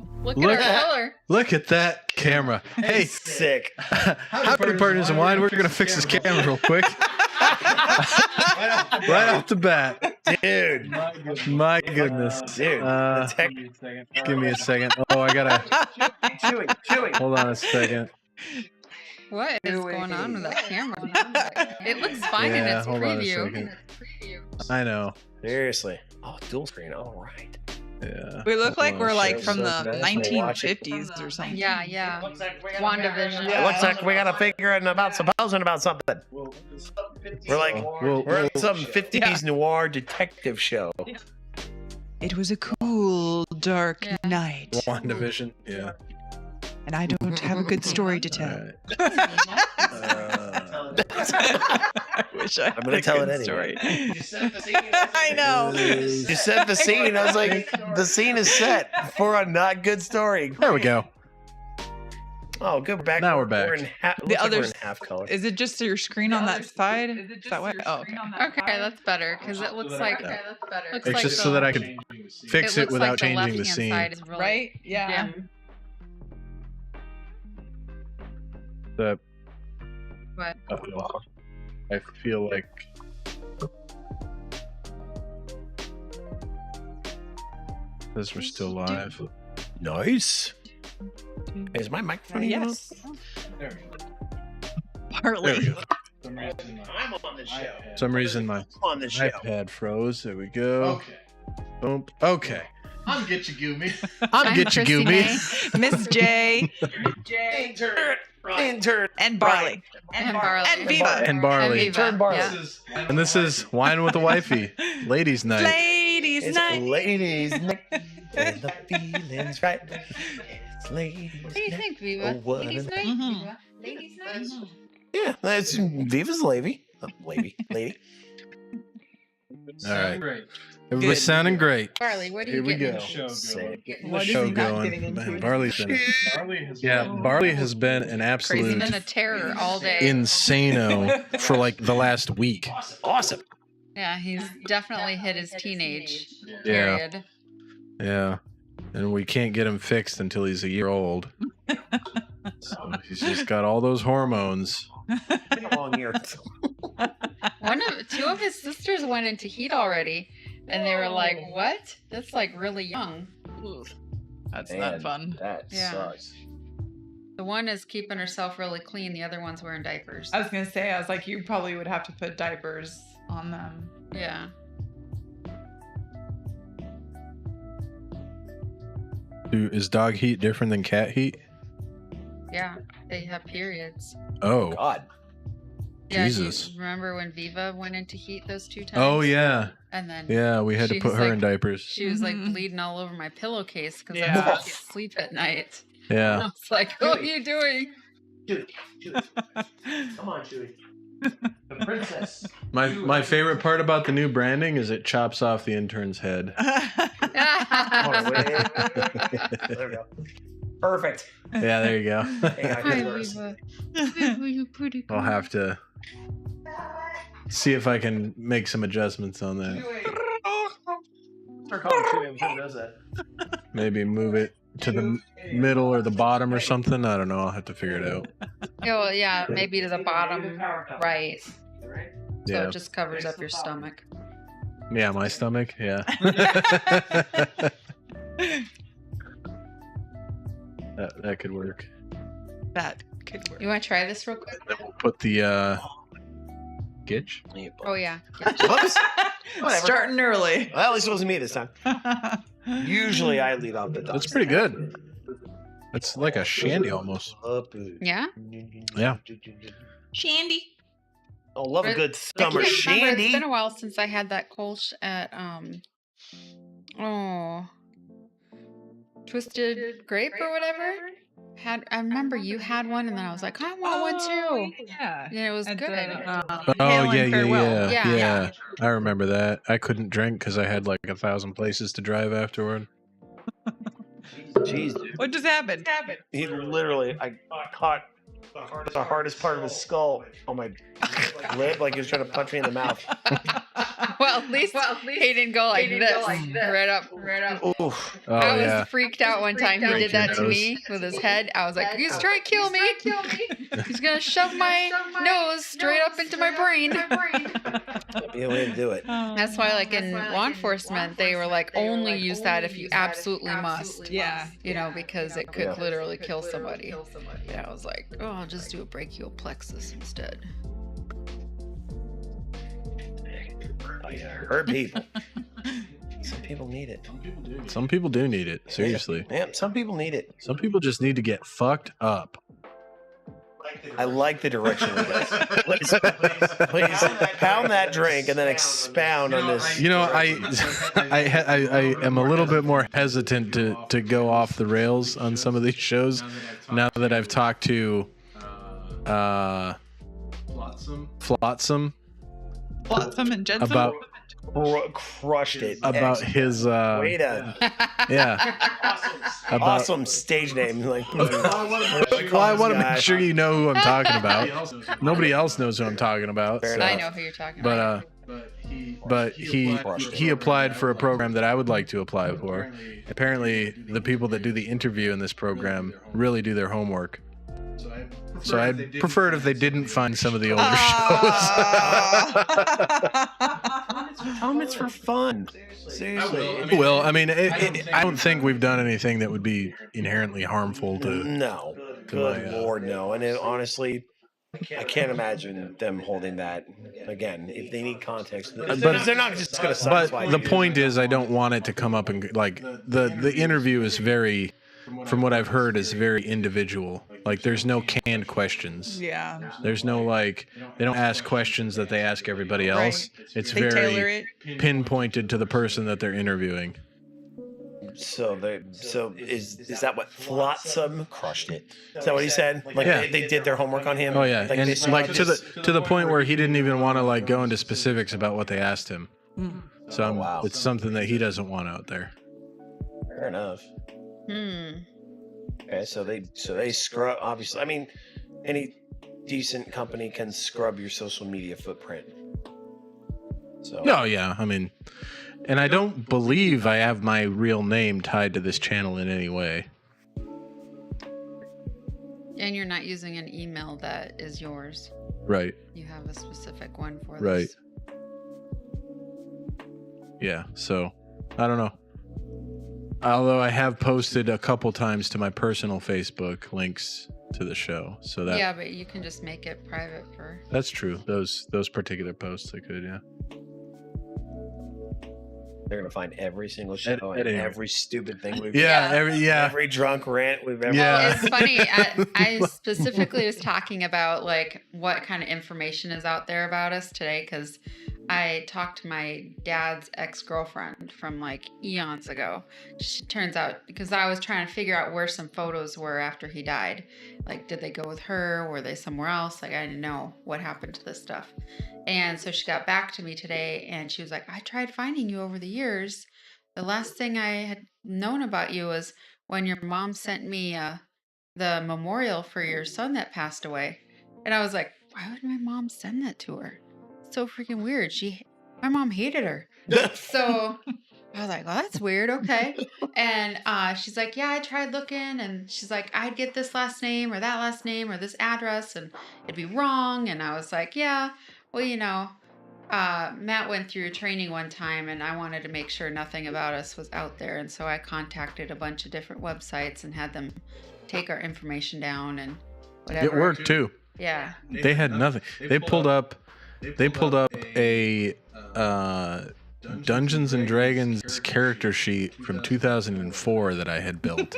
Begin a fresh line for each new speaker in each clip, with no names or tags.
Whoa! Look at our color.
Look at that camera. Hey,
sick.
Howdy, partners in wine. We're gonna fix this camera real quick. Right off the bat,
Dude.
my goodness,
Dude.
give me a second. Oh, I gotta
Chewy.
hold on a second.
What is going on with that camera? It looks fine in
Yeah,
its
hold on a
preview.
second. I know.
Seriously. Oh, dual screen. All right.
Yeah.
We look like we're like
Show
from
so
the
nice. We'll watch it.
1950s or something.
Yeah, yeah. WandaVision.
It looks like we got to figure out about something. We're like, we're in some 50s noir detective show.
It was a cool, dark night,
WandaVision. Yeah.
and I don't have a good story to tell.
All right.
I wish I
I'm gonna tell it anyway.
story. I know.
You set the scene. I was like, the scene is set for a not good story.
There we go.
Oh, good. We're back.
Now we're back.
We're in half.
The
We're
other
in half color.
Is it just your screen on that side? Is that what? Oh, okay.
Okay, that's better because it looks like looks
It's
like
just
the,
so that I can fix it
looks
without
like
changing the
left-hand
scene.
side is really
Right? Yeah.
dim.
The,
But
I feel like this we're still live.
Nice. Is my microphone even on?
Yes.
There
Partly.
we go.
I'm on the show.
For some reason my
On the show.
iPad froze. There we go.
Okay.
Boom. Okay.
I'm get you, Goomy.
I'm get you,
Chrissy
Goomy.
May.
Miss J
Intern.
and Barley.
And Barley.
And Viva.
And Barley.
And Viva,
Intern Barley.
yeah.
And this is Wine with the Wifey, Ladies Night.
Ladies
It's
night.
ladies' night. And the feeling's right. It's ladies'
What do you
night.
think, Viva?
Oh, what
Ladies'
an-
night?
Mhm.
Viva? Ladies' night?
Yeah, that's Viva's lady. Lady.
All right.
Great.
Everybody's
Good.
sounding great.
Barley, what are
Here
you
we
getting?
go.
Show
Sick.
going.
What is
Show
he not
going.
getting into?
Man, Barley's been
Barley has
Barley has been an
He's
absolute
been a terror all day.
insano for like the last week.
Awesome.
Yeah, he's definitely hit his teenage
Yeah.
period.
Yeah. And we can't get him fixed until he's a year old. So he's just got all those hormones.
Long year.
Two of his sisters went into heat already, and they were like, "What? That's like really young."
That's
Man,
not fun.
That
Yeah.
sucks.
The one is keeping herself really clean. The other one's wearing diapers.
I was gonna say, I was like, you probably would have to put diapers on them.
Yeah.
Is dog heat different than cat heat?
Yeah. They have periods.
Oh.
God.
Yeah,
Jesus.
remember when Viva went into heat those 2 times?
Oh, yeah.
And then
Yeah, we had to
She
put
was
her
like-
in diapers.
she was like
Mhm.
bleeding all over my pillowcase because
Yeah.
I couldn't sleep at night. I
Yeah.
was like, "What are you doing?"
Come on, Chewy. The princess.
My favorite part about the new branding is it chops off the intern's head.
There we go. Perfect.
Yeah, there you go.
Hey, I
Hi,
did worse.
Viva. Viva, you pretty
I'll have to see if I can make some adjustments on that.
Start calling Chewy every time he does that.
Maybe move it to the middle or the bottom or something. I don't know. I'll have to figure it out.
Yeah, well, yeah, maybe to the bottom right. So
Yeah.
it just covers up your stomach.
Yeah, my stomach. Yeah. that could work.
That could work.
You want to try this real quick?
Then we'll put the gitch.
Oh, yeah.
Whoops. Whatever.
Starting early.
Well, at least it wasn't me this time. Usually I lead off the dog.
That's pretty good. It's like a shandy almost.
Yeah?
Yeah.
Shandy.
I love a good
I
summer
can't remember. It's
shandy.
been a while since I had that Kolsch at, Twisted Grape or whatever. I remember you had one, and then I was like, I want one too.
Yeah.
Yeah, it was
At
good.
the,
Oh
Hail and Farewell.
yeah.
Yeah.
I remember that. I couldn't drink because I had like 1,000 places to drive afterward.
Jeez, dude.
What just happened?
He literally, I caught the hardest part of his skull on my lip, like he was trying to punch me in the mouth.
Well, at least he didn't go like this. Right up.
Oof.
Oh,
I was
yeah.
freaked out one time. He did that to
Nose.
me with his head. I was like, he's trying to kill me. He's going to shove my nose straight up into my brain.
That'd be a way to do it.
That's why, like, in law enforcement, they were like, only use that if you absolutely must.
Yeah.
You know, because it could literally kill somebody. Yeah, I was like, oh, I'll just do a brachial plexus instead.
Oh, yeah. Hurt people. Some people need it.
Some people do need it. Seriously.
Yeah, some people need it.
Some people just need to get fucked up.
I like the direction of this. Please pound that drink and then expound on this.
You know, I am a little bit more hesitant to go off the rails on some of these shows now that I've talked to Flotsam
And Jetsam.
about
Crushed it.
about his
Way to
yeah
awesome stage name. Like,
well, I want to make sure you know who I'm talking about. Nobody else knows who I'm talking about.
Fair
so-
I know who you're talking about.
But he applied for a program that I would like to apply for. Apparently, the people that do the interview in this program really do their homework. So I'd prefer it if they didn't find some of the older
Tell them it's for fun. Seriously.
shows. Well, I mean, I don't think we've done anything that would be inherently harmful to.
No. Good Lord, no. And it, honestly, I can't imagine them holding that again. If they need context, because they're not just going to satisfy.
But the point is, I don't want it to come up and like the interview is very, from what I've heard, is very individual. Like there's no canned questions.
Yeah.
There's no like they don't ask questions that they ask everybody else. It's
They tailor
very
it.
pinpointed to the person that they're interviewing.
So is that what Flotsam crushed it? Is that what he said? Like
Yeah.
they did their homework on him.
Oh yeah,
Like,
and
they
like to
just-
the point where he didn't even want to like go into specifics about what they asked him. So
Oh, wow.
it's something that he doesn't want out there.
Fair enough.
Hmm.
Okay, so they scrub. Obviously, I mean, any decent company can scrub your social media footprint. So
No, yeah, I mean, and I don't believe I have my real name tied to this channel in any way.
And you're not using an email that is yours.
Right.
You have a specific one for
Right.
this.
Yeah. So I don't know. Although I have posted a couple times to my personal Facebook links to the show, so that
Yeah, but you can just make it private for.
that's true. Those particular posts I could, yeah.
they're gonna find every single show and
Editing.
every stupid thing we've
Yeah.
Yeah.
every drunk rant we've ever.
Yeah.
Well, it's funny. I specifically was talking about like what kind of information is out there about us today because I talked to my dad's ex-girlfriend from like eons ago. She turns out because I was trying to figure out where some photos were after he died. Like, did they go with her? Were they somewhere else? Like, I didn't know what happened to this stuff. And so she got back to me today and she was like, I tried finding you over the years. The last thing I had known about you was when your mom sent me the memorial for your son that passed away. And I was like, why would my mom send that to her? It's so freaking weird. My mom hated her. So I was like, well, that's weird. Okay. And she's like, yeah, I tried looking. And she's like, I'd get this last name or that last name or this address and it'd be wrong. And I was like, yeah, well, you know, Matt went through training one time and I wanted to make sure nothing about us was out there. And so I contacted a bunch of different websites and had them take our information down and whatever.
It worked too.
Yeah.
They had nothing. They pulled up a Dungeons and Dragons character sheet from 2004 that I had built.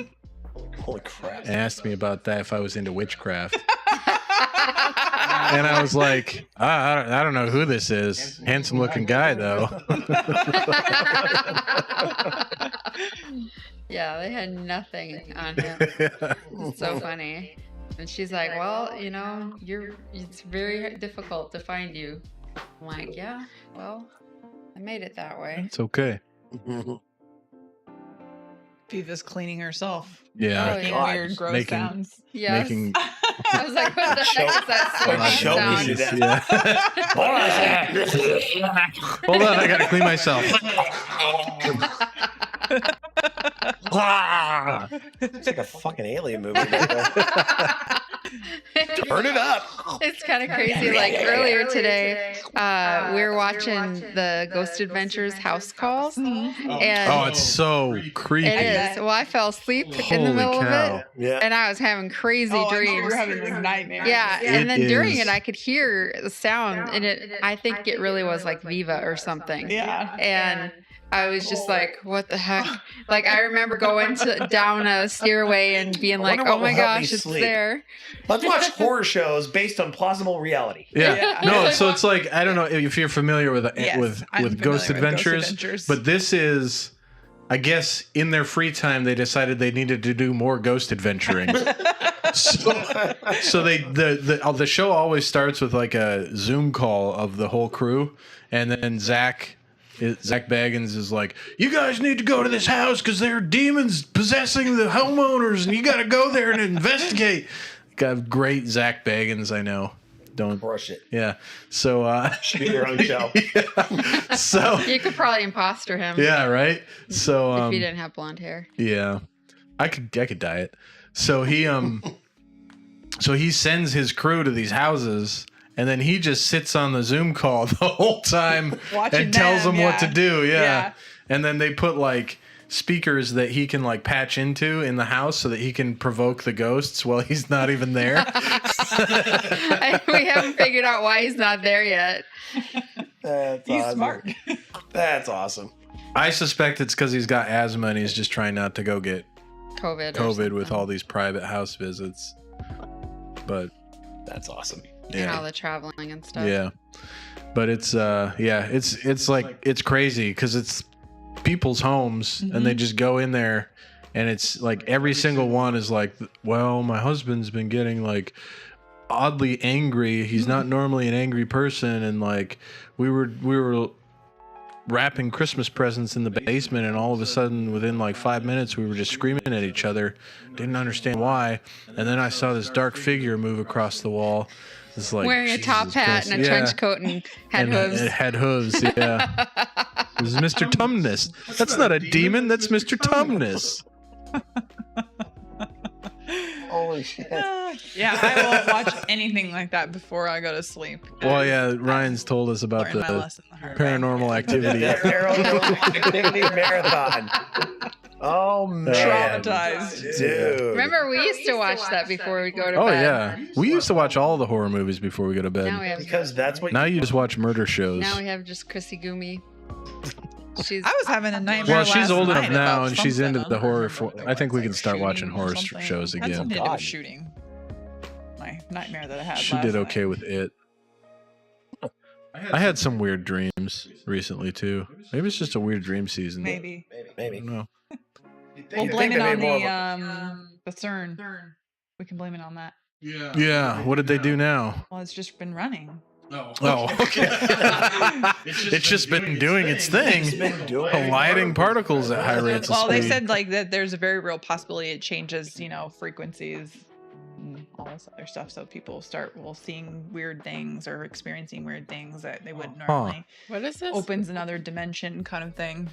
Holy crap!
And asked me about that if I was into witchcraft. And I was like, I don't know who this is. Handsome looking guy though.
Yeah, they had nothing on him. It's so funny. And she's like, well, you know, it's very difficult to find you. I'm like, yeah, well, I made it that way.
It's okay.
Viva's cleaning herself.
Yeah.
Oh,
Making
yeah.
weird, gross
Making-
sounds.
Yes.
Making
I was like, what the heck is that
Choking
sound?
to death.
Hold on, I gotta clean myself.
It's like a fucking alien movie. Turn it up.
It's kind of crazy. Like earlier today, we were watching the Ghost Adventures house calls. And
Oh, it's so creepy.
it is. Well, I fell asleep in the
Holy
middle
cow.
of it,
Yeah.
and I was having crazy dreams.
You're having like nightmares.
Yeah,
It
and then during
is.
it, I could hear the sound, and I think it really was like Viva or something.
Yeah.
And I was just like, what the heck? Like, I remember going down a stairway and being like,
wonder
oh
what
my
will help me
gosh, it's
sleep.
there.
Let's watch horror shows based on plausible reality.
Yeah.
Yeah.
No, so it's like, I don't know if you're familiar with
Yes,
with
I'm
with
familiar
Ghost
with
Adventures, but this is, I guess, in their free time they decided they needed to do more ghost adventuring. So the show always starts with like a Zoom call of the whole crew, and then Zach Baggins is like, you guys need to go to this house because there are demons possessing the homeowners, and you got to go there and investigate. Got great Zach Baggins, I know. Don't
Crush it.
yeah. So
Should be your own show.
yeah. So
You could probably imposter him
yeah, right. So
if he didn't have blonde hair.
yeah, I could dye it. So he so he sends his crew to these houses, and then he just sits on the Zoom call the whole time
Watching
and tells them what to
yeah.
do. Yeah.
Yeah.
And then they put like speakers that he can like patch into in the house so that he can provoke the ghosts while he's not even there.
We haven't figured out why he's not there yet.
That's
He's
awesome.
smart.
That's awesome.
I suspect it's because he's got asthma and he's just trying not to go get
COVID.
COVID with all these private house visits. But
That's awesome.
And all
yeah,
the traveling and stuff.
yeah. But it's it's like it's crazy because it's people's homes and they just go in there, and it's like every single one is like, well, my husband's been getting like oddly angry. He's not normally an angry person, and like we were wrapping Christmas presents in the basement, and all of a sudden within like 5 minutes we were just screaming at each other, didn't understand why, and then I saw this dark figure move across the wall. It's like,
Wearing a top
Jesus
hat
Christ.
and a
Yeah.
trench coat and had
And
hooves.
it had hooves, yeah. It was Mr. Tumnus. That's not a demon, that's Mr. Tumnus.
Holy shit.
Yeah, I won't watch anything like that before I go to sleep.
Well, yeah, Ryan's told us about
Learn my
the
lesson the hard way.
paranormal activity.
The Paranormal Activity Marathon. Oh, man.
Traumatized.
Dude.
Remember, we used to watch that before we go to
Oh,
bed.
yeah. We used to watch all the horror movies before we go to
Now we
bed.
have.
Because that's what
Now you just watch murder shows.
Now we have just Chrissy Gumi. She's.
I was having a nightmare.
Well, she's
last
old enough
night
now,
about
and she's
something.
into
I
the
don't
horror.
remember what it
I think we
was,
can start
shooting
watching
or
horror
something.
shows
Had
again.
something to do
God.
with shooting. My nightmare that I had.
She
last
did
night.
okay with it. I had some weird dreams recently too. Maybe it's just a weird dream season.
Maybe.
I
maybe.
don't know.
We'll
You'd
blame
think
it
they
on
made more
the CERN. We can blame it on that.
Yeah.
Yeah. What did they do now?
Well, it's just been running.
Oh, okay. It's just been doing its thing,
been doing
colliding particles at high rates of
Well,
speed.
they said like that there's a very real possibility it changes, frequencies and all this other stuff. So people start seeing weird things or experiencing weird things that they wouldn't normally.
What is this?
Opens another dimension kind of thing.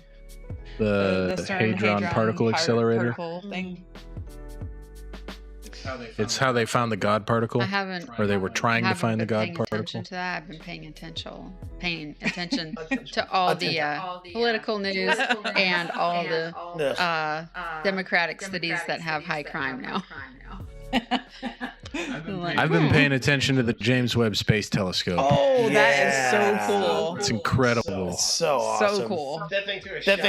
the
CERN
Hadron Particle Accelerator.
particle thing.
It's how they found the God particle,
I haven't.
or they were trying to
haven't
find the
been
God
paying
particle.
attention to that. I've been paying attention to all the political news and all the
Ugh.
Democratic cities that have high crime now.
I've been paying attention to the James Webb Space Telescope.
Oh, that is so
Yeah.
cool.
It's incredible.
It's so awesome.
So cool.
That thing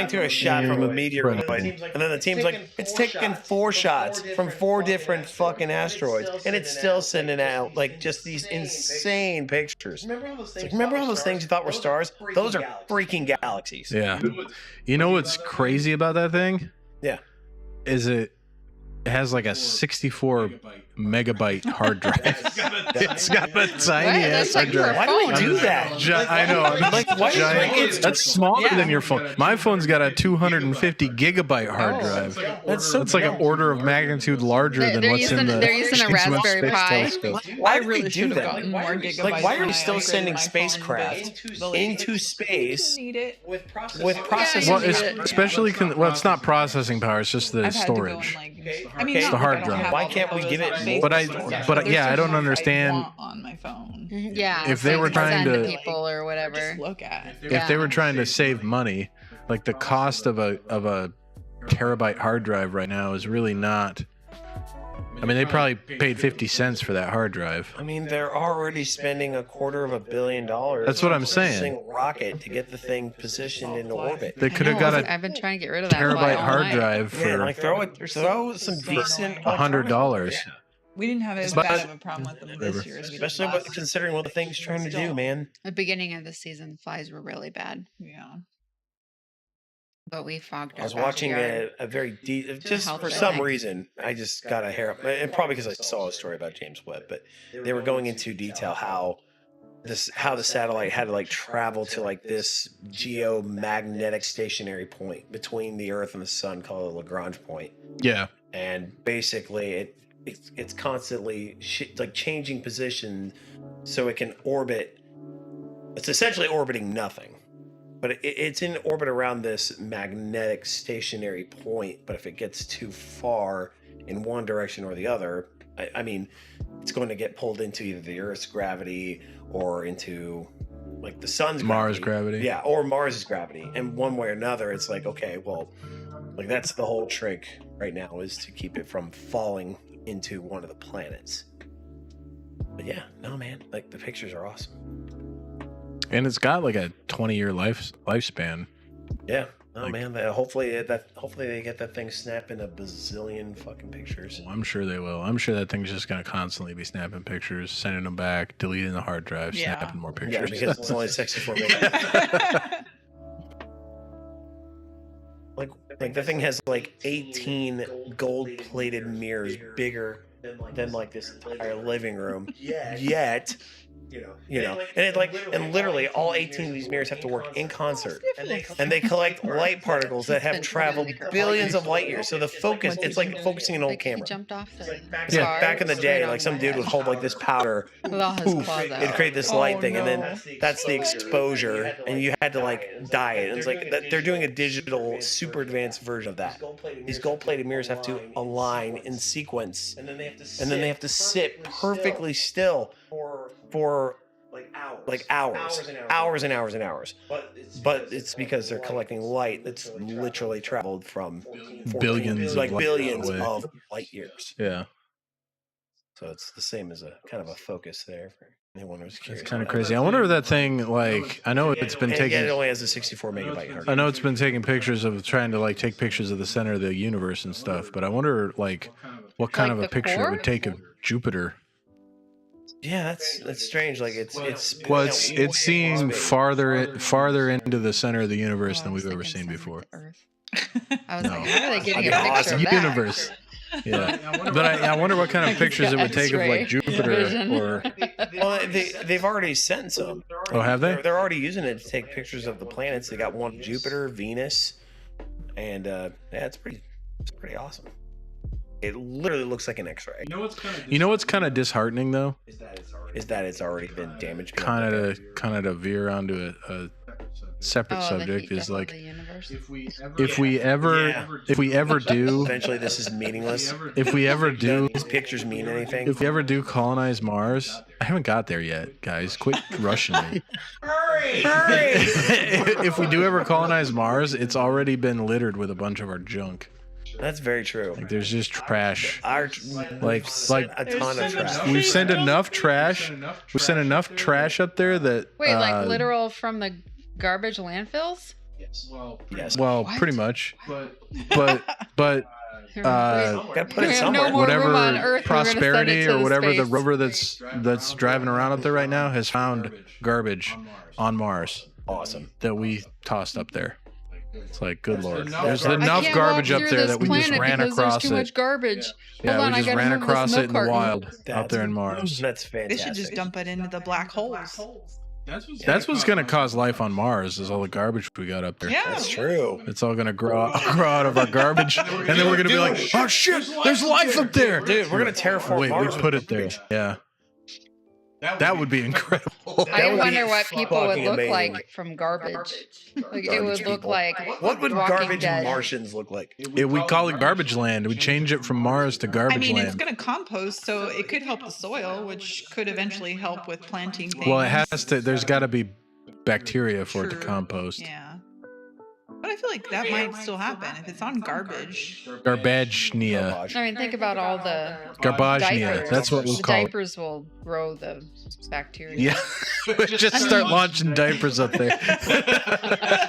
Threw a shot from a meteoroid,
Incredible.
and then the team's like, it's taken 4 shots from 4 different fucking asteroids, and it's still sending out like just these insane pictures. Remember all those things you thought were stars? Those are freaking galaxies.
Yeah. You know what's crazy about that thing?
Yeah.
Is it has like a 64 megabyte hard drive. It's got a tiny ass hard drive.
Why do we do that?
I know.
Like, why
Giant. That's smaller than your phone. My phone's got a 250 gigabyte hard drive. That's like an order of magnitude larger than what's in the.
They're using a
James Webb
Raspberry
Space
Pi.
Telescope.
Why
I
do
really
we
should
do
have
that?
gotten more gigabytes.
Like, why are we
when I
still
upgraded
sending
my phone,
spacecraft
but
into space
need it.
with
Yeah,
processing?
Well,
it's-
especially well, it's not processing power. It's just the
I've had to go and,
storage.
like,
I
I
mean,
mean,
it's
not
the
like
hard
I don't
drive.
have
Why
all
can't we
photos
give it
on
more?
Facebook
But I-
and stuff,
but
there's
yeah, I
certain
don't
ones
understand-
want on my phone.
Yeah.
If they
so
were
you can
trying
send
to-
people or whatever.
Just look at.
If they were trying to save money, like the cost of a terabyte hard drive right now is really not. I mean, they probably paid 50 cents for that hard drive.
I mean, they're already spending $250 million.
That's what I'm
on a
saying.
single rocket to get the thing positioned into orbit.
They could have got a
I've been trying to get rid of that fly
terabyte
all
hard
night.
drive
Yeah,
for
like throw some decent
$100.
We didn't have as
But-
bad of a problem with them
Whatever.
this year as we did
especially
last
considering what the thing's trying to do, man.
The beginning of the season, flies were really bad,
Yeah.
but we fogged our
I was watching
backyard.
a very deep, just
health
for some
thing.
reason, I just got a hair up, and probably because I saw a story about James Webb, but they were going into detail how the satellite had to like travel to like this geomagnetic stationary point between the Earth and the Sun called the Lagrange point,
Yeah.
and basically it's constantly like changing position so it can orbit. It's essentially orbiting nothing. But it's in orbit around this magnetic stationary point. But if it gets too far in one direction or the other, I mean, it's going to get pulled into either the Earth's gravity or into like the sun's
Mars gravity.
Yeah, or Mars's gravity. And one way or another, it's like, okay, well, like that's the whole trick right now is to keep it from falling into one of the planets. But yeah, no, man, like the pictures are awesome.
And it's got like a 20-year lifespan.
Yeah. Oh
Like-
man, hopefully they get that thing snapping a bazillion fucking pictures.
Well, I'm sure they will. I'm sure that thing's just going to constantly be snapping pictures, sending them back, deleting the hard drive,
Yeah.
snapping more
Yeah,
pictures.
because it's only 64 megabytes. Like the thing has like 18 gold-plated mirrors bigger than like this entire living room. Yet, you know, and literally all 18 of these mirrors have to work in concert, and they collect light particles that have traveled billions of light years. So the focus, it's like focusing an old
Like, he
camera.
jumped off the
Yeah,
car
back in the
straight
day,
on
like some
my
dude
head
would hold like this powder,
with all his
poof,
claws
it'd
out.
create this
Oh,
light thing, and
no.
then that's the exposure, and you had to like dye it. And it's like they're doing a digital, super advanced version of that. These gold-plated mirrors have to align in sequence, and then they have to sit perfectly still for like hours and hours and hours. But it's because they're collecting light that's literally traveled from
Billions of
like
light
billions
away.
of light years.
Yeah.
So it's the same as a kind of a focus there for anyone who's curious.
It's kind of crazy. I wonder if that thing, like, I know it's been
And yet it
taking.
only has a 64 megabyte hard
I know it's been taking pictures of trying to like take pictures of the center of the universe and stuff, but I wonder like what kind
Like
of a
the
picture it
core?
would take of Jupiter.
Yeah, that's strange. Like it's
Well, it's seeing farther into the center of the universe
Oh,
than
I was
we've ever
thinking
seen
center of
before.
the Earth. I was
No.
like, how are they getting
That'd
a
be
picture of that?
Universe. Yeah, but I wonder what kind of
Like
pictures it
the
would take of like
X-ray
Jupiter
vision.
or.
well, they've already sent some.
Oh, have they?
They're already using it to take pictures of the planets. They got one Jupiter, Venus, and yeah, it's pretty awesome. It literally looks like an X-ray.
You know what's kind of disheartening though?
Is that it's already been damaged?
Kind of to veer onto a separate
Oh, the
subject
heat
is
death of
like
the universe.
if we ever do
Eventually, this is meaningless.
if we ever do
These pictures mean anything?
if we ever do colonize Mars, I haven't got there yet, guys. Quit rushing me.
Hurry!
If we do ever colonize Mars, it's already been littered with a bunch of our junk.
That's very true.
Like there's just trash.
Like
like-
a ton of trash.
We've sent enough trash. We've sent enough trash up there that
Wait, like literal from the garbage landfills?
Yes.
well,
What?
pretty much.
But
But
gotta put it
We have
somewhere.
no more room on
whatever
Earth, we're gonna send it
prosperity
to
or
the
whatever the
space.
rover that's driving around up there right now has found garbage on Mars
Awesome.
that we tossed up there. It's like, good lord.
enough
There's
garbage.
enough
I can't
garbage
walk
up
through
there
this
that we just
planet
ran
because
across
there's too
it.
much garbage.
Yeah,
Hold on,
we
I
just
gotta
ran
move this
across
milk
it in the
carton.
wild out there in Mars.
That's
They
fantastic.
should just dump it into the black holes.
That's what's going to cause life on Mars is all the garbage we got up there.
Yeah.
That's true.
It's all going to grow out of our garbage. And then we're going to be like, oh shit, there's life up there.
Dude, we're gonna terraform
Wait,
Mars.
we put it there. Yeah. That would be incredible.
I
That would
wonder
be
what people would
fucking
look
amazing.
like from garbage. Like it would
Garbage
look
people.
like
What would
Walking
garbage
Dead.
Martians look like?
We call it garbage land. We change it from Mars to garbage
I mean, it's
land.
going to compost, so it could help the soil, which could eventually help with planting things.
Well, it has to. There's got to be bacteria for it to
True.
compost.
Yeah. But I feel like that might still happen if it's on garbage.
Garbage-nia.
Garbage.
I mean, think about all the
Garbage-nia.
diapers.
That's what we'll
the
call it.
diapers will grow the bacteria.
Yeah. Just start launching diapers up there.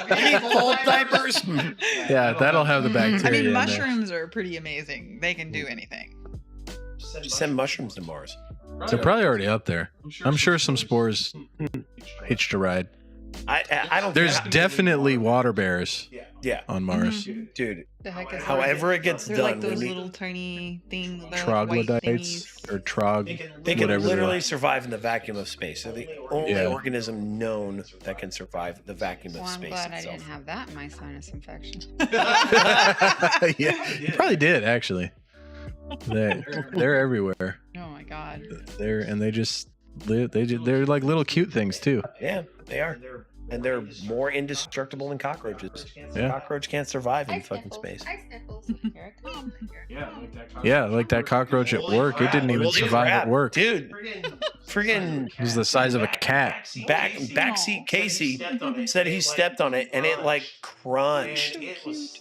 You need full diapers.
Yeah, that'll have the bacteria.
I mean,
in there.
mushrooms are pretty amazing. They can do anything.
Send mushrooms to Mars.
They're probably already up there. I'm sure some spores hitched a ride.
I don't.
There's definitely water bears
Yeah,
on Mars.
dude.
The heck is
However it gets
They're
done,
like
they
those
need-
little tiny things. White
Troglodytes
thingies.
or trog,
they can
whatever they
literally
are.
survive in the vacuum of space. They're the only
Yeah.
organism known that can survive the vacuum
Well,
of
I'm
space
glad I
itself.
didn't have that in my sinus infection.
Yeah, you probably did actually. They're everywhere.
Oh my god.
They just live. They're like little cute things too.
Yeah, they are. And they're more indestructible than cockroaches.
Yeah.
Cockroach can't survive in fucking space.
Here I come.
Yeah, like that cockroach at work. It didn't even
Holy
survive
crap,
at work. It
Dude, friggin'
was the size of a cat.
backseat Casey said he stepped on it and it like crunched.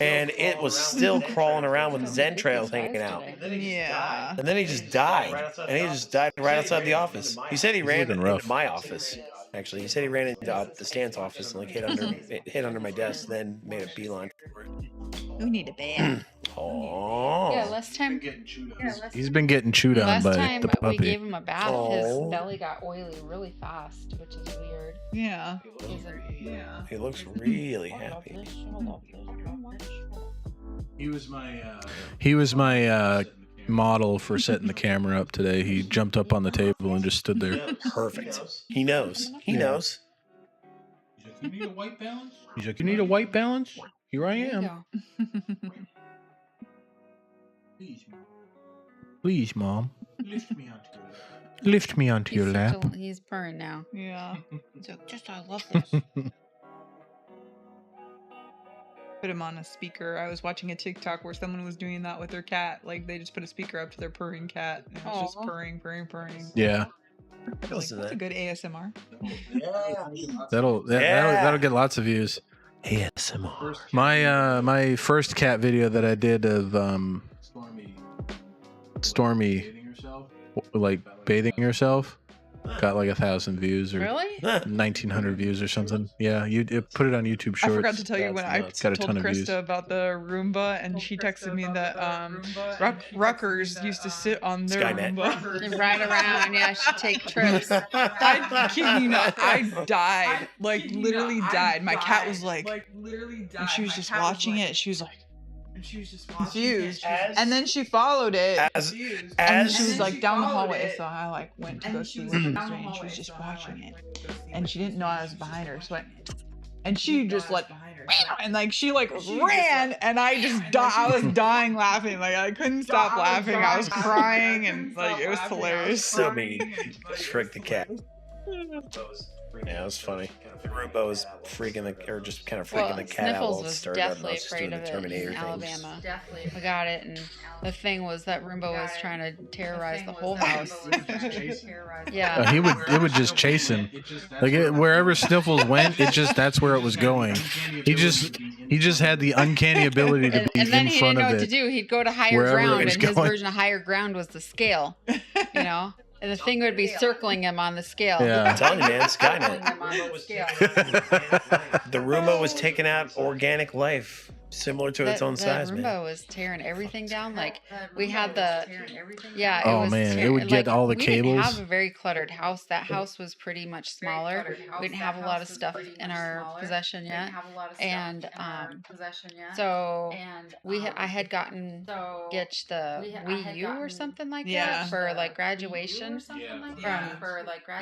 And it was still crawling around with his entrails hanging out.
Yeah.
And then he just died. And he just died right outside the office. He said he ran
looking
into
rough.
my office. Actually, he said he ran into the Stan's office and like hit under my desk, then made a beeline for it.
We need a band.
Oh.
Yeah, last time.
He's been getting chewed on
Last
by
time
the
we
puppy.
gave him a bath, his
Oh.
belly got oily really fast, which is weird.
Yeah.
He's a,
Yeah.
He looks really happy.
He was my model for setting the camera up today. He jumped up on the table and just stood there.
Perfect. He knows. He
Yeah.
knows.
You need a white balance?
He's like, "You need a white balance? Here I
there you
am.
go.
Please, Mom,
Lift me onto your lap.
lift me onto your
He's
lap."
such a- he's purring now.
Yeah. He's like, just I love this. Put him on a speaker. I was watching a TikTok where someone was doing that with their cat. Like they just put a speaker up to their purring cat, and it was just
Aw.
purring, purring, purring.
Yeah,
Like,
Listen to
that's a
that.
good ASMR.
that'll get lots of views.
ASMR.
My first cat video that I did of Stormy
Dating yourself?
like bathing herself got like 1,000 views or
Really?
1,900 views or something. Yeah, you put it on YouTube
I
Shorts.
forgot to tell you when I
That's
got a
told
ton of views.
Krista about the Roomba, and she texted me that Rutgers used to sit on their
Skynet.
Roomba.
And ride around. Yeah, she take trips.
I kid you not, I died. Like literally died. My cat was like, and she was just watching it. She was like confused, and then she followed it. And she was like down the hallway, so I like went to go see what she was doing. And she was just watching it, and she didn't know I was behind her. So and she just like, and like she like ran, and I just I was dying laughing. Like I couldn't stop laughing. I was crying, and like it was hilarious.
So mean. Frick the cat. Yeah, it was funny. The Roomba was freaking just kind of freaking
Well,
the cat out
Sniffles
while it
was
stirred up.
deathly
Just doing
afraid
the
of it
Terminator
in
things.
Alabama. We got it, and the thing was that Roomba was trying to terrorize the whole house. Yeah.
It would just chase him. Like wherever Sniffles went, that's where it was going. He just had the uncanny ability to be
And then
in
he
front
didn't know
of
what to
it.
do. He'd go to higher
wherever it
ground,
was
and his
going.
version of higher ground was the scale. You know? And the thing would be circling him on the scale.
Yeah.
I'm telling you, man,
Circling
Skynet.
him on the scale.
The Roomba was taking out organic life Similar to its own size,
Roomba
man.
was tearing everything down. Like we had the yeah.
Oh,
it was
man, it would get
like,
all the
we didn't have
cables.
a very cluttered house. That house was pretty much smaller. We didn't have a lot of stuff in our possession yet, and so I had gotten Gitch the Wii U or something like that for like graduation.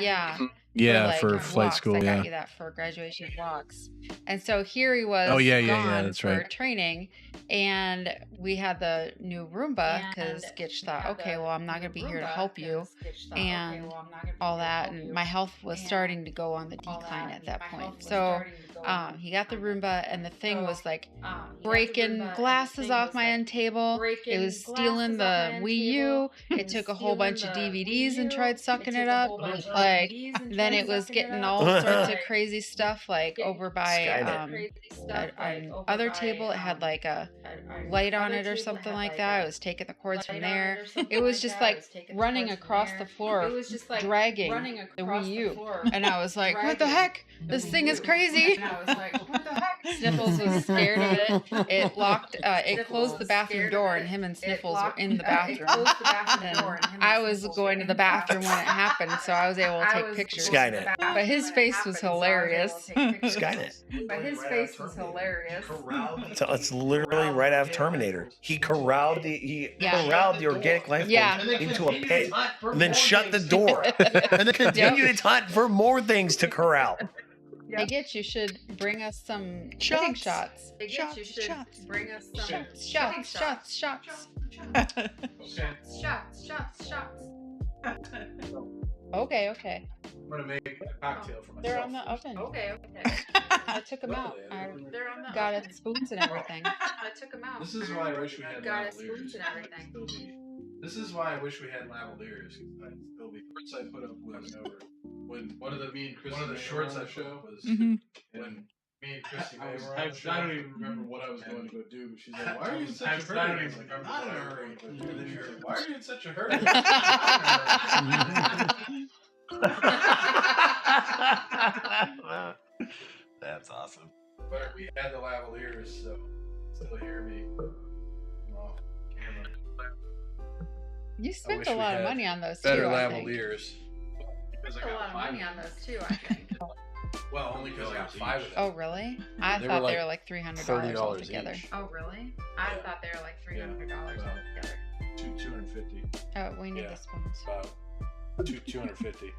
Yeah.
Yeah,
like,
for flight
walks.
school.
I got
Yeah.
you that for graduation walks. And so here he was
Oh, yeah,
gone
that's
for
right.
training, and we had the new Roomba because Gitch thought, okay, well, I'm not going to be here to help you, and all that. And my health was starting to go on the decline at that point. So he got the Roomba, and the thing was like breaking glasses off my end table. It was stealing the Wii U. It took a whole bunch of DVDs and tried sucking it up. Like, then it was getting all sorts of crazy stuff, like over by an other table. It had like a light on it or something like that. It was taking the cords from there. It was just like running across the floor, dragging the Wii U. And I was like, what the heck? This thing is crazy. Sniffles was scared of it. It locked, it closed the bathroom door, and him and Sniffles were in the bathroom. And I was going to the bathroom when it happened, so I was able to take pictures.
Skynet.
But his face was hilarious.
Skynet. So it's literally right after Terminator. He corralled the organic life form into a pit, and then shut the door, and then continued its hunt for more things to corral.
I get you should bring us some hitting shots. Shots. Okay.
I'm gonna make a cocktail for myself.
They're on the oven. Okay. I took them out. I got it, spoons and everything.
This is why I wish we had lavaliers. This is why I wish we had lavaliers. I'd still be. Shorts I put up was over. When one of the shorts I showed was when me and Chrissy May were on the show. I don't even remember what I was going to go do. She's like, "Why are you in such a hurry?" I was like, "I'm not in a hurry." And then she was like, "Why are you in such a hurry?"
That's awesome.
But we had the lavaliers, so still hear me off camera.
You spent a lot of money on those
Better
too, I think.
lavaliers. Because I got 5 of them.
I think.
Well, only because I got 5 of them.
Oh, really? I
They
thought
were
they
like
were like $300
$30
altogether.
each.
Oh, really? I thought they were like $300 altogether.
250.
Oh, we need
Yeah.
the spoons.
About 250.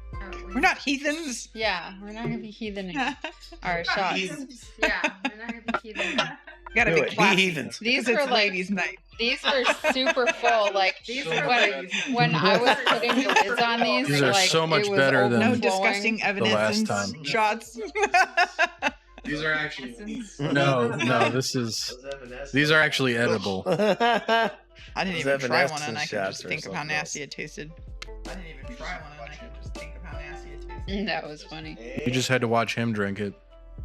We're not heathens.
Yeah, we're not gonna be heathening our shots. Yeah, we're not gonna be heathening.
Gotta
Do
be
it. Be
classy.
heathens.
These
Because
were
it's
like
ladies' night.
these were super full. Like when I was putting the lids on
These are
like,
so much
it was
better than
No
overflowing.
disgusting evidence
time.
shots.
These are actually.
No, these are actually edible.
I didn't
Those
even try one,
Evanescence
and I could
shots
just
or
think of how
something
nasty it tasted. I didn't even try one, and I could just think of how nasty it tasted.
That was funny.
You just had to watch him drink it.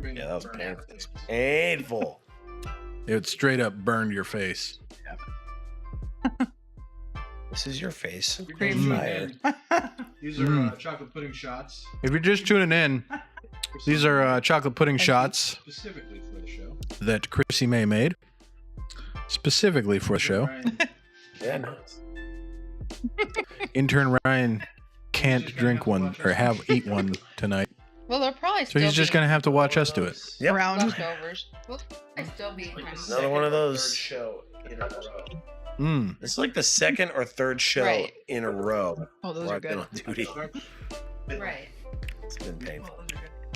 Yeah, that was painful.
It would straight up burn your face.
This is your face.
Cream.
Fire.
These are chocolate pudding shots.
If you're just tuning in, these are chocolate pudding shots
Specifically for the show.
that Chrissy May made. Specifically for the show.
Yeah, nice.
Intern Ryan can't drink one or eat one tonight.
Well, they'll probably
So
still
he's just
be
going to have to watch us do it.
Yep.
Around.
leftovers. I still be
Another one of those.
Show in a row.
Mm.
It's like the second or third show
Right.
in a row
Oh, those
where
are
I've been
good.
on duty.
right.
It's been painful.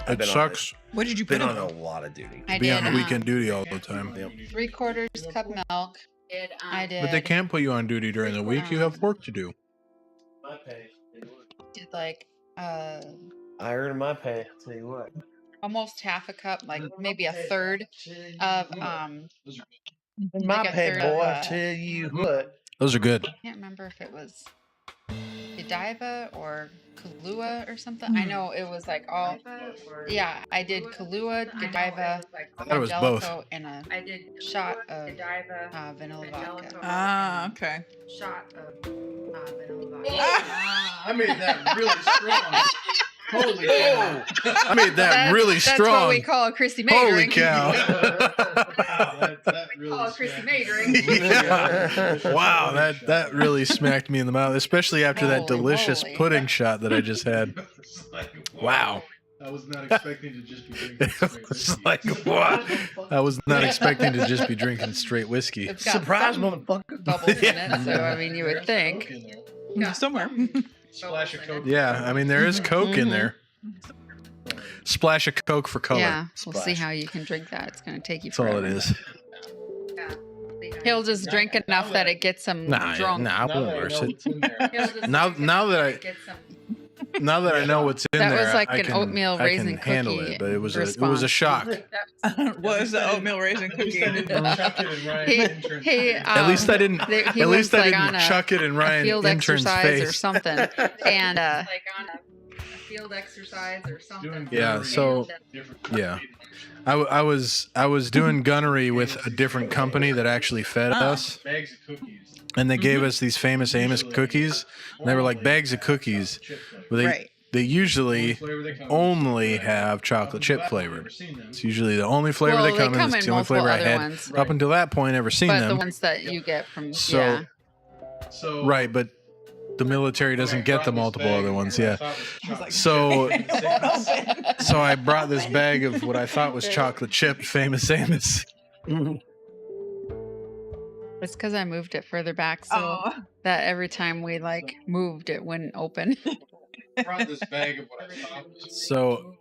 It
been on
sucks
What did you put
Been
in?
on a lot of duty.
I
to be
did
on weekend duty all the time.
3/4 cup milk. I did.
But they can't put you on duty during the week. You have work to do.
My pay.
Did like
I earned my pay. I'll tell you what.
almost half a cup, like maybe a third of
My
like a
pay,
third
boy.
of,
I tell you what.
Those are good.
I can't remember if it was Godiva or Kahlua or something. I know it was like all. Yeah, I did Kahlua, Godiva,
thought it was both.
Angelico, and a shot of vanilla vodka.
Ah, okay.
Shot of vanilla vodka.
I made that really strong. Holy cow.
I made that really
That's what we
strong.
call a Chrissy May
Holy
drink.
cow.
Wow, that
Oh, Chrissy May drink.
Wow, that really smacked me in the mouth, especially after that
Holy
delicious
moly.
pudding shot that I just had.
It's like,
Wow.
I was not expecting to just be drinking straight
It's
whiskey.
like, what? I was not expecting to just be drinking straight whiskey.
It's got
Surprise,
some
motherfucker.
bubbles in it, so I mean, you would think.
Somewhere.
Splash of Coke.
Yeah, I mean, there is Coke in there. Splash of Coke for color.
Yeah, we'll see
Splash.
how you can drink that. It's going to take you
That's all
forever.
it is.
He'll just drink enough that it gets him drunk.
I won't worse it.
He'll just
Now
drink enough
that
that
I-
it gets him-
Now that I know what's in
That
there,
was like
I
an
can,
oatmeal
I
raisin
can handle
cookie
it. But it was a
response.
shock.
Was the oatmeal raisin cookie?
At least I didn't.
He
At
was
least I
like
didn't
on a-
chuck it in
a
Ryan
field
intern's
exercise or
face.
something, and like on a field exercise or something.
Yeah, so yeah, I was doing gunnery with a different company that actually fed us,
Bags of cookies.
and they gave us these famous Amos cookies. And they were like bags of cookies, but
Right.
they usually only have chocolate chip flavored. It's usually the only flavor
Well,
they
they
come in.
come
It's
in
the only flavor I
multiple
had
other ones.
up until that point. Ever seen
But
them?
the ones that you get from
So-
yeah.
So
Right, but the military doesn't get the multiple other ones. Yeah.
like,
So I brought this bag of what I thought was chocolate chip famous Amos.
It's because I moved it further back, so
Oh.
that every time we like moved, it wouldn't open.
brought this bag of what I thought was
So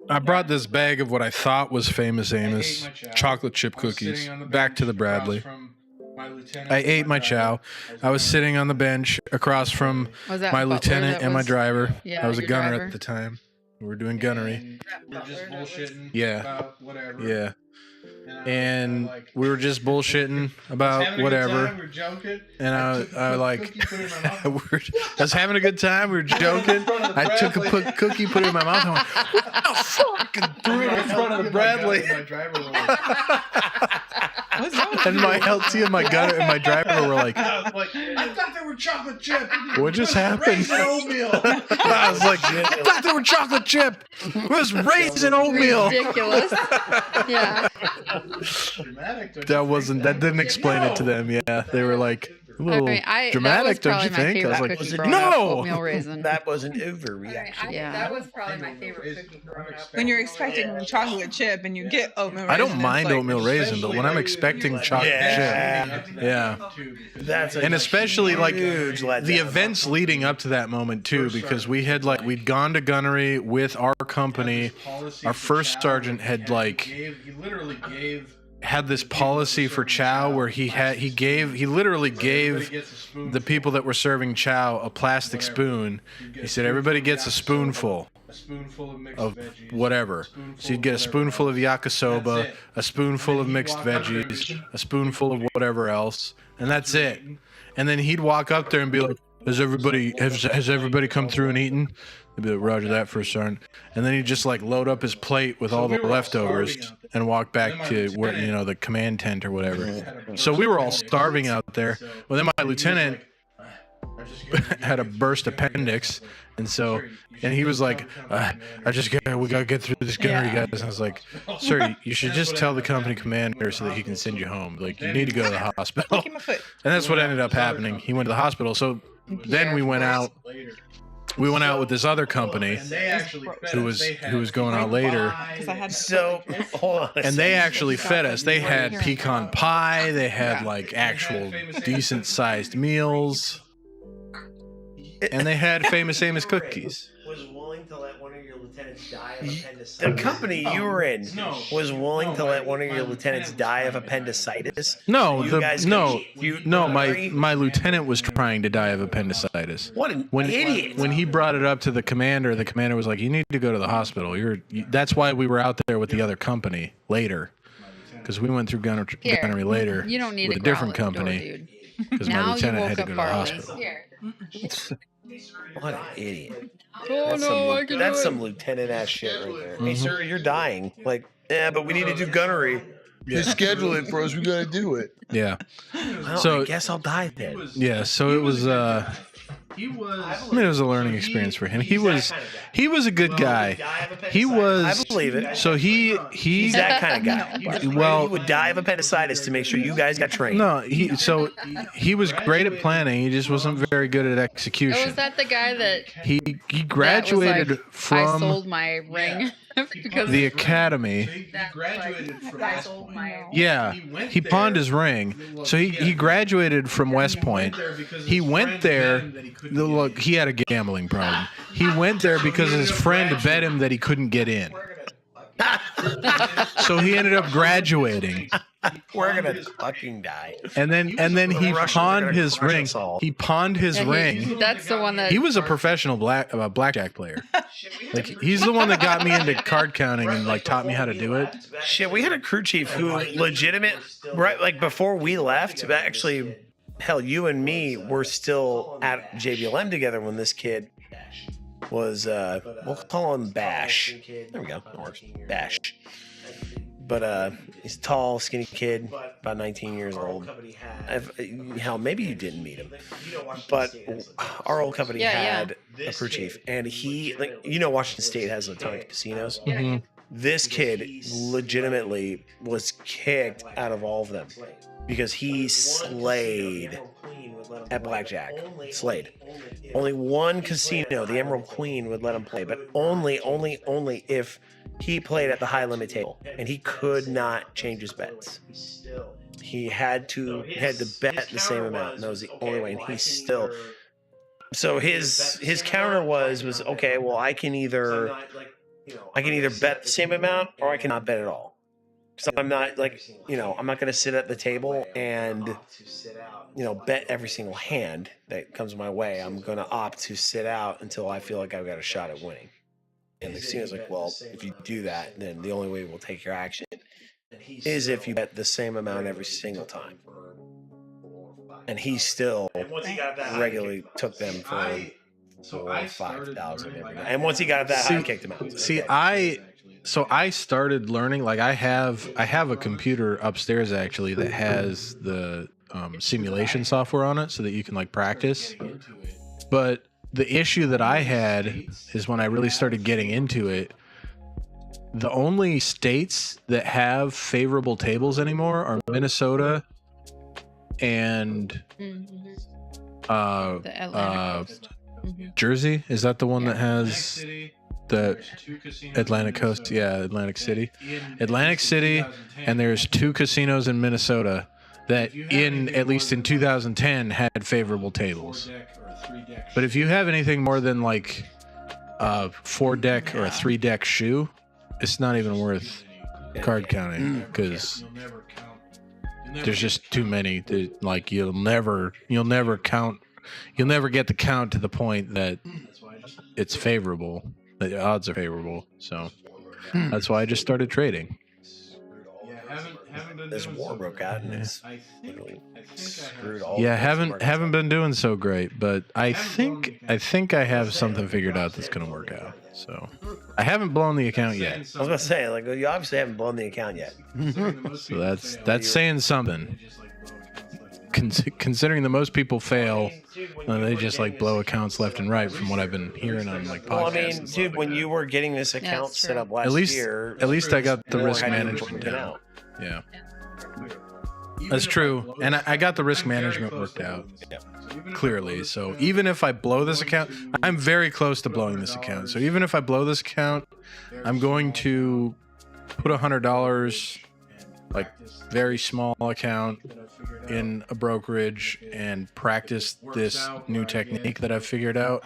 I brought this bag of what I thought was famous Amos chocolate chip cookies back to the Bradley. I ate my chow. I was sitting on the bench across from
Was that
my
Butler
lieutenant
that
and my
was-
driver.
Yeah,
I was a
your
gunner
driver?
at the time. We were doing gunnery.
And we're just bullshitting
Yeah.
about whatever.
Yeah.
I
And
like,
we were just bullshitting
having
about
a good
whatever.
time, we're joking.
And
took
I
a
like,
cookie, put it in my mouth.
I was having a good time. We were joking. I took a cookie, put it in my mouth, and went, "What the fuck?" And threw it in front of the Bradley.
My driver was like,
What's wrong with
And
you?
my LT and my gunner and my driver were like,
I was like, I thought they were chocolate chip.
"What just happened?"
Raisin oatmeal.
I was like, "I thought they were chocolate chip. It was raisin oatmeal."
Ridiculous. Yeah.
Dramatic, don't you
That didn't explain it to them. Yeah, they were like, "A little dramatic,
that
don't
was
you
probably
think?" I
my
was
favorite
like,
cookie
Was it-
growing up,
"No!"
oatmeal raisin.
That was an overreaction.
Yeah.
That was probably my favorite cookie growing up.
When you're expecting a chocolate chip and you get oatmeal raisin.
I don't
it's
mind
like,
oatmeal raisin, but when I'm expecting chocolate
Yeah.
chip, yeah.
That's a
And especially like
huge letdown.
the events leading up to that moment too, because we'd gone to gunnery with our company. Our first sergeant had like
He literally gave
had this policy for chow where he literally gave the people that were serving chow a plastic spoon. He said everybody gets a spoonful
a spoonful of mixed
of
veggies,
whatever. So you'd get a spoonful of yakisoba, a spoonful of mixed veggies, a spoonful of whatever else, and that's it. And then he'd walk up there and be like, has everybody come through and eaten? They'd be like, Roger that, First Sergeant. And then he'd just like load up his plate with all the leftovers and walk back to where, the command tent or whatever. So we were all starving out there. Well, then my lieutenant had a burst appendix, and he was like, we gotta get through this gunnery, guys. And I was like, sir, you should just tell the company commander so that he can send you home. Like, you need to go to the hospital.
Look at my foot.
And that's what ended up happening. He went to the hospital. So then we went out. We went out with this other company who was going out later,
Because I had
So hold on. a
and they
second.
actually fed us. They had pecan pie. They had like actual decent sized meals, and they had famous Amos cookies.
Was willing to let one of your lieutenants die of appendicitis. The company you were in was willing to let one of your lieutenants die of appendicitis.
No,
You guys
my lieutenant was trying to die of appendicitis.
What an
When
idiot!
when he brought it up to the commander was like, "You need to go to the hospital." That's why we were out there with the other company later, because we went through gunnery later
You don't need
with
to
a different
growl at the door,
company,
dude.
because my
Now you
lieutenant
woke
had to
up
go to the
early.
hospital.
Here.
What an idiot!
Oh
That's,
no, I can
that's
do it.
some lieutenant ass shit right there. Hey sir, you're dying. Like, yeah, but we need to do gunnery. They schedule it for us. We gotta do it.
Yeah.
Well,
So-
I guess I'll die then.
Yeah, so it was I mean, it was a learning experience for him. He was a good guy. He was.
I believe it.
So
He's that kind of guy.
Well,
he would die of appendicitis to make sure you guys got trained.
No, he was great at planning. He just wasn't very good at execution.
Oh, was that the guy that
He graduated
that was like,
from
I sold my ring because
the academy.
He graduated from
I
West
sold
Point.
my
Yeah, he pawned his ring. So he graduated from West Point. He went there. Look, he had a gambling problem. He went there because his friend bet him that he couldn't get in. So he ended up graduating.
We're gonna fucking die.
And then he pawned his ring. He pawned his ring.
That's the one that
He was a professional blackjack player. Like, he's the one that got me into card counting and like taught me how to do it.
Shit, we had a crew chief who right, like before we left, actually, hell, you and me were still at JBLM together when this kid was, we'll call him Bash. There we go, that works. Bash. But he's a tall, skinny kid, about 19 years old. Hell, maybe you didn't meet him. But our old company had a crew chief, and he, like, Washington State has a ton of casinos.
Mm-hmm.
This kid legitimately was kicked out of all of them because he slayed at blackjack. Slayed. Only one casino, the Emerald Queen, would let him play, but only if he played at the high limit table, and he could not change his bets. He had to bet the same amount, and that was the only way. And he still. So his counter was okay. Well, I can either bet the same amount, or I cannot bet at all. So I'm not I'm not going to sit at the table and bet every single hand that comes my way. I'm going to opt to sit out until I feel like I've got a shot at winning. And the casino's like, well, if you do that, then the only way we'll take your action is if you bet the same amount every single time. And he still regularly took them for 4,000 or 5,000 every night. And once he got that high, I kicked him out.
See, I started learning. Like, I have a computer upstairs actually that has the simulation software on it, so that you can like practice. But the issue that I had is when I really started getting into it, the only states that have favorable tables anymore are Minnesota and Jersey. Is that the one that has the Atlantic Coast? Yeah, Atlantic City. Atlantic City, and there's 2 casinos in Minnesota that at least in 2010 had favorable tables. But if you have anything more than like a 4-deck or a 3-deck shoe, it's not even worth card counting because there's just too many. Like, you'll never get the count to the point that it's favorable. The odds are favorable. So that's why I just started trading.
This war broke out and it's screwed all.
Yeah, haven't been doing so great, but I think I have something figured out that's gonna work out. So I haven't blown the account yet.
I was gonna say, like, you obviously haven't blown the account yet.
So that's saying something. Considering that most people fail, they just like blow accounts left and right from what I've been hearing on like podcasts.
Well, I mean, dude, when you were getting this account set up last year,
at least I got the risk management down. Yeah, that's true, and I got the risk management worked out clearly. So even if I blow this account, I'm very close to blowing this account. So even if I blow this account, I'm going to put $100, like very small account, in a brokerage and practice this new technique that I've figured out.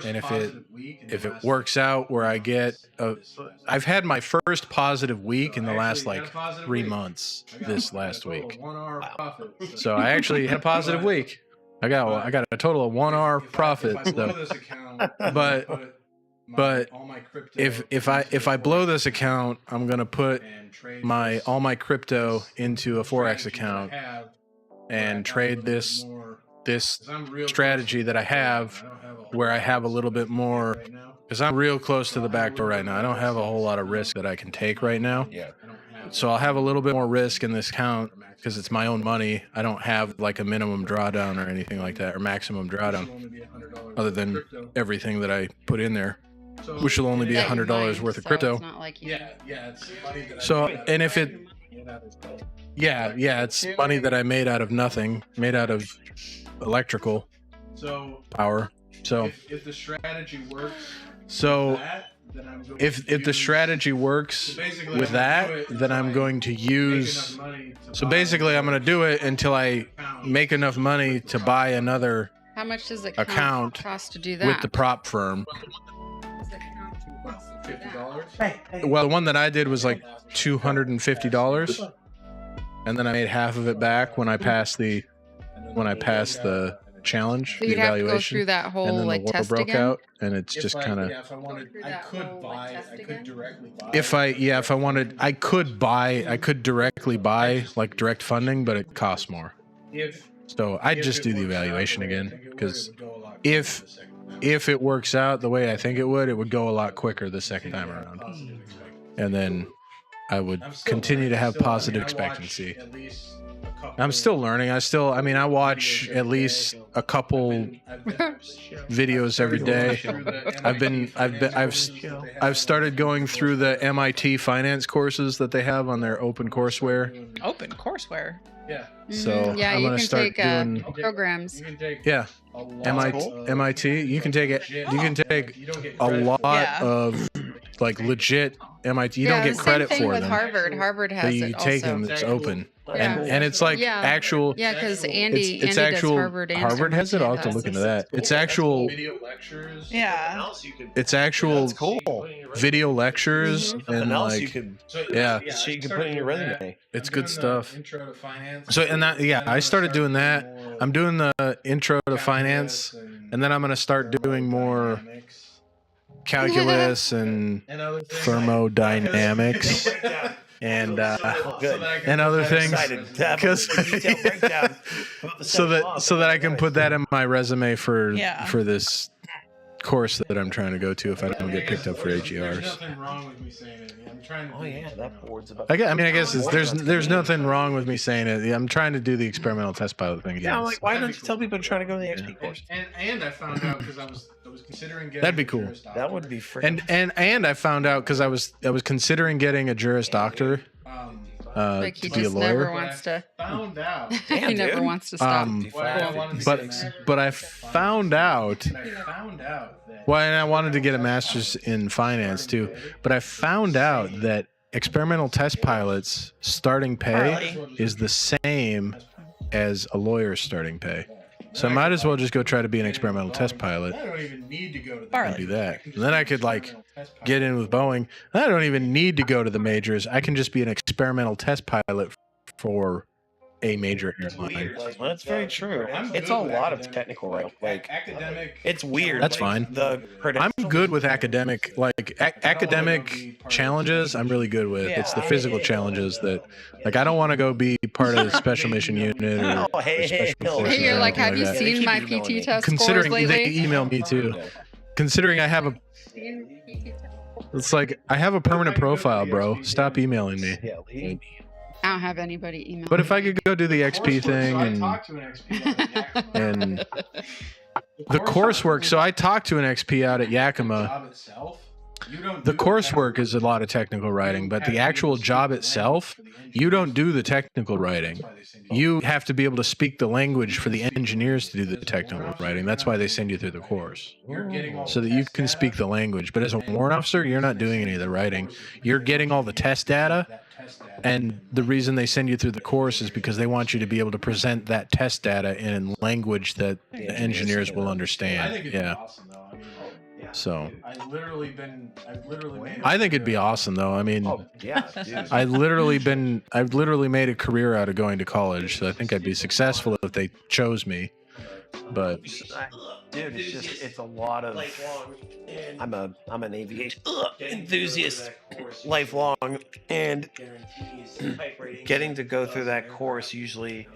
And if it works out where I've had my first positive week in the last like 3 months this last week. Wow. So I actually had a positive week. I got a total of 1 hour profit. So. But if I blow this account, I'm gonna put all my crypto into a Forex account and trade this strategy that I have, where I have a little bit more, because I'm real close to the back door right now. I don't have a whole lot of risk that I can take right now.
Yeah.
So I'll have a little bit more risk in this account because it's my own money. I don't have like a minimum drawdown or anything like that, or maximum drawdown, other than everything that I put in there, which will only be $100 worth of crypto.
It's not like you.
it's money that
So, and if it, it's money that I made out of nothing, made out of electrical power. So
if the strategy works,
if the strategy works with that, then I'm going to use. So basically, I'm going to do it until I make enough money to buy another
How much does it
account
cost to do that?
with the prop firm.
$50.
Well, the one that I did was like $250, and then I made half of it back when I passed the challenge,
So
the
you'd have to go
evaluation,
through that whole
and then
like
the war
test
broke
again.
out, and it's just kind of.
If I wanted, I could buy. I could directly buy.
If I wanted, I could directly buy like direct funding, but it costs more. So I'd just do the evaluation again, because if it works out the way I think it would go a lot quicker the second time around, and then I would continue to have positive expectancy. I'm still learning. I watch at least a couple videos every day. I've started going through the MIT finance courses that they have on their open courseware.
Open courseware.
Yeah.
So
yeah,
I'm
you
gonna
can
start
take
doing
programs.
yeah. MIT. You can take it. You can take a lot of like legit MIT. You don't get credit
same thing
for
with
them.
Harvard. Harvard has
But you
it
take
also.
them. It's open.
Yeah.
And it's like
Yeah.
actual.
Yeah, because Andy
It's
does
actual.
Harvard. And
Harvard has it. I'll have to look into that. It's actual.
Video lectures.
Yeah.
It's actual
That's cool.
video lectures
Something
and
else
like
you could,
yeah.
so you can put in your resume.
It's good stuff.
Intro to finance.
So and that I started doing that. I'm doing the intro to finance, and then I'm gonna start doing more calculus and thermodynamics and
Good.
and other things.
Excited to have a
'Cause-
detailed breakdown about the
so that I can put that in my resume for
Yeah.
this course that I'm trying to go to if I don't get picked up for
There's
AGRs.
nothing wrong with me saying it. I'm trying to.
Oh yeah, that board's about.
I guess there's nothing wrong with me saying it. Yeah, I'm trying to do the experimental test pilot thing again.
Yeah, I'm like, why don't you tell people to try to go to the XP course?
And I found out because I was considering getting.
That'd be
a
cool.
Juris Doctor.
That would be freaking.
And I found out because I was considering getting a Juris Doctor
Like he
to be a
just never
lawyer.
wants to.
Found out.
he never
dude.
wants to stop.
Why I wanted to get a master's.
But I found out.
I found out that.
Well, and I wanted to get a master's in finance too, but I found out that experimental test pilots starting pay is the same as a lawyer's starting pay. So I might as well just go try to be an experimental test pilot
I don't even need to go to the.
and do that. And then I could like get in with Boeing. I don't even need to go to the majors. I can just be an experimental test pilot for a major airline.
Well, that's very true.
I'm
It's
good
a
with
lot of
academic.
technical, like
Academic.
it's weird.
That's
like,
fine.
The
I'm good with academic, like academic challenges. I'm really good with. It's the physical challenges that, like, I don't want to go be part of the special mission unit or,
Oh, hey,
special forces
Hey, you're
or
like,
anything
have you
that.
They
seen
keep
my
emailing me.
PT test scores
Considering they
lately?
email me too. Considering I have a, it's like I have a permanent profile, bro. Stop emailing me.
Yeah, Lee.
I don't have anybody email.
But if I could go do the XP thing
I
and
talked to an XP out at Yakima.
and the coursework. So I talked to an XP out at Yakima.
Job itself, you don't
The
do
coursework is a lot of technical writing, but the actual job itself, you don't do the technical writing. You have to be able to speak the language for the engineers to do the technical writing. That's why they send you through the course,
You're getting all
so that you can speak the language. But as a warrant officer, you're not doing any of the writing. You're getting all the test data, and the reason they send you through the course is because they want you to be able to present that test data in language that the engineers will
I
understand.
think it'd
Yeah.
be awesome though. I mean,
So
I've literally made.
I think it'd be awesome, though. I mean,
Oh yeah, dude.
I've literally made a career out of going to college, so I think I'd be successful if they chose me. But
Dude, it's a lot of. I'm an aviation enthusiast, lifelong, and getting to go through that course usually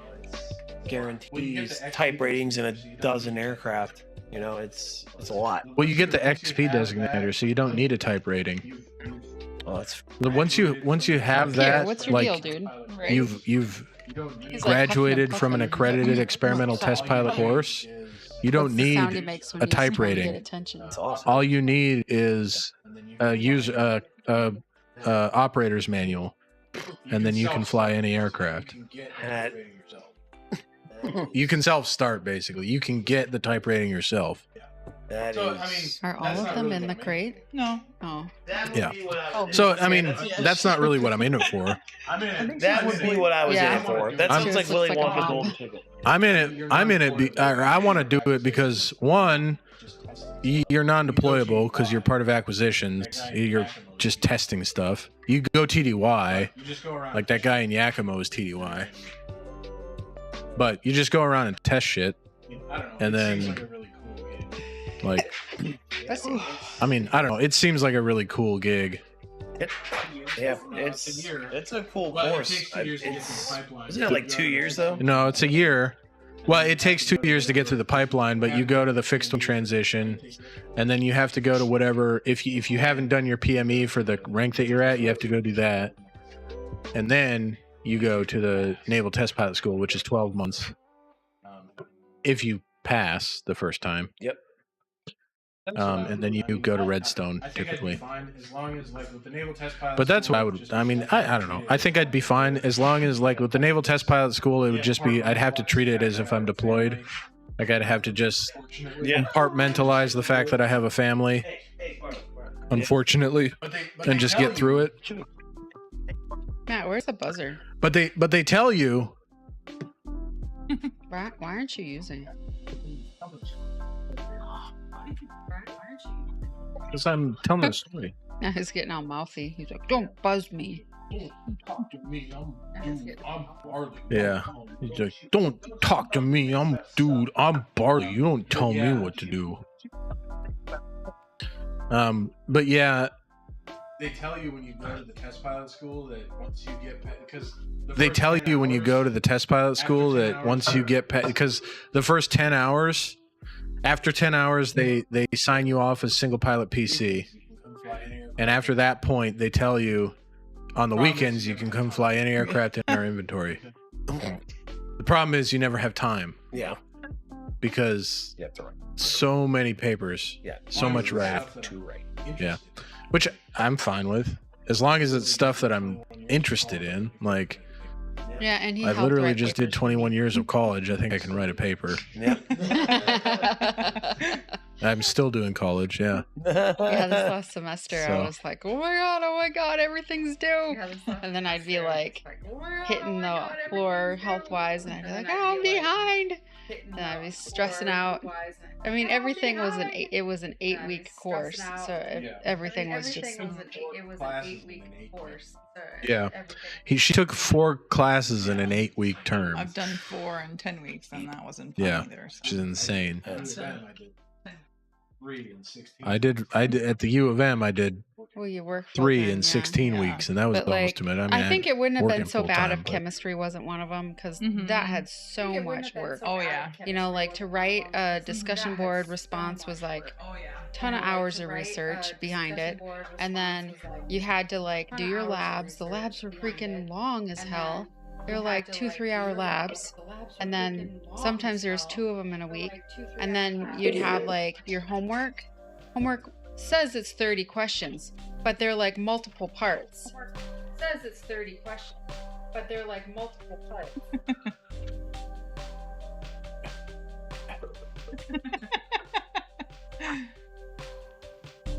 guarantees type ratings in a dozen aircraft. You know, it's a lot.
well, you get the XP designator, so you don't need a type rating.
Oh, that's
Once you have
Here,
that,
what's your
like
deal, dude? Right?
you've
He's like
graduated
huffing
from
and
an
puffing.
accredited experimental test pilot course. You don't
What's the sound he
need
makes
a
when he's
type
trying to get
rating.
attention?
that's awesome.
All you need is a operator's manual, and then you can fly any aircraft.
That-
You can self-start, basically. You can get the type rating yourself.
That
So,
is.
I mean,
Are all
that's
of
not
them
really
in the
what I'm
crate?
No.
Oh,
Yeah.
Oh,
So, I mean, that's not really what I'm in it for.
That would be what I was
Yeah.
in it for. That
I'm-
sounds like
Looks
Willy
like a
Wonka
bomb.
golden ticket.
I'm in it. I want to do it because one, you're non-deployable because you're part of acquisitions. You're just testing stuff. You go TDY, like that guy in Yakima is TDY. But you just go around and test shit, and then like, I mean, I don't know. It seems like a really cool gig.
Yeah, it's a cool course. Isn't it like 2 years though?
No, it's a year. Well, it takes 2 years to get through the pipeline, but you go to the fixed wing transition, and then you have to go to whatever. If you haven't done your PME for the rank that you're at, you have to go do that, and then you go to the Naval Test Pilot School, which is 12 months. If you pass the first time.
Yep.
And then you go to Redstone typically. But that's what I would. I mean, I don't know. I think I'd be fine as long as like with the Naval Test Pilot School, it would just be. I'd have to treat it as if I'm deployed. Like I'd have to just compartmentalize the fact that I have a family, unfortunately, and just get through it.
Matt, where's the buzzer?
But they tell you.
Why aren't you using it?
Because I'm telling a story.
Now he's getting all mouthy. He's like, "Don't buzz me."
Yeah. He's like, don't talk to me. I'm Barley. You don't tell me what to do. But yeah.
They tell you when you go to the test pilot school that once you get because
they tell you when you go to the test pilot school that once you get because the first 10 hours, after 10 hours, they sign you off as single pilot PC. And after that point, they tell you on the weekends you can come fly any aircraft in our inventory. The problem is you never have time.
Yeah.
Because so many papers.
Yeah.
So much writing.
To write.
Yeah. Which I'm fine with. As long as it's stuff that I'm interested in. Like,
yeah, and he
I
helped
literally
write
just did
papers
21 years of college. I think I can write a paper.
Yeah.
I'm still doing college, yeah.
Yeah, this last semester
So.
I was like, oh my god, everything's due. And then I'd be like hitting the floor health wise, and I'd be like, oh, I'm behind. And I'd be stressing out. I mean, everything was an 8-week course, so everything was just.
It was an 8-week course.
Yeah. She took 4 classes in an 8-week term.
I've done 4 in 10 weeks, and that wasn't fun
Yeah,
either. So.
which is insane.
That's,
3 and 16.
I did at the U of M. I did
Well, you work
3
full-time,
in
yeah.
16
Yeah.
weeks, and that was
But,
almost
like,
too much. I mean,
I think it wouldn't have been
working
so bad
full-time,
if
but-
chemistry wasn't one of them, because
Mhm.
that had so much work.
Oh, yeah.
You know, like to write a discussion board response was like
Oh yeah.
ton of hours of research behind it, and then you had to like do your labs. The labs were freaking long as hell. They're like 2-3 hour labs, and then sometimes there's 2 of them in a week, and then you'd have like your homework. Homework says it's 30 questions, but they're like multiple parts. Says it's 30 questions, but they're like multiple parts.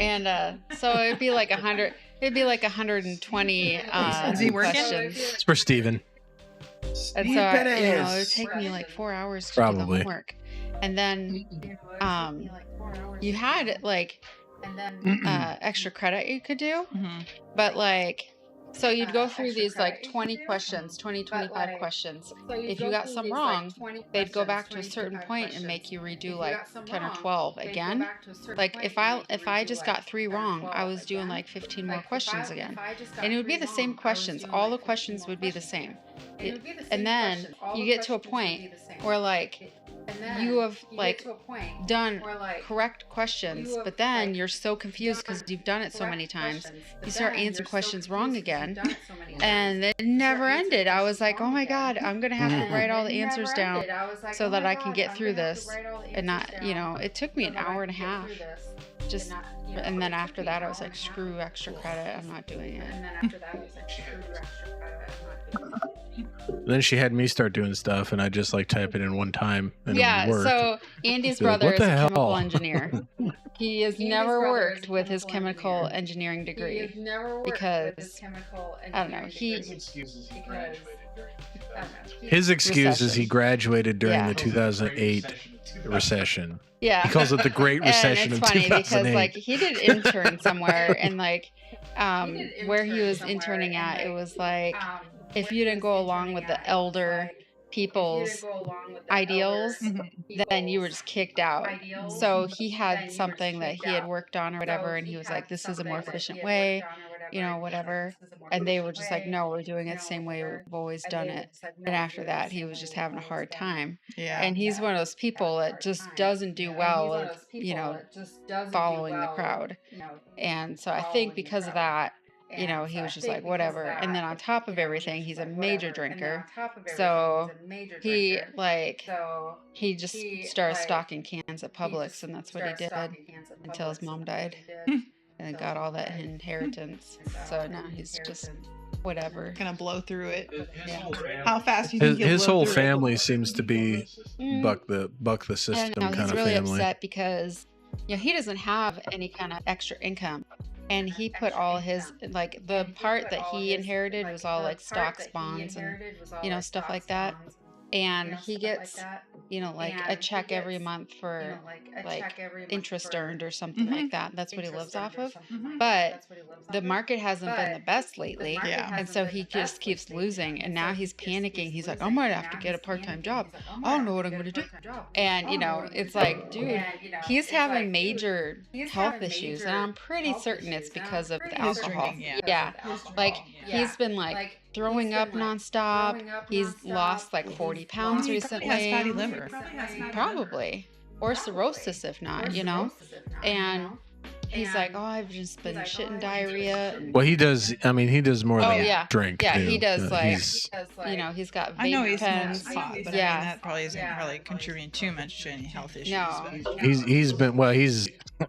And so it'd be like 100. It'd be like 120
Is he working?
questions.
It's for Steven.
And so
Steve
it would
Pettis.
take me like 4 hours to do
Probably.
the homework, and then you had like extra credit you could do,
Mm-hmm.
but like so you'd go through these like 20 questions, 25 questions. If you got some wrong, they'd go back to a certain point and make you redo like 10 or 12 again. Like if I just got 3 wrong, I was doing like 15 more questions again, and it would be the same questions. All the questions would be the same. And then you get to a point where like you have like done correct questions, but then you're so confused because you've done it so many times. You start answering questions wrong again, and it never ended. I was like, oh my God, I'm going to have to write all the answers down so that I can get through this. And not, it took me an hour and a half. And then after that, I was like, screw extra credit. I'm not doing it.
Then she had me start doing stuff, and I just like type it in one time, and it would work.
So Andy's brother is a chemical engineer. He has never worked with his chemical engineering degree because I don't know.
His excuse is he graduated during the 2008 recession.
Yeah,
he calls it the Great Recession of 2008.
And it's funny because like he did intern somewhere, and like where he was interning at, it was like if you didn't go along with the elder people's ideals, then you were just kicked out. So he had something that he had worked on or whatever, and he was like, this is a more efficient way, whatever. And they were just like, no, we're doing it the same way we've always done it. And after that, he was just having a hard time.
Yeah.
And he's one of those people that just doesn't do well with, following the crowd. And so I think because of that, he was just like, whatever. And then on top of everything, he's a major drinker. So he just started stocking cans at Publix, and that's what he did until his mom died. And then got all that inheritance. So now he's just whatever.
Gonna blow through it.
Yeah.
How fast do you think
his whole family seems to be buck the system kind
he's
of
really
family.
upset because he doesn't have any kind of extra income. And he put all his, like, the part that he inherited was all, like, stocks, bonds, and, stuff like that. And he gets, like, a check every month for, like, interest earned or something like that. That's what he lives off of. But the market hasn't been the best lately.
Yeah.
And so he just keeps losing. And now he's panicking. He's like, I might have to get a part-time job. I don't know what I'm going to do. And, it's like, dude, he's having major health issues. And I'm pretty certain it's because of the alcohol. Yeah. Like, he's been, like, throwing up nonstop. He's lost like 40 pounds recently.
He has fatty liver.
Probably. Or cirrhosis if not, And he's like, oh, I've just been shitting diarrhea.
Well, he does. I mean, he does more than drink.
Yeah,
too.
he does.
He's
got vape
I know he's
pens.
not hot, but I mean, that probably isn't really contributing too much to any health issues.
No.
But.
He's been. Well, he's. I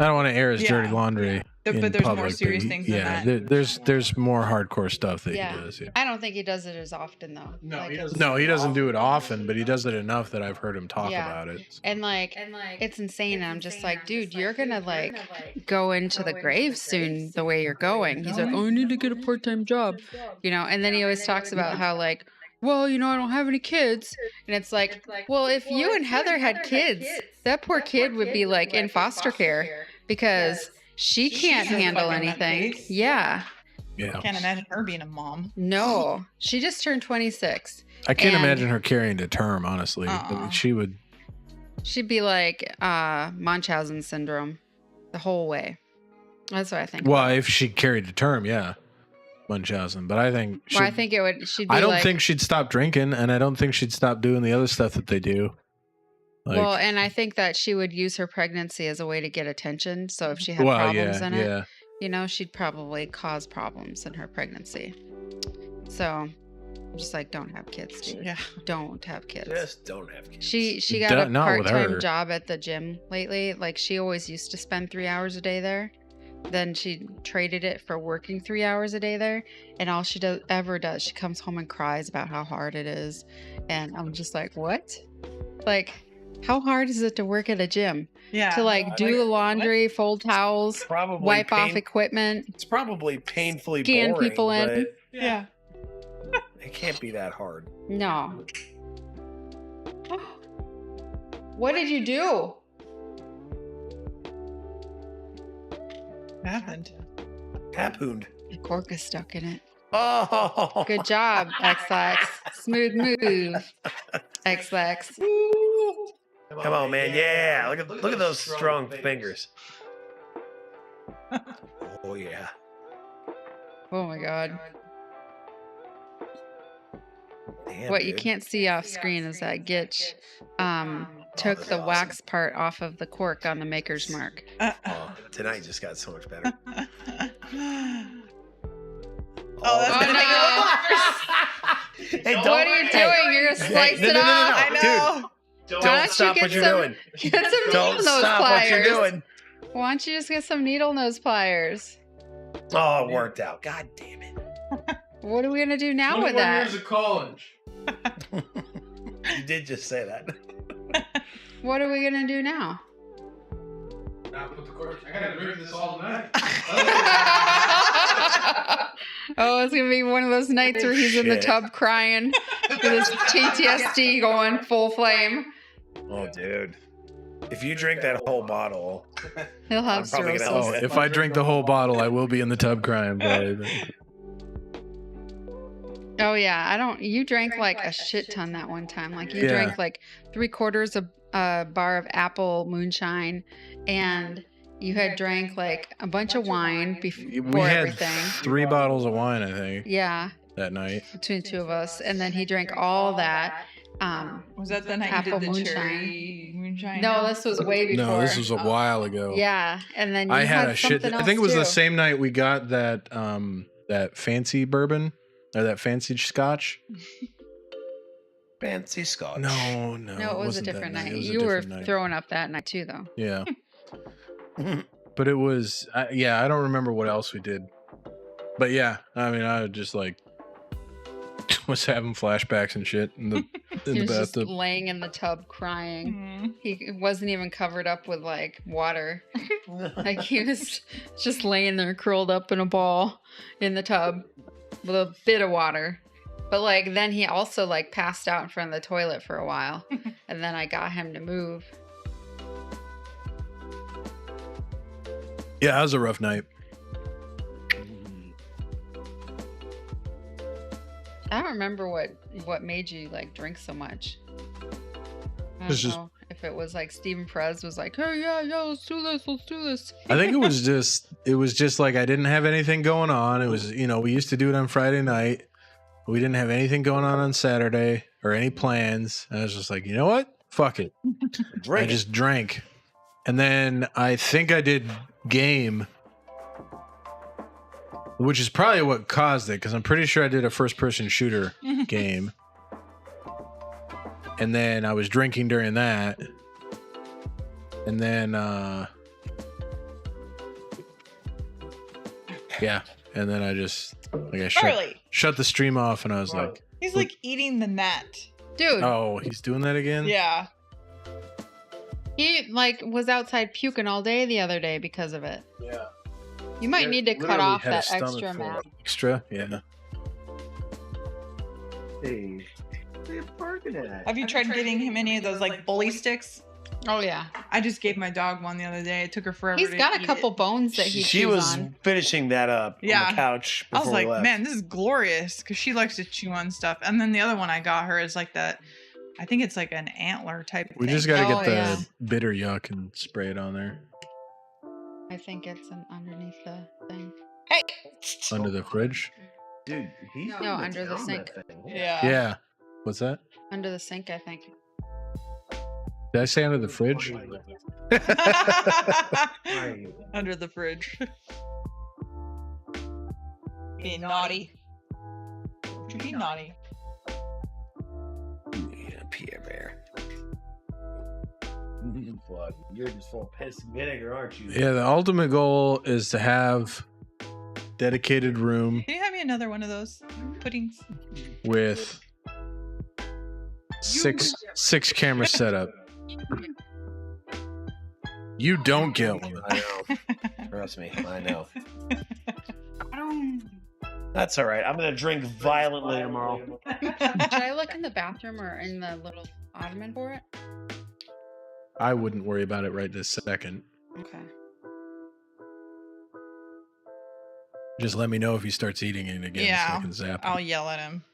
don't want to air his dirty laundry.
But there's
public,
more serious things than that.
There's more hardcore stuff that he does. Yeah.
I don't think he does it as often though.
No,
he doesn't do it often, but he does it enough that I've heard him talk about it.
And it's insane. And I'm just like, dude, you're gonna go into the grave soon the way you're going. He's like, oh, I need to get a part-time job, And then he always talks about how well, I don't have any kids. And it's like, well, if you and Heather had kids, that poor kid would be in foster care because she can't handle anything. Yeah.
Yeah.
I can't imagine her being a mom.
No. She just turned 26.
I can't imagine her carrying to term, honestly. She would.
She'd be like Munchausen syndrome the whole way. That's what I think.
Well, if she carried to term, yeah. Munchausen. But I think
I think it would. She'd be
I don't think she'd stop drinking, and I don't think she'd stop doing the other stuff that they do.
Well, and I think that she would use her pregnancy as a way to get attention. So if she had problems in it, she'd probably cause problems in her pregnancy. So I'm just like, don't have kids, dude.
Yeah.
Don't have kids.
Just don't have kids.
She got a part-time job at the gym lately. Like, she always used to spend 3 hours a day there. Then she traded it for working 3 hours a day there. And all she ever does, she comes home and cries about how hard it is. And I'm just like, what? How hard is it to work at a gym?
Yeah.
To do the laundry, fold towels, wipe off equipment.
It's probably painfully
scan
boring,
people in.
Yeah.
It can't be that hard.
No. What did you do?
What happened?
Happened.
The cork is stuck in it.
Oh.
Good job, XX. Smooth move, XX.
Come on, man. Yeah. Look at those strong fingers. Oh, yeah.
Oh, my God.
Damn,
What you
dude.
can't see off screen is that Gitch took
that's
the
awesome.
wax part off of the cork on the maker's mark.
Oh, tonight just got so much better.
Oh, that's gonna make it
Hey,
What are you doing? You're gonna slice
no,
it
no, no,
off?
no.
I know.
Don't
Why don't you
stop
get
what you're
some-
doing.
Get some needle
Don't
nose
stop
pliers.
what you're doing.
Why don't you just get some needle nose pliers?
Oh, it worked out. God damn it.
What are we gonna do now with
21
that?
years of college.
You did just say that.
What are we gonna do now?
Now put the cork. I gotta drink this all night.
Oh, it's gonna be one of those nights where he's in the
Shit.
tub crying with his PTSD going full flame.
Oh, dude. If you drink that whole bottle,
He'll have
I'm probably gonna
cirrhosis.
have
Oh, if I drink the whole bottle, I will be in the tub crying. But
Oh yeah, I don't. You drank like a shit ton that one time. Like you
Yeah.
drank like 3/4 of a bar of apple moonshine, and you had drank like a bunch of wine
we
before
had
everything.
3 bottles of wine, I think,
Yeah,
that night.
between the two of us, and then he drank all that.
Was that the night you
Apple
did the
moonshine.
cherry moonshine?
No, this was way before.
No, this was a while ago.
Yeah, and then you
I had a shit.
something
I think it
else
was the
too.
same night we got that that fancy bourbon or that fancy scotch.
fancy scotch.
No,
No, it was a
wasn't that
different night.
It was a
You were
different night.
throwing up that night too, though.
Yeah, but it was. Yeah, I don't remember what else we did. But yeah, I mean, I just like was having flashbacks and shit in the
He was just
bathtub.
laying in the tub crying.
Mhm.
He wasn't even covered up with like water. Like he was just laying there curled up in a ball in the tub with a bit of water. But like then he also like passed out in front of the toilet for a while. And then I got him to move.
Yeah, that was a rough night.
I don't remember what made you like drink so much. I
It's
don't
just-
know if it was like Stephen Perez was like, "Hey, yeah, let's do this."
I think it was just like I didn't have anything going on. It was, we used to do it on Friday night. We didn't have anything going on Saturday or any plans. I was just like, you know what? Fuck it.
Drink.
I just drank. And then I think I did game, which is probably what caused it, because I'm pretty sure I did a first-person shooter game. And then I was drinking during that. And then, yeah. And then I just, like, I
Charlie,
shut the stream off, and I was like,
he's like eating the mat.
Dude,
oh, he's doing that again?
Yeah.
he like was outside puking all day the other day because of it.
Yeah.
You might need to cut
Literally
off
had a
that
stomach
extra
full of
mat.
Extra? Yeah.
Hey, where you parking at?
Have you tried getting him any of those like bully sticks?
Oh yeah,
I just gave my dog one the other day. It took her forever.
he's
to
got a
eat
couple
it.
bones that he
She
chews
was
on.
finishing that up on
Yeah.
the couch
I
before
was like,
we left.
man, this is glorious because she likes to chew on stuff. And then the other one I got her is like that. I think it's like an antler type.
We
thing.
just got to
Oh,
get the
yeah.
bitter yuck and spray it on there.
I think it's underneath the thing.
Under the fridge?
Dude, he's
No, under the sink.
Yeah.
Yeah. What's that?
Under the sink, I think.
Did I say under the fridge?
Under the fridge. Being naughty. Would you be naughty?
Yeah, Pierre Bear. Fuck, you're just full of piss and vinegar, aren't you?
Yeah, the ultimate goal is to have dedicated room
Can you have me another one of those puddings?
with six camera setup. You don't get one.
I know. Trust me, I know. That's all right. I'm gonna drink violently tomorrow.
Should I look in the bathroom or in the little ottoman for it?
I wouldn't worry about it right this second.
Okay.
Just let me know if he starts eating it again so
Yeah,
I can zap him.
I'll yell at him.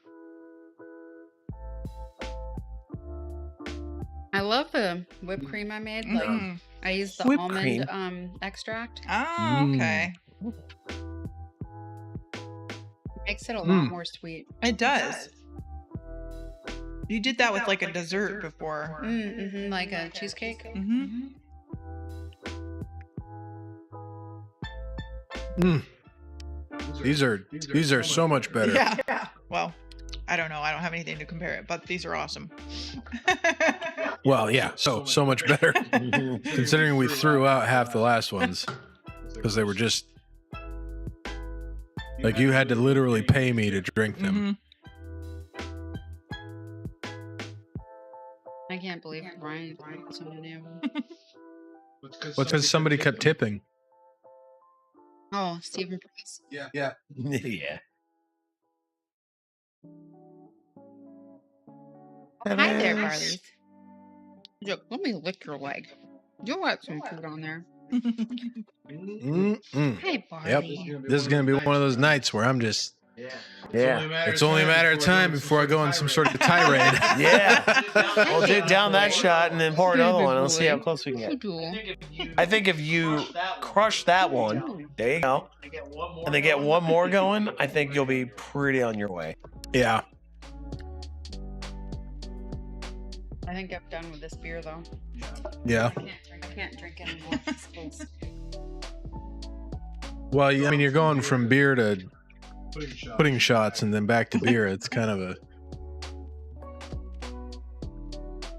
I love the whipped cream I made. Like
Mm.
I used the
Whipped
almond extract.
Oh, okay.
Makes it a lot
Mm.
more sweet.
It does. You did that with like a dessert before.
Mm-hmm, like a cheesecake.
Mm-hmm.
These are so much better.
Yeah. Well, I don't know. I don't have anything to compare it, but these are awesome.
Well, yeah, so much better. Considering we threw out half the last ones because they were just like you had to literally pay me to drink them.
I can't believe Ryan drank so many of them.
Well, because somebody kept tipping.
Oh, Stephen Price.
Yeah.
Yeah.
Hi there, Barley. Look, let me lick your leg. You'll want some food on there. Hi, Barley.
Yep. This is gonna be one of those nights where I'm just.
Yeah.
It's only a matter of time before I go on some sort of tirade.
Yeah. Well, dude, down that shot and then pour another one. Let's see how close we can get. I think if you crush that one, there you go, and then get one more going, I think you'll be pretty on your way.
Yeah.
I think I'm done with this beer, though.
Yeah.
I can't drink anymore. It's close.
Well, I mean, you're going from beer to pudding shots and then back to beer. It's kind of a.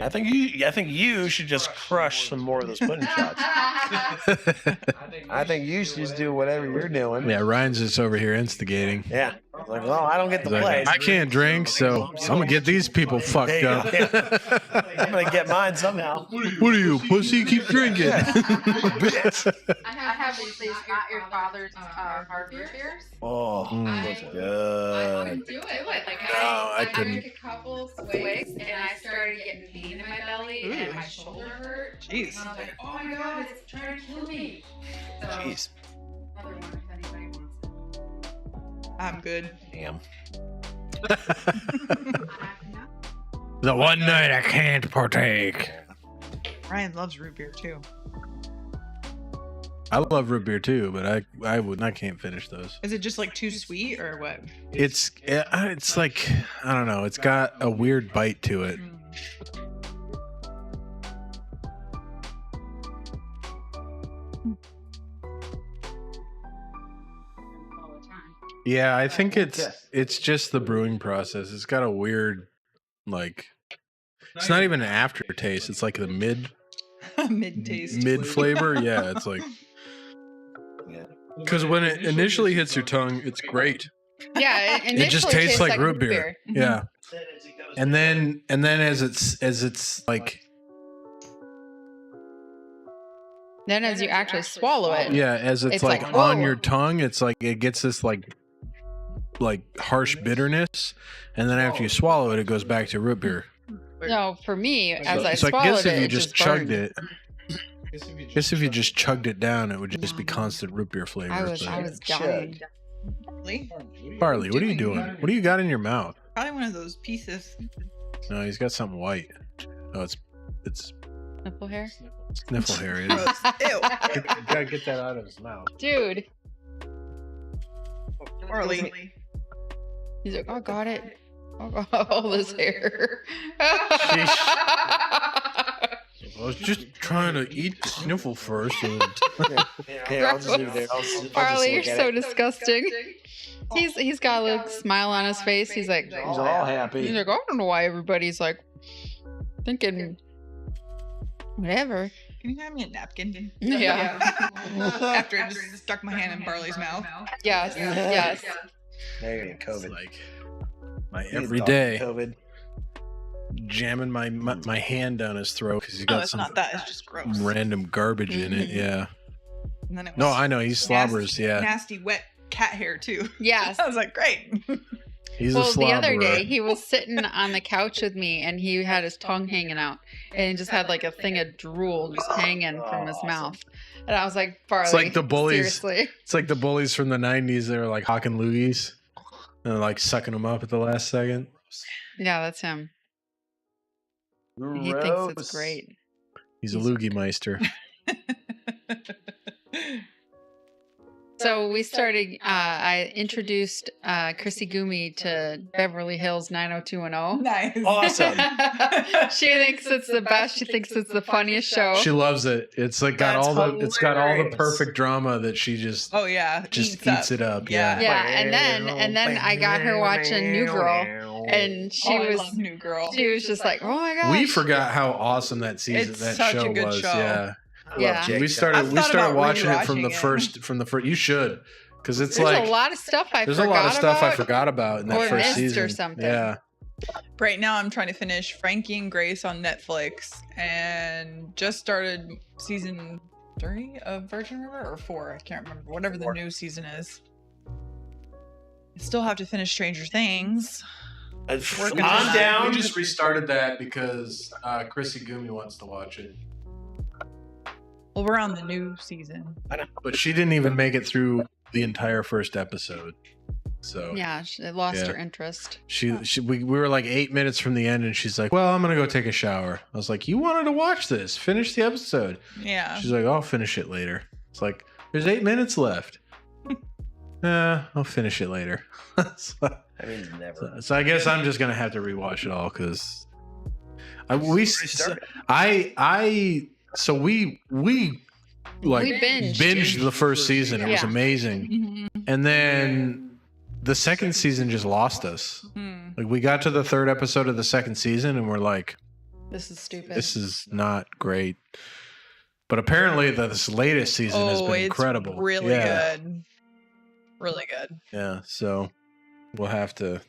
I think you should just crush some more of those pudding shots. I think you should just do whatever you're doing.
Yeah, Ryan's just over here instigating.
Yeah. Like, well, I don't get the
He's
place.
like, I can't drink, so I'm gonna get these people fucked
There you
up.
go. I'm gonna get mine somehow.
What are you, pussy? Keep drinking.
Bitch.
I have these not your father's hard beers.
Oh, that's
I
good.
couldn't do it. Like,
I couldn't.
took a couple swigs and I started getting pain in my belly and my shoulder hurt.
Jeez.
And I was like, oh my god, it's trying to kill me. So,
Jeez.
another one if anybody wants it.
I'm good.
Damn.
The one night I can't partake.
Ryan loves root beer too.
I love root beer too, but I can't finish those.
Is it just like too sweet or what?
It's like I don't know. It's got a weird bite to it. Yeah, I think it's just the brewing process. It's got a weird like. It's not even an aftertaste. It's like the mid
taste.
mid flavor. Yeah, it's like. Because when it initially hits your tongue, it's great.
Yeah,
It just tastes like root beer. Yeah, and then as it's like.
Then as you actually swallow it.
Yeah, as it's like
like,
on
whoa.
your tongue, it's like it gets this like harsh bitterness, and then after you swallow it, it goes back to root beer.
No, for me, as I
So I
swallowed
guess if
it,
you
it
just chugged
burned.
it, I guess if you just chugged it down, it would just be constant root beer flavor.
I was dying.
Really?
Barley, what are you doing? What do you got in your mouth?
Probably one of those pieces.
No, he's got something white. Oh, it's
Nipple hair?
sniffle hair. It is.
Gross. Ew.
You gotta get that out of his mouth.
Dude.
Barley.
He's like, oh, got it. Oh, all this hair.
I was just trying to eat the sniffle first. And...
Here, I'll just leave it there. I'll just
Barley, you're
look at
so
it.
disgusting. He's got a little smile on his face. He's like,
He's all happy.
I don't know why everybody's like thinking whatever.
Can you hand me a napkin?
Yeah.
After I just stuck my hand in Barley's mouth.
Yes. Yes.
There you go,
It's
COVID.
like my
He's
every
talking
day
COVID.
jamming my hand down his throat because he's
No,
got
it's
some
not that. It's just gross.
random garbage in it. Yeah.
And then it was
No, I know he slobbers. Yeah,
nasty, wet cat hair too.
Yes.
I was like, great.
he's a
Well,
slobberer.
the other day he was sitting on the couch with me and he had his tongue hanging out and he just had like a thing of drool just hanging from his mouth. And I was like, Barley,
It's like the bullies.
seriously.
It's like the bullies from the '90s. They were like hawking loogies and like sucking them up at the last second.
Yeah, that's him. He thinks it's
Gross.
great.
He's a loogie meister.
So we started. I introduced Chrissy Gumi to Beverly Hills 90210.
Nice.
Awesome.
She thinks it's the best. She thinks it's the funniest show.
She loves it. It's like got
That's
all the it's got all the
hilarious.
perfect drama that she just
Oh yeah.
eats it up.
Yeah.
Yeah, and then I got her watching New Girl, and she
I
was
love New Girl.
she was just like, oh my gosh.
We forgot how awesome that season
It's
that
such a
show
good
was.
show.
Yeah.
I love
Yeah.
Jake
We
Sully.
started
I've thought about
watching it from the
rewatching it.
first you should, because it's
There's
like
a lot of stuff I
there's
forgot
a lot of stuff I
about.
forgot about in that
or
first
missed
season
or something.
Yeah.
Right now, I'm trying to finish Frankie and Grace on Netflix, and just started season 3 of Virgin River or 4. I can't remember. Whatever the new season is. I still have to finish Stranger Things.
I'm
We
down.
just restarted that because Chrissy Gumi wants to watch it,
Well, we're on the new season.
but she didn't even make it through the entire first episode. So
Yeah, she lost
Yeah.
her interest.
we were like 8 minutes from the end, and she's like, "Well, I'm gonna go take a shower." I was like, "You wanted to watch this? Finish the episode."
Yeah.
She's like, "I'll finish it later." It's like, there's 8 minutes left. I'll finish it later. so,
I mean, never.
so I guess I'm just gonna have to rewatch it all because we like
We
binged the first season. It was
Yeah.
amazing,
Mhm.
and then the second season just lost us.
Hmm.
Like we got to the third episode of the second season, and we're like,
This is stupid.
"This is not great." But apparently, this latest season has been
it's
incredible.
really
yeah.
good. Really good.
Yeah, so we'll have to.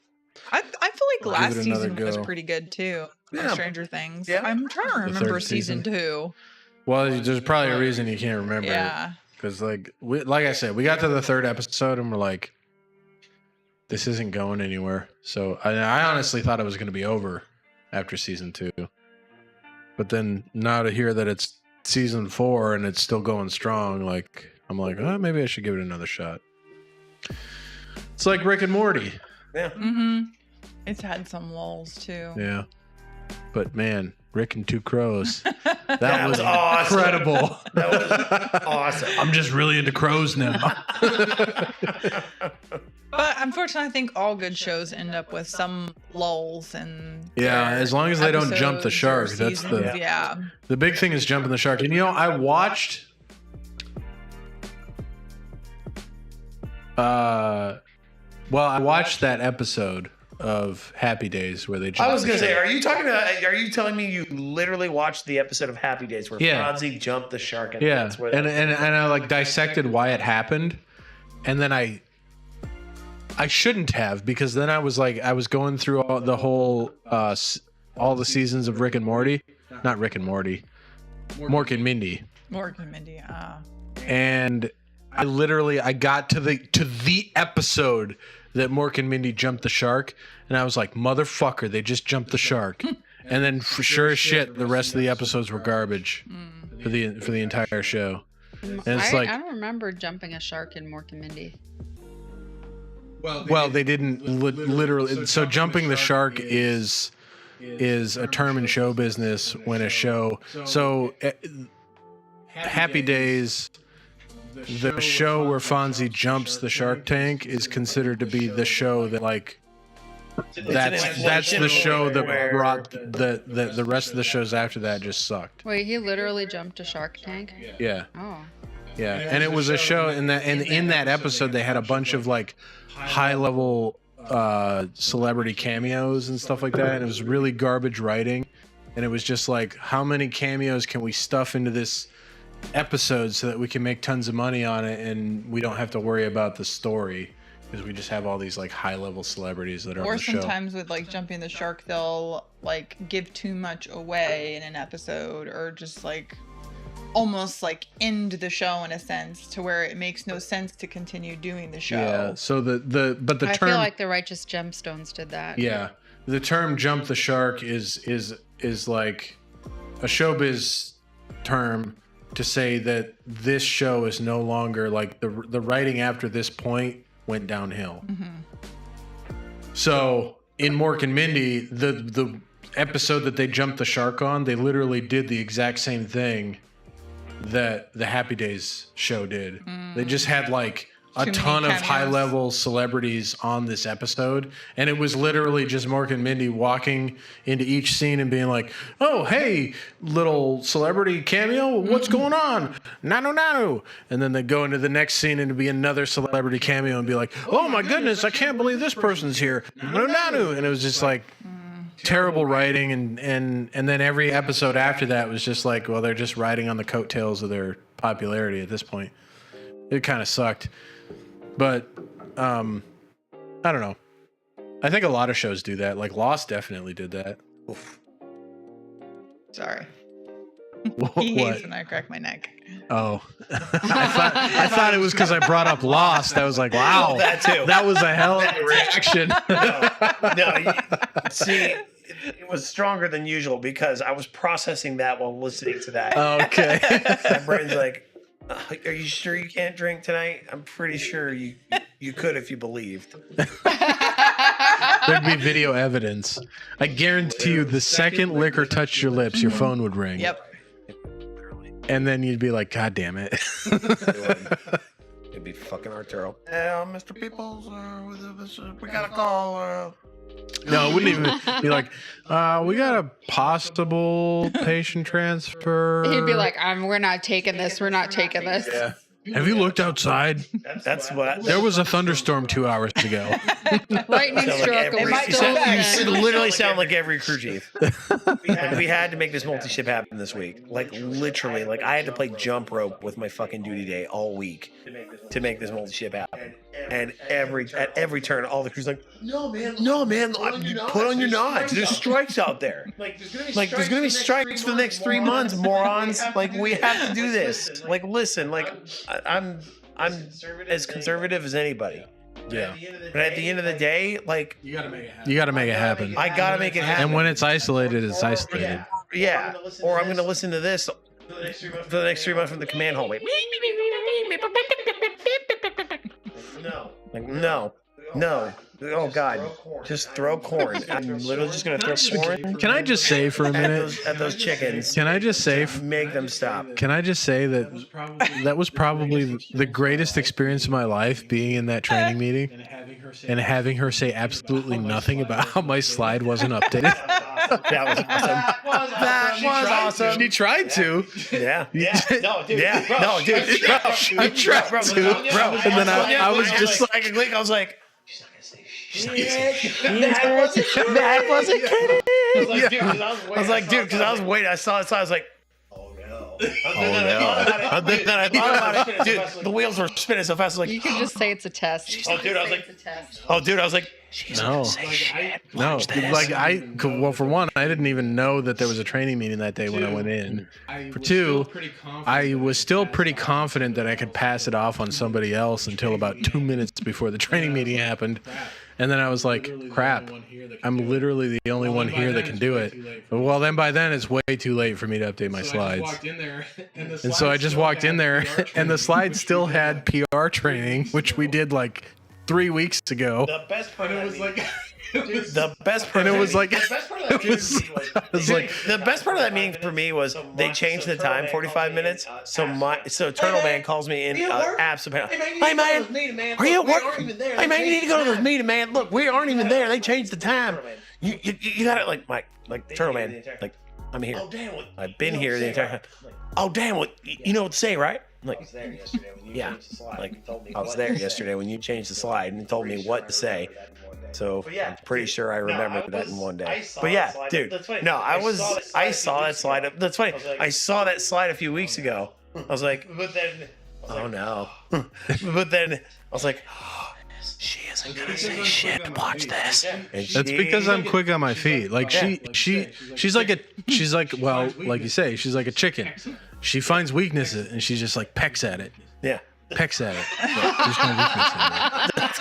I feel like
Give
last
it another
season was
go.
pretty good too.
Yeah.
Stranger Things.
Yeah.
I'm trying to remember
third
season
season.
2.
Well, there's probably a reason you can't remember.
Yeah.
Because like I said, we got to the third episode and we're like, this isn't going anywhere. So I honestly thought it was going to be over after season 2. But then now to hear that it's season 4 and it's still going strong, like I'm like, oh, maybe I should give it another shot. It's like Rick and Morty.
Yeah.
Mm-hmm. It's had some lulls too.
Yeah. But man, Rick and Two Crows. That,
That
was
was awesome.
incredible.
That was awesome.
I'm just really into crows now.
But unfortunately, I think all good shows end up with some lulls and
Yeah, as long as they don't jump the shark. That's the
yeah.
the big thing is jumping the shark. And I watched I watched that episode of Happy Days where they jumped
I was
the
gonna say,
shark.
are you telling me you literally watched the episode of Happy Days where
Yeah.
Fonzie jumped the shark? And
Yeah,
that's where
and I like dissected why it happened, and then I shouldn't have, because then I was going through all the seasons of Rick and Morty, not Rick and Morty, Mork and Mindy,
Morgan and Mindy.
and I got to the episode that Mork and Mindy jumped the shark, and I was like, motherfucker, they just jumped the shark. And then for sure as shit, the rest of the episodes were garbage for the entire show. And it's
I
like,
don't remember jumping a shark in Mork and Mindy.
well, they didn't literally. So jumping the shark is a term in show business when a show. So Happy Days, the show where Fonzie jumps the shark tank, is considered to be the show that like. That's the show that brought the rest of the shows after that just sucked.
Wait, he literally jumped a shark tank?
Yeah.
Oh.
Yeah, and it was a show, and in that episode they had a bunch of like high level celebrity cameos and stuff like that, and it was really garbage writing, and it was just like, how many cameos can we stuff into this episode so that we can make tons of money on it and we don't have to worry about the story, because we just have all these like high level celebrities that are on
Or
the show.
sometimes with like jumping the shark, they'll like give too much away in an episode, or just like almost like end the show in a sense to where it makes no sense to continue doing the show.
Yeah, so the
I
term,
feel like the Righteous Gemstones did that.
yeah, the term "jump the shark" is like a showbiz term to say that this show is no longer, like, the writing after this point went downhill. So in Mork and Mindy, the episode that they jumped the shark on, they literally did the exact same thing that the Happy Days show did. They just had like a
Too
ton
many
of
cameos.
high-level celebrities on this episode, and it was literally just Mork and Mindy walking into each scene and being like, "Oh, hey, little celebrity cameo, what's going on? Nanu." And then they go into the next scene and it'd be another celebrity cameo and be like, "Oh my goodness, I can't believe this person's here. Nanu." And it was just like terrible writing, and then every episode after that was just like, well, they're just riding on the coattails of their popularity at this point. It kind of sucked. But I don't know. I think a lot of shows do that. Like Lost definitely did that.
Oof.
Sorry.
What?
He hates when I crack my neck.
Oh, I thought it was because I brought up Lost. I was like, wow,
That too.
that was a hell of a reaction.
See, it was stronger than usual because I was processing that while listening to that.
Okay.
My brain's like, are you sure you can't drink tonight? I'm pretty sure you could if you believed.
There'd be video evidence. I guarantee you, the second liquor touched your lips, your phone would ring.
Yep.
And then you'd be like, God damn it.
It'd be fucking Arturo. Mr. Peoples, we got a call.
No, it wouldn't even be like, we got a possible patient transfer.
He'd be like, we're not taking this. We're not taking this.
Yeah. Have you looked outside?
That's what.
There was a thunderstorm 2 hours ago.
Lightning stroke.
You literally sound like every crew chief. And we had to make this multi-ship happen this week. Like literally, like I had to play jump rope with my fucking duty day all week to make this multi-ship happen. And at every turn, all the crew's like, no man, you put on your knots. There's strikes out there. Like there's gonna be strikes for the next 3 months, morons. Like we have to do this. Like listen, like I'm as conservative as anybody.
Yeah.
But at the end of the day, like
You gotta make it happen.
I gotta make it happen.
And when it's isolated, it's isolated.
Yeah. Or I'm gonna listen to this for the next 3 months from the command hallway. No. Oh God! Just throw corn. I'm literally just gonna throw corn.
Can I just say for a minute?
At those chickens.
Can I just say?
Make them stop.
Can I just say that that was probably the greatest experience of my life, being in that training meeting and having her say absolutely nothing about how my slide wasn't updated.
That was awesome. That was awesome.
She tried to.
Yeah.
No, dude.
Yeah.
Bro,
No, dude.
She tried to. And then I was just like,
I was like,
that
wasn't kidding.
I was like, dude,
because I was waiting. I saw it, so I was like, And then I thought about it. Dude, the wheels were spinning so fast. I was
You
like,
could just say it's a test.
oh, dude, I was like, she's
No.
gonna say shit.
no,
Watch this.
like well, for one, I didn't even know that there was a training meeting that day when I went in. For two, I was still pretty confident that I could pass it off on somebody else until about 2 minutes before the training meeting happened. And then I was like, crap, I'm literally the only one here that can do it. Well, then by then it's way too late for me to update my slides. And so I just walked in there and the slide still had PR training, which we did like 3 weeks ago.
The best part
And it was like,
the best part
And it was like,
the best part of that the best part of that meeting for me was they changed the time 45 minutes. So Turtle Man calls me in absolutely. Hey man, are you at work? Hey man, you need to go to this meeting, man. Look, we aren't even there. They changed the time. You got it, like Turtle Man, like I'm here. I've been here the entire time. Oh damn, you know what to say, right? I'm like, yeah, like I was there yesterday when you changed the slide and told me what to say. So I'm pretty sure I remember that in one day. But yeah, dude, no, I saw that slide. That's funny. I saw that slide a few weeks ago. I was like, oh no. But then I was like, she isn't gonna say shit. Watch this.
That's because I'm quick on my feet. Like she's like well, like you say, she's like a chicken. She finds weaknesses and she just like pecks at it.
Yeah.
Pecks at it. There's no weakness in it.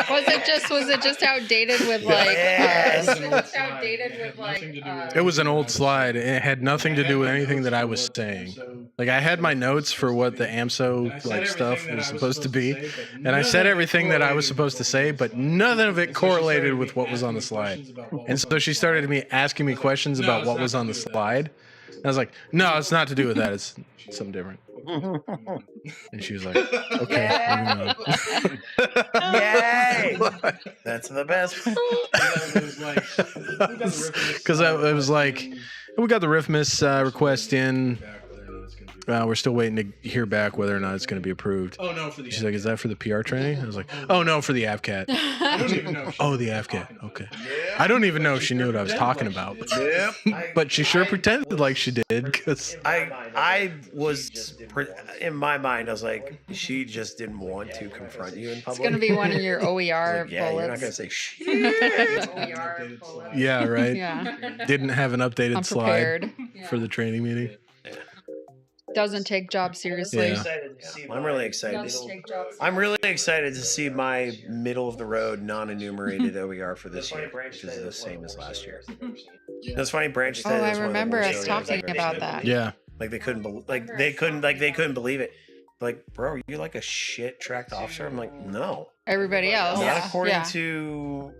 Was it just outdated with like
It was an old slide. It had nothing to do with anything that I was saying. Like I had my notes for what the AMSO like stuff was supposed to be, and I said everything that I was supposed to say, but none of it correlated with what was on the slide. And so she started asking me questions about what was on the slide. And I was like, no, it's not to do with that. It's something different. And she was like, okay.
Yay! That's the best.
Because it was like, we got the riff miss request in. We're still waiting to hear back whether or not it's going to be approved.
Oh no, for the
She's like, is that for the PR training? I was like, oh no, for the AvCat.
I don't even know.
Oh, the AvCat. Okay. I don't even know if she knew what I was talking about. But she sure pretended like she did. Because
I was, in my mind, I was like, she just didn't want to confront you in
It's
public.
going to be one of your OER
Like, yeah, you're not
bullets.
going to say shit.
yeah, right.
Yeah.
Didn't have an updated slide
Unprepared.
for the training meeting.
Doesn't take jobs seriously.
Yeah.
I'm really excited.
Doesn't take jobs
I'm really excited to see my middle of the road non-enumerated OER for this year, which is the same as last year. That's funny. Branch said
Oh, I
it's one of the
remember
worst
us
OERs
talking
I've ever
about
seen.
that.
Yeah.
Like they couldn't believe it. Like, bro, are you like a shit tracked officer? I'm like, no,
Everybody else.
not according
Yeah.
to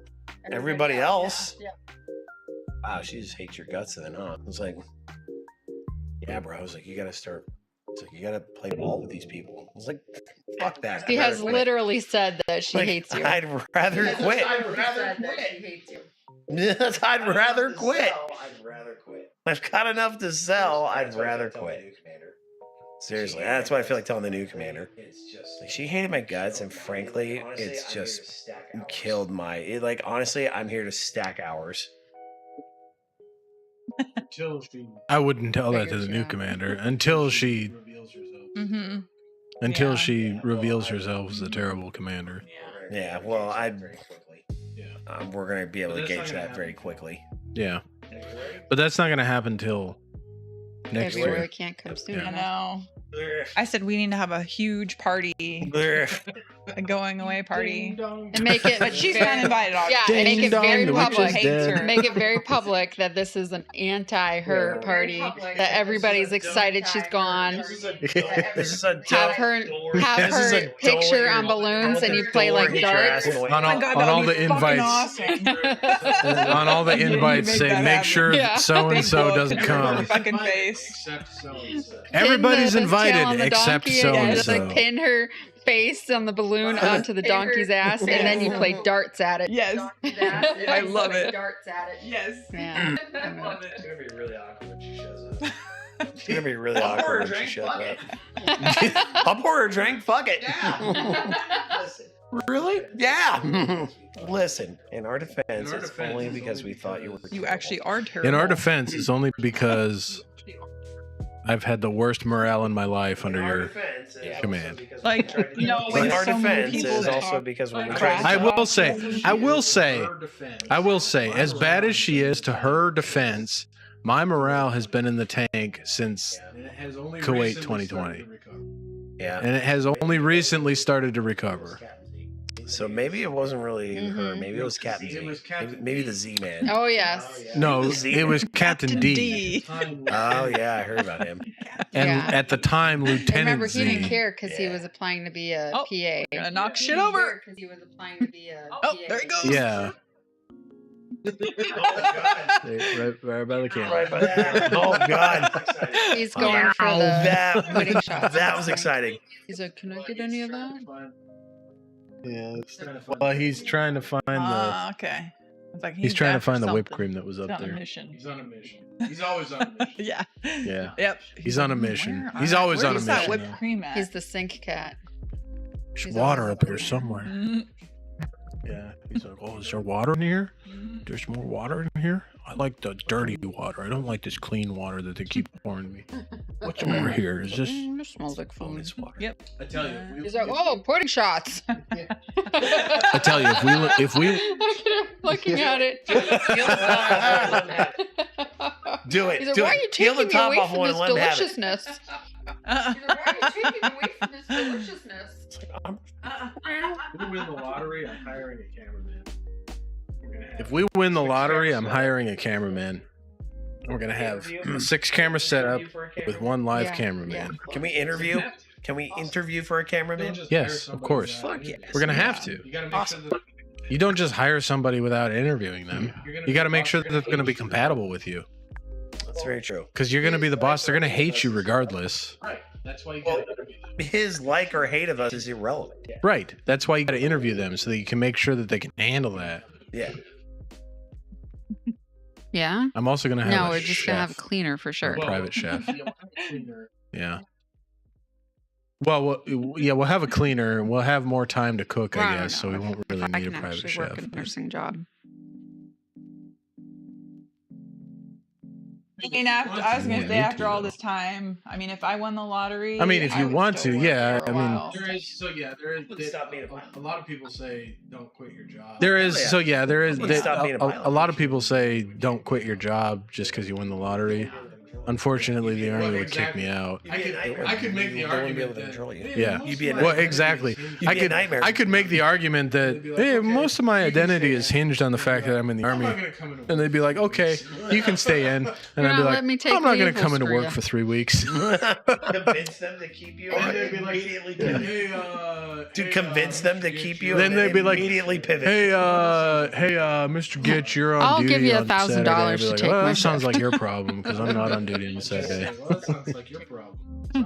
everybody else. Wow, she just hates your guts then, huh? I was like, yeah, bro. I was like, you gotta start. It's like, you gotta play ball with these people. I was like, fuck that.
She
I'd
has
rather quit.
literally said that she
Like,
hates you.
I'd rather quit. I'd rather quit. I've got enough to sell. I'd rather quit. Seriously, that's what I feel like telling the new commander. Like, she hated my guts, and frankly, it's just killed my. Like, honestly, I'm here to stack hours.
Until she
I wouldn't tell that to the new commander until she
reveals herself.
Mm-hmm.
until
Yeah.
she reveals herself as a terrible commander.
Yeah, well,
Yeah.
we're gonna be able to
But that's
gauge
not gonna
that very quickly.
Yeah. But that's not going to happen till next
February
year.
can't come soon
Yeah.
I
enough.
know. I said we need to have a huge party, a going away party.
And make it.
But she's not invited.
Yeah,
obviously.
and make it
Ding dong,
very
the witch
public.
is
Hates
dead.
her.
Make it very public that this is an anti-her party. That everybody's excited she's gone.
This is a
Have her picture on balloons, and you play like darts.
On
Oh my
all,
God,
on
that
all
would
the
be fucking
invites,
awesome.
on all the
You need to
invites,
make
say
that
make
happen.
sure
Yeah.
so and so
Big
doesn't
book.
come.
Fucking face.
Except so.
Everybody's
Pin the tail
invited
on the
except
donkey
so and
just
so.
like pin her face on the balloon onto the donkey's ass, and then you play darts at it.
Yes. I love it.
Darts at it.
Yes.
Yeah.
I love it.
It's gonna be really awkward when she shows up. It's gonna be really awkward when she shows up. I'll pour her a drink. Fuck it. Really? Yeah. Listen, in our defense, it's only because we thought you were.
You actually are terrible.
In our defense, it's only because I've had the worst morale in my life under your command.
Like, you know,
In
with
our
so many
defense,
people
is
that
also
talk
because when we
crap.
tried
I will say, as bad as she is, to her defense, my morale has been in the tank since Kuwait 2020.
yeah.
And it has only recently started to recover.
So maybe it wasn't really her.
Mhm.
Maybe it was Captain Z.
It was Captain
Maybe
Z.
the Z man.
Oh yes.
No, it was Captain D.
Oh yeah, I heard about him.
And
Yeah.
at the time,
I remember
Lieutenant
he didn't
Z.
care because he
Yeah.
was applying to be a
Oh,
PA.
Gonna knock shit over.
Because he was applying to be a
Oh, there he goes.
Yeah. Right by the camera.
Oh god.
He's going for
Wow,
the quitting
that
shots.
that was exciting.
He's like, can I get any of that?
Yeah. Well, he's trying to find the.
Okay. It's like
He's trying to
after
find the whipped
something.
cream that was
He's
up
on a
there.
mission.
He's on a mission. He's always on a mission.
Yeah.
Yeah.
Yep.
He's on a
like,
mission.
where
He's
are-
always
where
on a
is that
mission,
whipped
though.
cream at?
He's the sink cat.
There's
He's
water
always
up here somewhere.
Mhm.
Yeah. He's like, oh, is there water in here?
Mhm.
There's more water in here? I like the dirty water. I don't like this clean water that they keep pouring me. What's over here? Is this...
This smells like food.
It's water.
Yep.
I tell you.
He's like, oh, pudding shots.
I tell you, if we
looking at it.
Do it.
He's like,
Do
why are
it.
you
Peel the
taking me
top
away
off
from
one
this
and let him have it.
deliciousness?
Uh-uh.
He's like, why are you taking me away from this deliciousness?
If we win the lottery, I'm hiring a cameraman. We're gonna have
If we win the lottery, I'm hiring a cameraman. We're gonna have a 6-camera setup with one live
Yeah,
cameraman.
Can we interview? Can we interview for a cameraman?
Yes, of course.
Fuck yes.
We're gonna have to.
You gotta make sure that
You don't just hire somebody without interviewing them. You got to make sure that they're going to be compatible with you.
That's very true.
Because you're going to be the boss. They're going to hate you regardless.
That's why you
Well, his like or hate of us is irrelevant.
Right. That's why you got to interview them so that you can make sure that they can handle that.
Yeah.
Yeah.
I'm also gonna have
No,
a
we're just gonna have a
chef,
cleaner for sure.
a private chef. Yeah. Well, we'll have a cleaner. We'll have more time to cook,
Well,
I
don't
guess. So we
know
won't
if
really
I
need a
can
private
actually work
chef.
a nursing job.
I mean, I was gonna say after all this time. I mean, if I won the lottery,
I mean, if you
would
want
still
to,
work
yeah,
for a
I mean-
while.
There is, so yeah, there is.
Stop being a pilot.
A lot of people say don't quit your job.
There is,
yeah.
so yeah, there is.
Wouldn't stop being a pilot.
A lot of people say don't quit your job just because you win the lottery. Unfortunately, the army would kick me out.
I could make the
No one would be able
argument
to
that
control you.
Yeah.
You'd be a
Well, exactly.
You'd be a nightmare.
I could make the argument that hey, most of my identity is hinged on the fact that I'm in the
I'm
army,
not gonna come into
and they'd be like, "Okay, you can stay in," and
You're
I'd be
not
like,
letting me take
"I'm not going
leave,
to come
we'll
into
screw
work
ya."
for 3 weeks."
Convince them to keep you.
And they'd be like,
Immediately
hey,
pivot. To convince them to keep you.
Then
and
they'd be like,
immediately pivot.
Hey, Mr. Gitch, you're on
I'll
duty
give you
on
$1,000
Saturday." I'd be
to
like,
take
"Well,
my
that sounds
shift."
like your problem because I'm not on duty on Saturday.
Well, that sounds like your problem.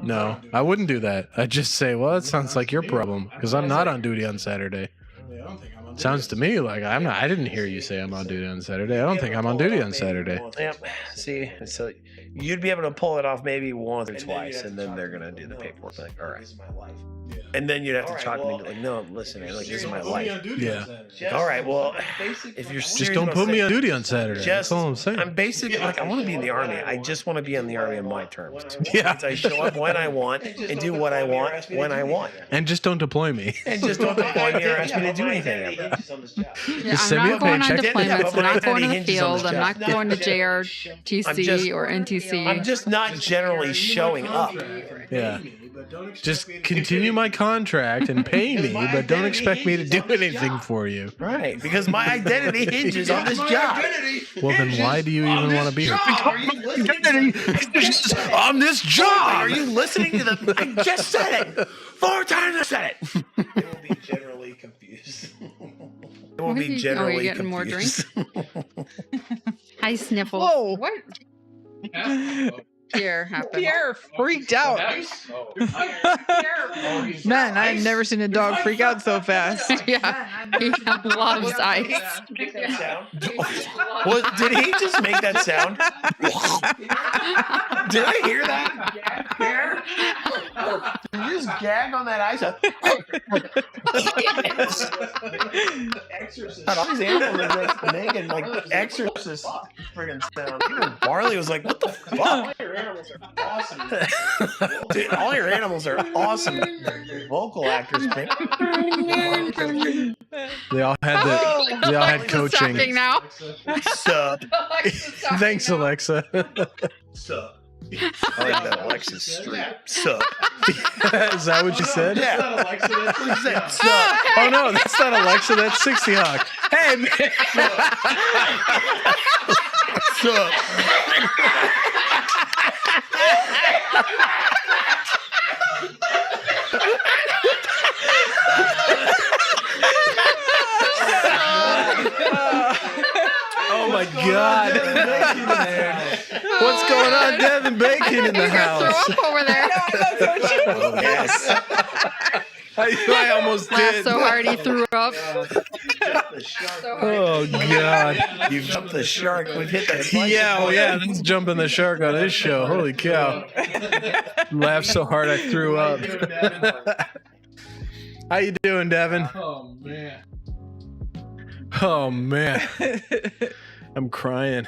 No, I wouldn't do that. I'd just say, well, that sounds like your problem because I'm not on duty on Saturday.
I don't think I'm on
Sounds to me like I'm not. I didn't hear you say I'm on duty on Saturday. I don't think I'm on duty on Saturday.
Yep. See, so you'd be able to pull it off maybe once or twice, and then they're gonna do the paperwork. Like, all right. And then you'd have to talk to me like, no, listen, man, like this is my life.
Yeah.
Like, all right, well, if you're
Just don't put me on duty on Saturday. That's all I'm saying.
I'm basically like I want to be in the army. I just want to be in the army on my terms.
Yeah.
I show up when I want and do what I want when I want,
And just don't deploy me.
and just don't deploy me or ask me to do anything ever.
Yeah,
Just send
I'm
me
not
a
going on
paycheck.
Yeah,
deployments.
but
I'm not
my
going to the
identity hinges on
field.
this
I'm not
job.
going to
I'm
JRTC
just-
or NTC.
I'm just not generally showing up.
Yeah. Just continue my contract and pay me, but don't expect me to do anything for you.
Right, because my identity hinges on this job.
Well, then why do you even want to be here?
Identity hinges on this job. Are you listening to the? I just said it 4 times. I said it. It will be generally confused. It will
What are
be
you-
generally
you're getting more
confused.
Hi, Sniffles.
Whoa.
What? Pierre happened.
Pierre freaked out. Man, I've never seen a dog freak out so fast.
Yeah, he loves ice.
What did he just make that sound? Did I hear that? Did you just gag on that ice? God, all these animals are just making like exorcist friggin' sound. Even Barley was like, "What the fuck?" Dude, all your animals are awesome vocal actors, man.
They all had coaching.
Stopping now.
Sup?
Thanks, Alexa.
Sup? I like that Alexa's street. Sup?
Is that what you said?
Yeah.
Alexa, that's
What is that? Sup?
Oh no, that's not Alexa. That's 60 Hawk. Hey, man.
Sup?
Oh my God. What's going on, Devin Bacon in the
You're gonna
house?
throw up over there.
Oh, yes.
I almost
Laughed
did.
so hard he threw up.
Oh God.
You've jumped the shark. We've hit that.
Yeah, well, yeah. That's jumping the shark on this show. Holy cow! Laughed so hard I threw up. How you doing, Devin?
Oh man.
Oh man, I'm crying.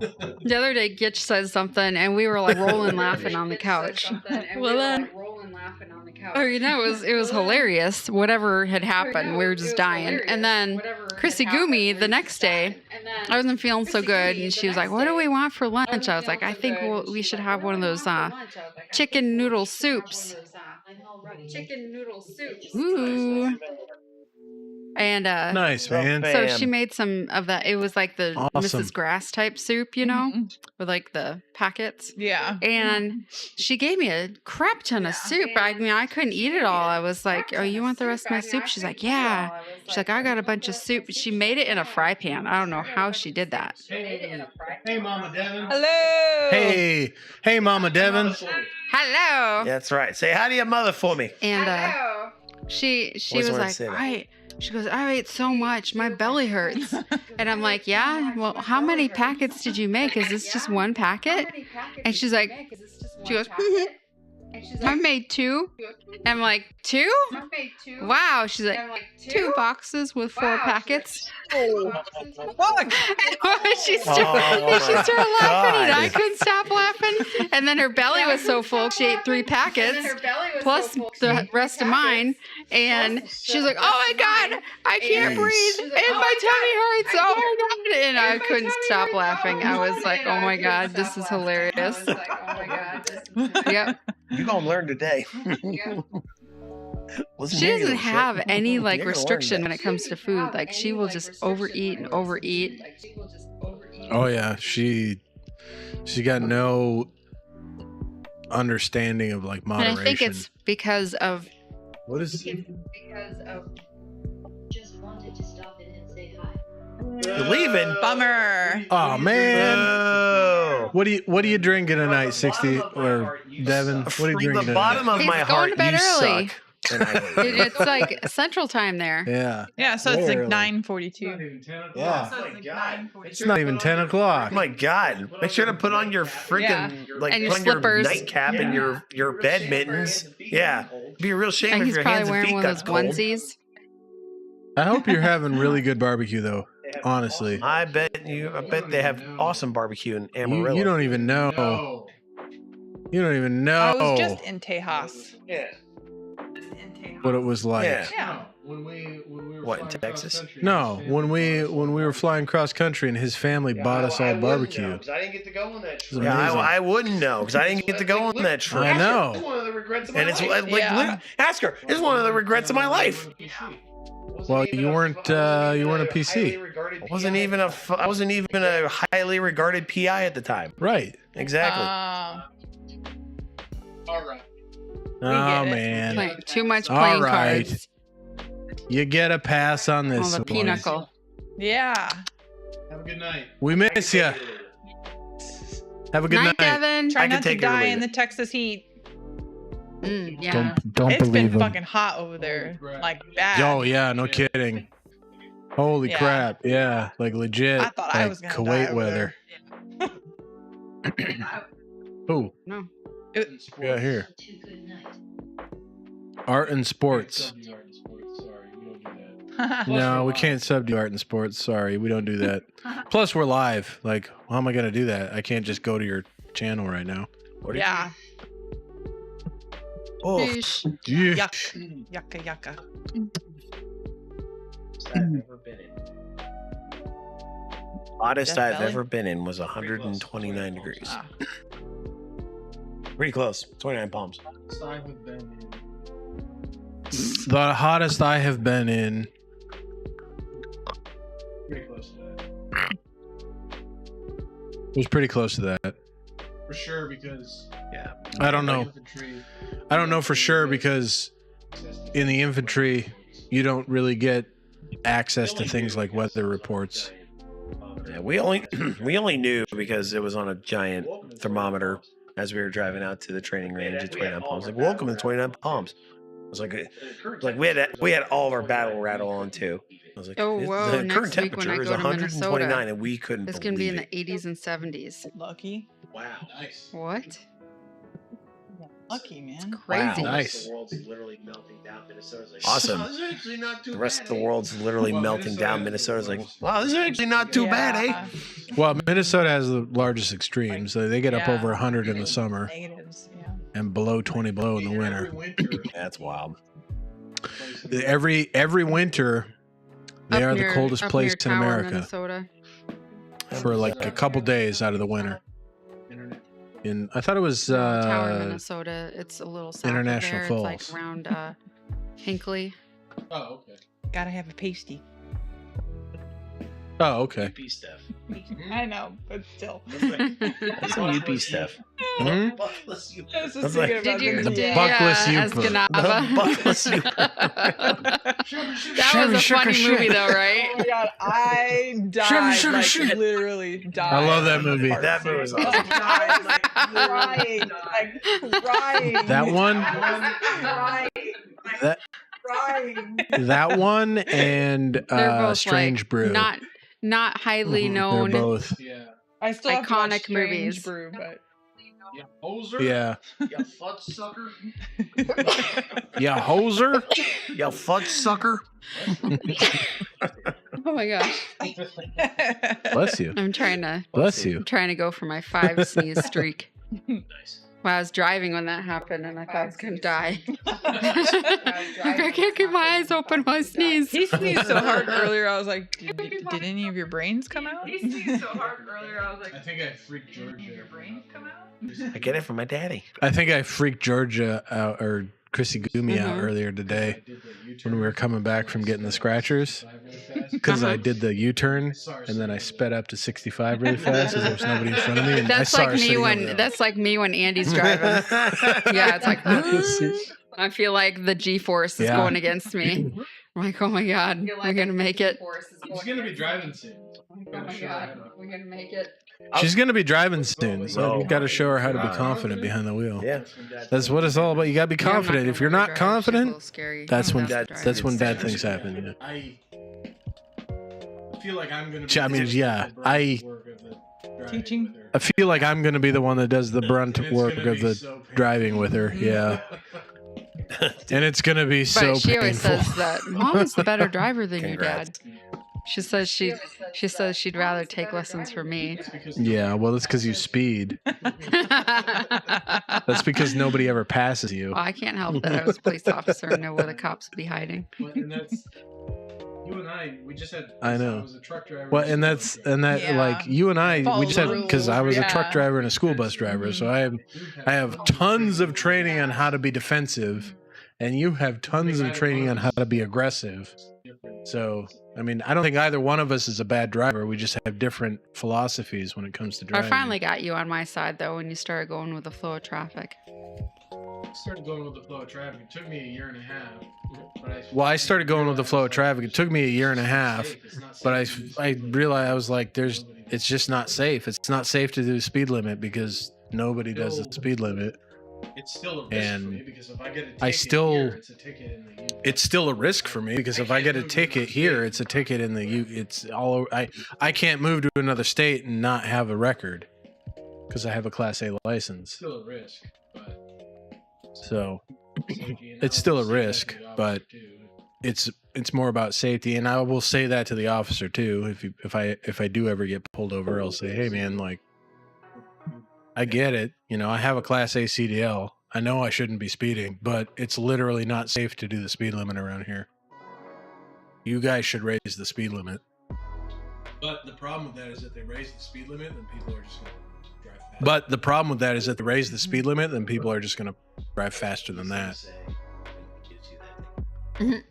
The other day, Gitch said something, and we were like rolling laughing on the couch. Well, then, oh, you know, it was hilarious. Whatever had happened, we were just dying. And then Chrissy Gumi the next day, I wasn't feeling so good, and she was like, "What do we want for lunch?" I was like, "I think we should have one of those chicken noodle soups." Chicken noodle soups. Ooh. And
Nice, man.
so she made some of that. It was like the
Awesome.
Mrs. Grass type soup, you know, with like the packets.
Yeah.
And she gave me a crap ton of soup. I mean, I couldn't eat it all. I was like, "Oh, you want the rest of my soup?" She's like, "Yeah." She's like, "I got a bunch of soup." She made it in a fry pan. I don't know how she did that.
Hey, Mama Devin.
Hello.
Hey, Mama Devin.
Hello.
That's right. Say hi to your mother for me.
And she
Always
was
wanted to
like,
say that.
she goes, "I ate so much, my belly hurts." And I'm like, "Yeah, well, how many packets did you make? Is this just one packet?" And she's like, she goes, "I made 2." And I'm like, 2? Wow. She's like, 2 boxes with 4 packets.
Fuck.
She started laughing, and I
God.
couldn't stop laughing. And then her belly was so full, she ate 3 packets plus the rest of mine. And she was like, "Oh my God, I can't breathe, and my tummy hurts. Oh my God!" And I couldn't stop laughing. I was like, "Oh my God, this is hilarious." Yep.
You're going to learn today. Listen
She
here, you
doesn't
little shit.
have any like
You're gonna learn
restriction
that.
when it comes to food. Like she will just overeat and overeat.
Oh yeah, she got no understanding of like
And
moderation.
I think it's because of
What is
Just wanted to stop in and say hi.
You're leaving.
Bummer.
Oh man.
Oh.
What are you drinking tonight, 60 or Devin? What are you
From
drinking
the bottom of
He's
my
going
heart,
to bed
you
early.
suck. And I hate you.
it's like Central Time there.
Yeah.
Yeah, so it's like
Literally.
9:42.
Yeah.
So it's like 9:42.
It's not even 10
Oh
o'clock.
my God. Make sure to put on your freaking, like,
And your
put on your
slippers.
nightcap and your bed mittens. Yeah. Be a real shame
And
if
he's
your
probably
hands and
wearing
feet
one
got
of those
cold.
onesies.
I hope you're having really good barbecue though. Honestly.
I bet they have awesome barbecue in Amarillo.
You don't even know. You don't even know
I was just in Tejas.
Yeah.
what it was like.
Yeah.
Yeah.
When we were
What, in
flying
Texas?
cross-country-
No, when we were flying cross country and his family bought us all barbecue.
I didn't get to go on that
It was
trip. Yeah,
amazing.
I wouldn't know because I didn't get to go on that trip.
I know.
And it's like,
Yeah.
ask her. It's one of the regrets of my life.
Well, you weren't a PC.
I wasn't even a highly regarded PI at the time.
Right.
Exactly.
All right.
Oh
get it.
man.
Too much
All
playing
right.
cards.
You get a pass on
All
this
the
one.
pinochle.
Yeah.
Have a good night.
We miss you. Have a good
Night,
night.
Devin.
Try
I can
not to
take it or
die
leave
in
it.
the Texas heat.
Yeah.
Don't
It's been
believe him.
fucking hot over there. Like bad.
Oh yeah, no kidding. Holy
Yeah.
crap. Yeah, like legit.
I thought
like
I was gonna die
Kuwait
over
weather. Ooh,
No.
we got here.
Too good night.
Art and sports.
Sorry, we don't do that.
No, we can't sub to art and sports. Sorry, we don't do that. Plus, we're live. Like, how am I gonna do that? I can't just go to your channel right now.
Yeah.
Oh,
Fish.
Yeah.
Yuck. Yucca yucca.
hottest
Death
I've
Valley?
ever been in was 129 degrees.
Ah.
Pretty close. 29 palms.
The hottest I have been in.
Pretty close to that.
Was pretty close to that.
For sure, because
I don't know.
infantry,
I don't know for sure because in the infantry, you don't really get access to things like weather reports.
Yeah, we only knew because it was on a giant thermometer as we were driving out to the training range at 29 palms. Like, welcome to 29 palms. I was like we had all of our battle rattle on too. I was like,
Oh, whoa,
the
next
current
week when
temperature
I
is
go to
129,
Minnesota,
and we couldn't.
It's going to be in
believe
the 80s and 70s.
Lucky.
wow, nice.
What?
Lucky, man.
Crazy.
Wow.
Nice.
Awesome. The rest of the world's literally melting down. Minnesota's like, wow, this is actually not too bad, eh?
Well, Minnesota has the largest extremes. So they get up
Yeah.
over 100 in the summer
Negatives. Yeah.
and below 20 below in the winter.
That's wild.
Every winter, they
Up
are
near-
the coldest
up
place
near
in
Tower,
America
Minnesota.
for like a couple days out of the winter. In I thought it was
Tower, Minnesota. It's a little south
International
of there.
Falls.
It's like around Hinkley.
Oh, okay.
Gotta have a pasty.
Oh, okay.
UP stuff.
I know, but still.
That's some UP stuff.
Hmm?
I was just
That's
thinking
like-
about
Did you?
The
Did,
buckless
yeah,
Yupa.
Escanaba.
The buckless Yupa.
That was a funny movie, though,
Oh
right?
my god, I died.
Sugar, sugar,
like,
sugar.
literally died.
I love that movie.
That movie was
Like,
awesome.
died, like, crying, like, crying.
That one?
Crying, like,
That
crying.
that one and
They're both
Strange
like,
Brew.
not highly
They're
known.
both.
Yeah.
I still have to watch
Iconic
Strange
movies.
Brew, but
Yeah. Hoser.
Yeah.
You fuck sucker.
Yeah, hoser.
You fudge sucker.
Oh my gosh,
Bless you.
I'm trying to go for my 5 sneeze streak.
Nice.
Well, I was driving when that happened, and I thought I was gonna die. I can't keep my eyes open while I sneeze.
he sneezed so hard earlier. I was like, did any of your brains come out?
He sneezed so hard earlier, I was like,
I think I freaked Georgia.
your brain come out?
I get it from my daddy.
I think I freaked Georgia out, or Chrissy Gumi out
Mhm.
earlier today when we were coming back from getting the scratchers, because
Uh-huh.
I did the U-turn and then I sped up to 65 really fast because there was nobody in front of me. And
That's
I saw
like
her
me
sitting over
when
there.
that's like me when Andy's driving. Yeah, it's like I feel like the G-force is
Yeah.
going against me. I'm like, oh my god, we're gonna make it.
He's gonna be driving soon.
Oh my god, we're gonna make it.
She's going to be driving soon, so
Oh.
you got to show her how to be confident behind the wheel.
Yeah.
That's what it's all about. You got to be
Yeah, I'm not
confident.
gonna
If you're
let her
not
drive. She's a
confident,
little scary.
that's when
That's
that's-
that's when
it's-
bad things happen. Yeah.
I feel like I'm gonna be.
I mean, yeah,
Teaching.
I feel like I'm going to be the one that does the brunt work of the driving with her. Yeah. And it's going to be so
But she always
painful.
says that Mom is the better driver than your dad.
Congrats.
She says she'd rather take lessons from me.
Yeah, well, that's because you speed. That's because nobody ever passes you.
Well, I can't help that I was a police officer and know where the cops would be hiding.
And that's you and I. We just had.
I know.
I was a truck driver.
Well, and that
Yeah.
like you and I,
Follow
we just had
the
because I was a
rules,
truck
yeah.
driver and a school bus driver, so I have tons of training on how to be defensive, and you have tons of training on how to be aggressive. So, I mean, I don't think either one of us is a bad driver. We just have different philosophies when it comes to
I
driving.
finally got you on my side though when you started going with the flow of traffic.
I started going with the flow of traffic. It took me a year and a half. But
Well, I started going with the flow of traffic. It took me a year and a half,
It's not safe.
but I realized I was like, it's just not safe. It's not safe to do the speed limit because nobody does the speed limit.
It's still a risk
and
for me because if I get a ticket
I still-
here, it's a ticket in the U.
It's still a risk for me because if I get a ticket here, it's a ticket in the U. It's all over. I can't move to another state and not have a record because I have a Class A license.
Still a risk, but
So
safety, and
it's
I'll
still a
say that to
risk,
the officer,
but
too.
it's more about safety, and I will say that to the officer too. If I do ever get pulled over, I'll say, hey man, like I get it. You know, I have a Class A CDL. I know I shouldn't be speeding, but it's literally not safe to do the speed limit around here. You guys should raise the speed limit.
But the problem with that is that they raise the speed limit, then people are just going to drive fast.
But the problem with that is that they raise the speed limit, then people are just going to drive faster than that.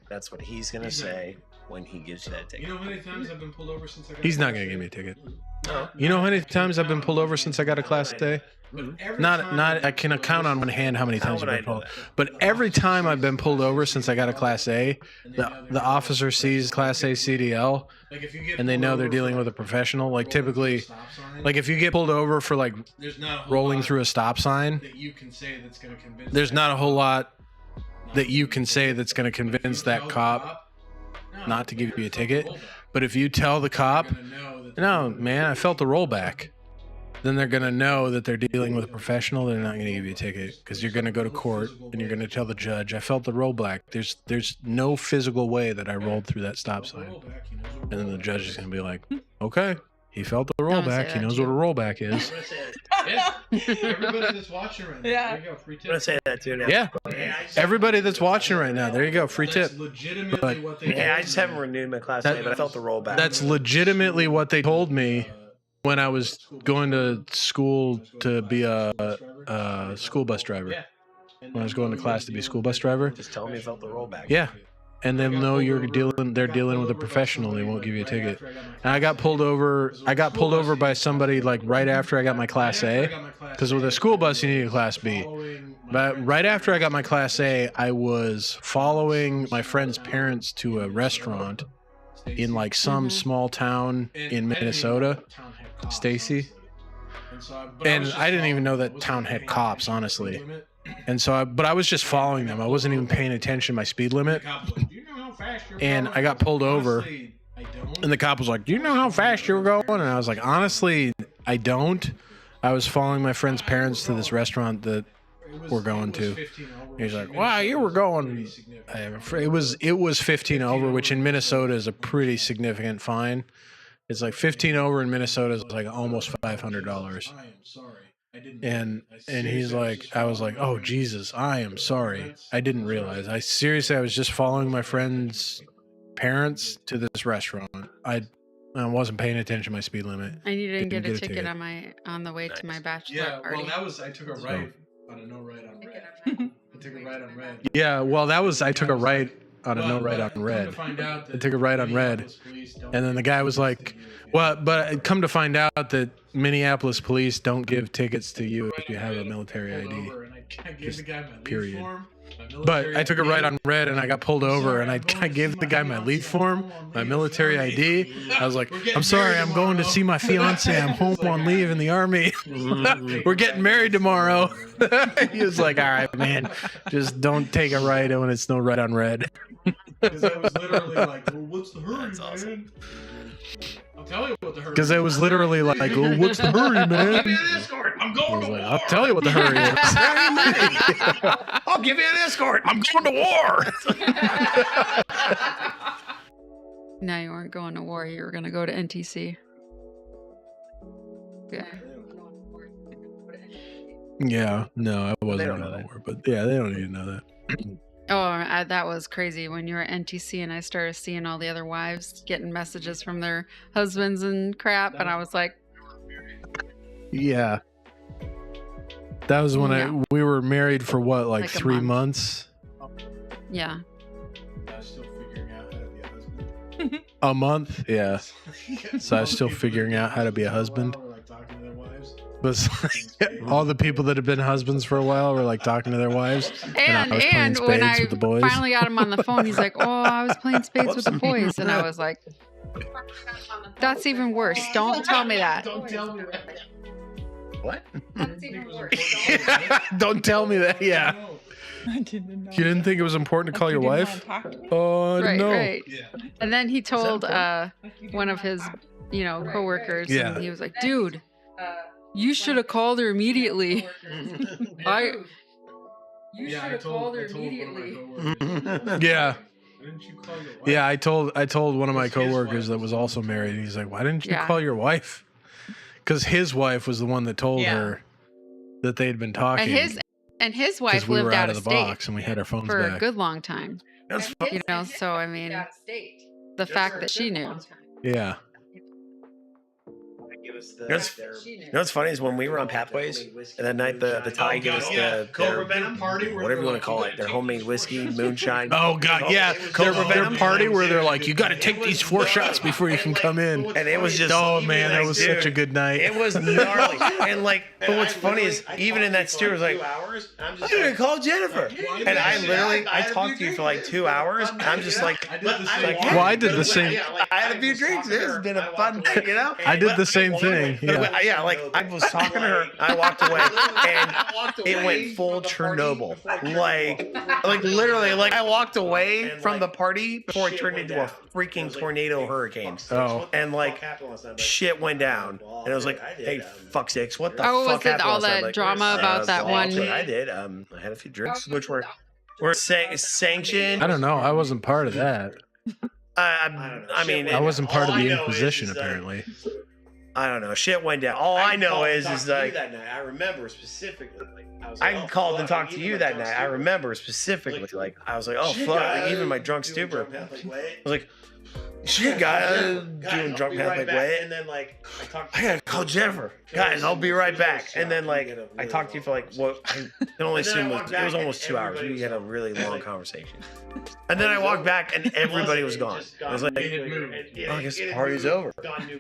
That's what he's gonna say when he gives you that
You
ticket.
know how many times I've been pulled over since I got?
He's
a
not
Class
going to give
A?
me a ticket.
No.
You know how many times I've been pulled over since I got a Class A?
But every
Not
time
I can count on one hand how many
How
times
would
I've
I
been
know
pulled.
that?
But every time I've been pulled over since I got a Class A, the officer sees Class A CDL
Like if you get
and they
pulled
know they're
over
dealing
for,
with a professional. Like
rolling through a
typically,
stop sign,
like if you get pulled over for like
there's not a whole
rolling
lot
through a stop sign,
that you can say that's going to convince.
there's
that
not a whole lot
cop
that you can say that's going to
If you
convince
tell
that
the
cop
no,
not to give you a
you're
ticket.
fucking rollback.
But if you tell the cop,
They're gonna know that
no, man, I felt the rollback, then they're going to know that they're dealing with a professional. They're not going to give you a ticket because you're going to go to court and you're going to tell the judge, I felt the rollback. There's no physical way that I rolled through that stop sign.
Rollback, he knows what
And then the
rollback
judge
is.
is going to be like, okay, he felt the
gonna say
rollback. He
that
knows
too.
what a rollback is.
Yeah. Everybody that's watching right now,
Yeah.
there you go, free
I'm gonna
tip.
say that too now.
Yeah. Everybody that's watching right now, there you go, free
That's
tip.
legitimately
But-
what they
Yeah, I
told
just
me.
haven't renewed my Class
That-
A, but I felt the rollback.
That's legitimately what they told me when I was going to school to be a school bus driver.
Yeah.
When I was going to class to be a school bus driver.
Just tell me I felt the rollback.
Yeah. and they'll know they're dealing with a professional. They won't give you a ticket. And I got pulled over. I got pulled over by somebody like right after I got my Class A, because with a school bus you need a Class B. But right after I got my Class A, I was following my friend's parents to a restaurant in like some small town in Minnesota, Stacy. And I didn't even know that town had cops, honestly. And so, but I was just following them. I wasn't even paying attention to my speed limit. And I got pulled over. And the cop was like, "Do you know how fast you were going?" And I was like, "Honestly, I don't. I was following my friend's parents to this restaurant that we're going to." He's like, "Wow, you were going." It was 15 over, which in Minnesota is a pretty significant fine. It's like 15 over in Minnesota is like almost $500. And he's like, I was like, "Oh Jesus, I am sorry. I didn't realize. I was just following my friend's parents to this restaurant. I wasn't paying attention to my speed limit.
I didn't get a ticket on the way to my bachelor party.
Well, that was I took a right on a no right on red. I took a right on red.
Yeah, well, I took a right on a no right on red. I took a right on red, and then the guy was like, "Well, but come to find out that Minneapolis police don't give tickets to you if you have a military ID." Just period. But I took a right on red and I got pulled over and I gave the guy my leave form, my military ID. I was like, "I'm sorry, I'm going to see my fiance. I'm home on leave in the Army. We're getting married tomorrow." He was like, "All right, man, just don't take a right when it's no right on red."
Because I was literally like, "Well, what's the hurry, man?" I'll tell you what the hurry is.
Because I was literally like, "Well, what's the hurry, man?"
Give me an escort. I'm going to war.
I'll tell you what the hurry is.
I'll give you an escort.
I'm going to war.
No, you weren't going to war. You were going to go to NTC. Yeah.
Yeah, no, I wasn't going to war, but yeah, they don't need to know that.
Oh, that was crazy when you were at NTC and I started seeing all the other wives getting messages from their husbands and crap, and I was like,
yeah. That was when we were married for what, like 3 months?
Yeah.
I was still figuring out how to be a husband.
A month? Yeah. So I was still figuring out how to be a husband.
Like talking to their wives.
Was all the people that have been husbands for a while were like talking to their wives.
And
I was playing
when
spades
I
with the boys.
finally got him on the phone, he's like, "Oh, I was playing spades with the boys," and I was like, "That's even worse. Don't tell me that."
Don't tell me that.
What?
That's even worse.
Don't tell me that. Yeah.
I didn't know.
You didn't think it was important to call your wife? Oh,
Right,
no.
right.
Yeah.
And then he told one of his, coworkers, and he was like, "Dude, you should have called her immediately." You should have called her immediately.
Yeah.
Didn't you call your wife?
Yeah, I told one of my coworkers that was also married. He's like, "Why didn't you call your wife?" Because his wife was the one that told her that they'd been talking.
And his wife
we
lived
were
out
of
of
the
state
box and we had our phones
for
back.
a good long time. So I mean, the fact that she knew.
Yeah.
You know what's funny is when we were on Pathways, and that night the Thai gave us their whatever you want to call it, their homemade whiskey, moonshine.
Oh God, yeah. Their party where they're like, "You got to take these 4 shots before you can come in."
And it was just,
oh man, that was such a good night.
It was gnarly. And but what's funny is even in that stew, it was like, "I'm gonna call Jennifer," and I talked to you for like 2 hours. And I'm just like,
well, I did the same.
I had a few drinks. This has been a fun night,
I did the same thing.
Yeah, like I was talking to her, I walked away, and it went full Chernobyl. Like literally, like I walked away from the party before it turned into a freaking tornado hurricane.
Oh.
And like shit went down, and I was like, "Hey, fuck sakes, what the fuck
Was
happened?"
it all that drama about that one?
I did. I had a few drinks, which were sanctioned.
I don't know. I wasn't part of that.
I mean,
I wasn't part of the Inquisition, apparently.
I don't know. Shit went down. All I know is like
that night. I remember specifically.
I called and talked to you that night. I remember specifically. Like I was like, "Oh fuck!" Like, even my drunk stupor. I was like, Shit, guys, doing drunk man, like, wait.
And then like
I gotta call Jennifer. Guys, I'll be right back. And then like I talked to you for like what I can only assume it was almost 2 hours. We had a really long conversation. And then I walked back and everybody was gone. I was like, oh, I guess the party's over.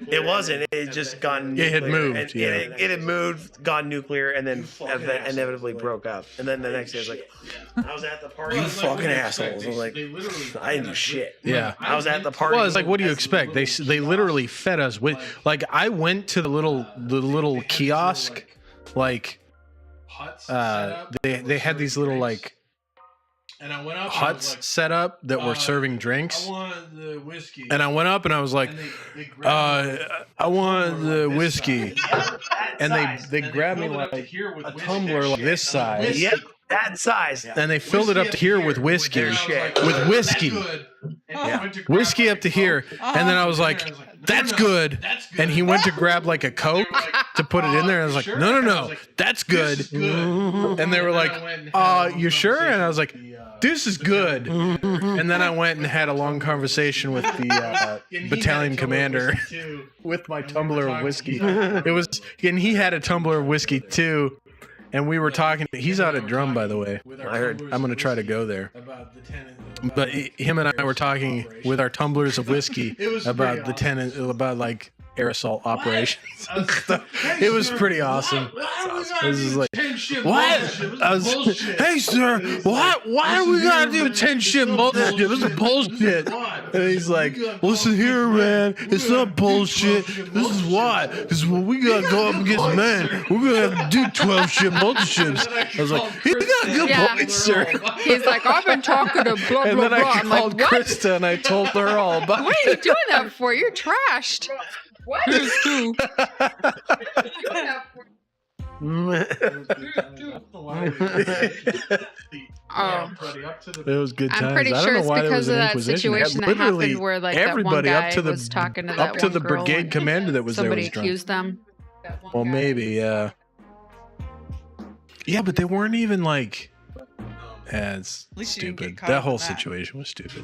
It wasn't. It had just gone nuclear.
It had moved.
It had moved, gone nuclear, and then inevitably broke up. And then the next day I was like,
I was at the party.
you fucking assholes. I was like, I didn't do shit.
Yeah.
I was at the party.
Well, it's like, what do you expect? They literally fed us with, like, I went to the little kiosk, like, they had these little like
and I went up
huts set up that were serving drinks.
I wanted the whiskey.
And I went up and I was like, I want the whiskey. And they grabbed me like a tumbler like this size.
Yep, that size.
And they filled it up to here with whiskey. With whiskey.
Yeah.
Whiskey up to here. And then I was like, that's good. And he went to grab like a Coke to put it in there. And I was like, no, that's good. And they were like, you sure? And I was like, this is good. And then I went and had a long conversation with the battalion commander with my tumbler of whiskey. And he had a tumbler of whiskey too. And we were talking. He's out at Drum, by the way. I heard. I'm going to try to go there. But him and I were talking with our tumblers of whiskey about about like aerosol operations and stuff. It was pretty awesome. It was like, what? I was, hey, sir, what? Why do we gotta do 10 shit bullshit? This is bullshit. And he's like, listen here, man. It's not bullshit. This is why. This is when we gotta go up against men. We're gonna have to do 12 shit multi-ships. I was like, he's got a good point, sir.
He's like, I've been talking to blah, blah,
And then
blah.
I
I'm like,
called
what?
Krista and I told her all about
What are you doing that for? You're trashed. What?
It was good times.
I'm pretty
I don't
sure
know
it's
why there
because
was
of
an
that
inquisition. They had
situation that
literally
happened where like that one
everybody
guy
up to the
was talking to that
up to
one
the
girl
brigade
and
commander that was
somebody
there was drunk.
accused them.
Well, maybe, yeah. Yeah, but they weren't even like. It's
At least you didn't
stupid.
get caught
That
up
whole
in that.
situation was stupid.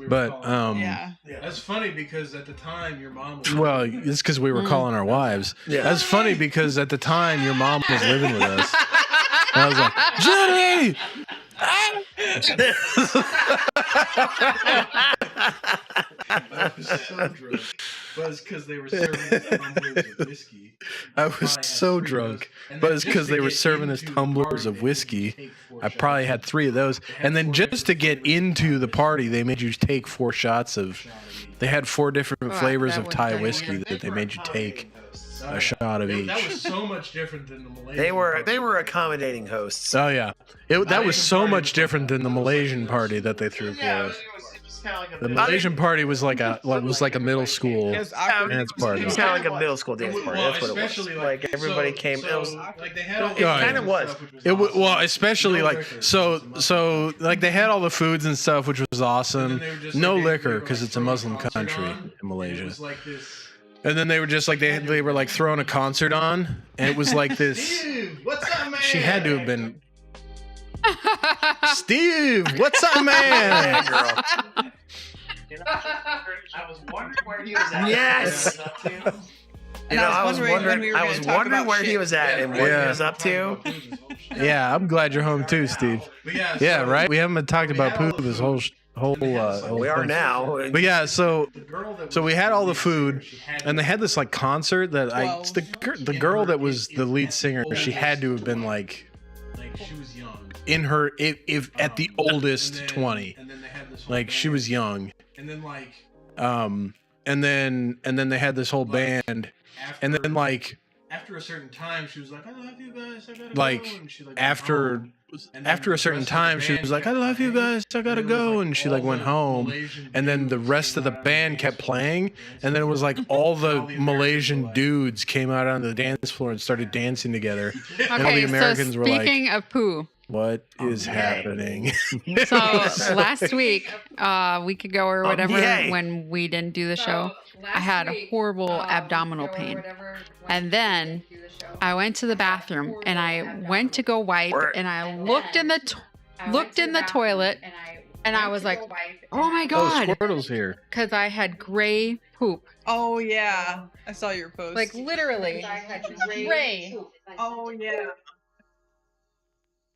But
Yeah.
that's funny because at the time your mom was
Well, it's because we were calling our wives.
Yeah.
That's funny because at the time your mom was living with us. And I was like, Jenny!
I was so drunk. But it's because they were serving tumblers of whiskey.
I was so drunk, but it's because they were serving us tumblers of whiskey. I probably had 3 of those. And then just to get into the party, they made you take 4 shots of. They had 4 different
Wow,
flavors
that
of
would
Thai
be
whiskey
weird.
that they made you take a shot of each.
That was so much different than the Malaysian.
They were accommodating hosts.
Oh yeah, that was so much different than the Malaysian party that they threw for us. The Malaysian party was like a middle school
It was awkward.
dance party.
It was kind of like a middle school dance party. That's what it was.
especially,
Like everybody came. It was.
like they had all
It kind of was.
Well, especially like so like they had all the foods and stuff, which was awesome. No liquor because it's a Muslim country in Malaysia.
It was like this.
And then they were just like they were like throwing a concert on, and it was like this.
Dude, what's up, man?
She had to have been. Steve, what's up, man?
Girl.
I was wondering where he was at.
Yes.
And I was wondering when we were
I
gonna
was
talk
wondering
about
where he
shit.
was at and what he was up to.
Yeah, I'm glad you're home too, Steve.
But
Yeah, right. We haven't talked about poop this whole
We are
thing.
now.
But yeah, so we had all the food, and they had this like concert that the girl that was the lead singer, she had to have been like
she was young.
in her if at the oldest 20,
And then they had this whole
like she was young.
And then like
And then they had this whole band, and then like
after a certain time, she was like, "I love you guys. I gotta
like
go." And she, like,
after a certain time, she was like, "I love you guys. I gotta go," and she like went home. And then the rest of the band kept playing, and then it was like all the Malaysian dudes came out on the dance floor and started dancing together. And all the
Okay,
Americans
so
were like,
speaking of poo,
"What is happening?"
so last week, week ago or whatever,
yay.
when we didn't do the show, I had a horrible abdominal pain. And then I went to the bathroom and I went to go wipe and I looked in the toilet And I was like, oh my
Oh,
God.
Squirtle's here.
Because I had gray poop.
Oh yeah, I saw your post.
Like literally. Gray.
oh yeah.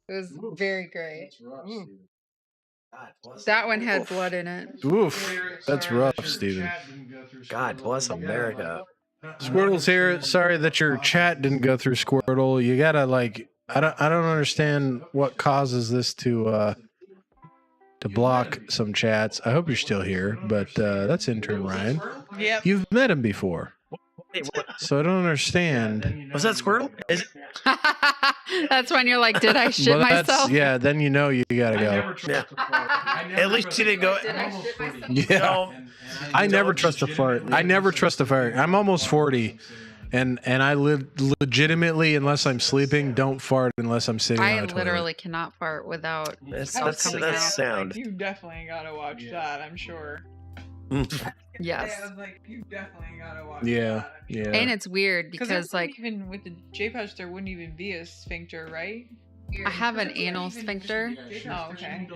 It was very gray.
That's rough, Steven.
That one had blood in it.
Oof, that's rough, Steven.
God bless America.
Squirtle's here. Sorry that your chat didn't go through, Squirtle. You gotta like, I don't understand what causes this to block some chats. I hope you're still here, but that's intern Ryan.
Yep.
You've met him before,
Wait, what?
so I don't understand.
Was that Squirtle? Is it?
That's when you're like, did I shit myself?
Yeah, then you know you gotta go.
Yeah. At least you didn't go.
Did I shit myself?
Yeah,
No.
I never trust a fart. I never trust a fart. I'm almost 40, and I live legitimately, unless I'm sleeping, don't fart unless I'm sitting on
I
a toilet.
literally cannot fart without.
That's
coming out.
sound.
You definitely gotta watch that. I'm sure.
Yes.
I was like, you definitely gotta watch
Yeah,
that.
yeah.
And it's weird because like
even with the J pouch, there wouldn't even be a sphincter, right?
I have an anal sphincter,
Oh, okay.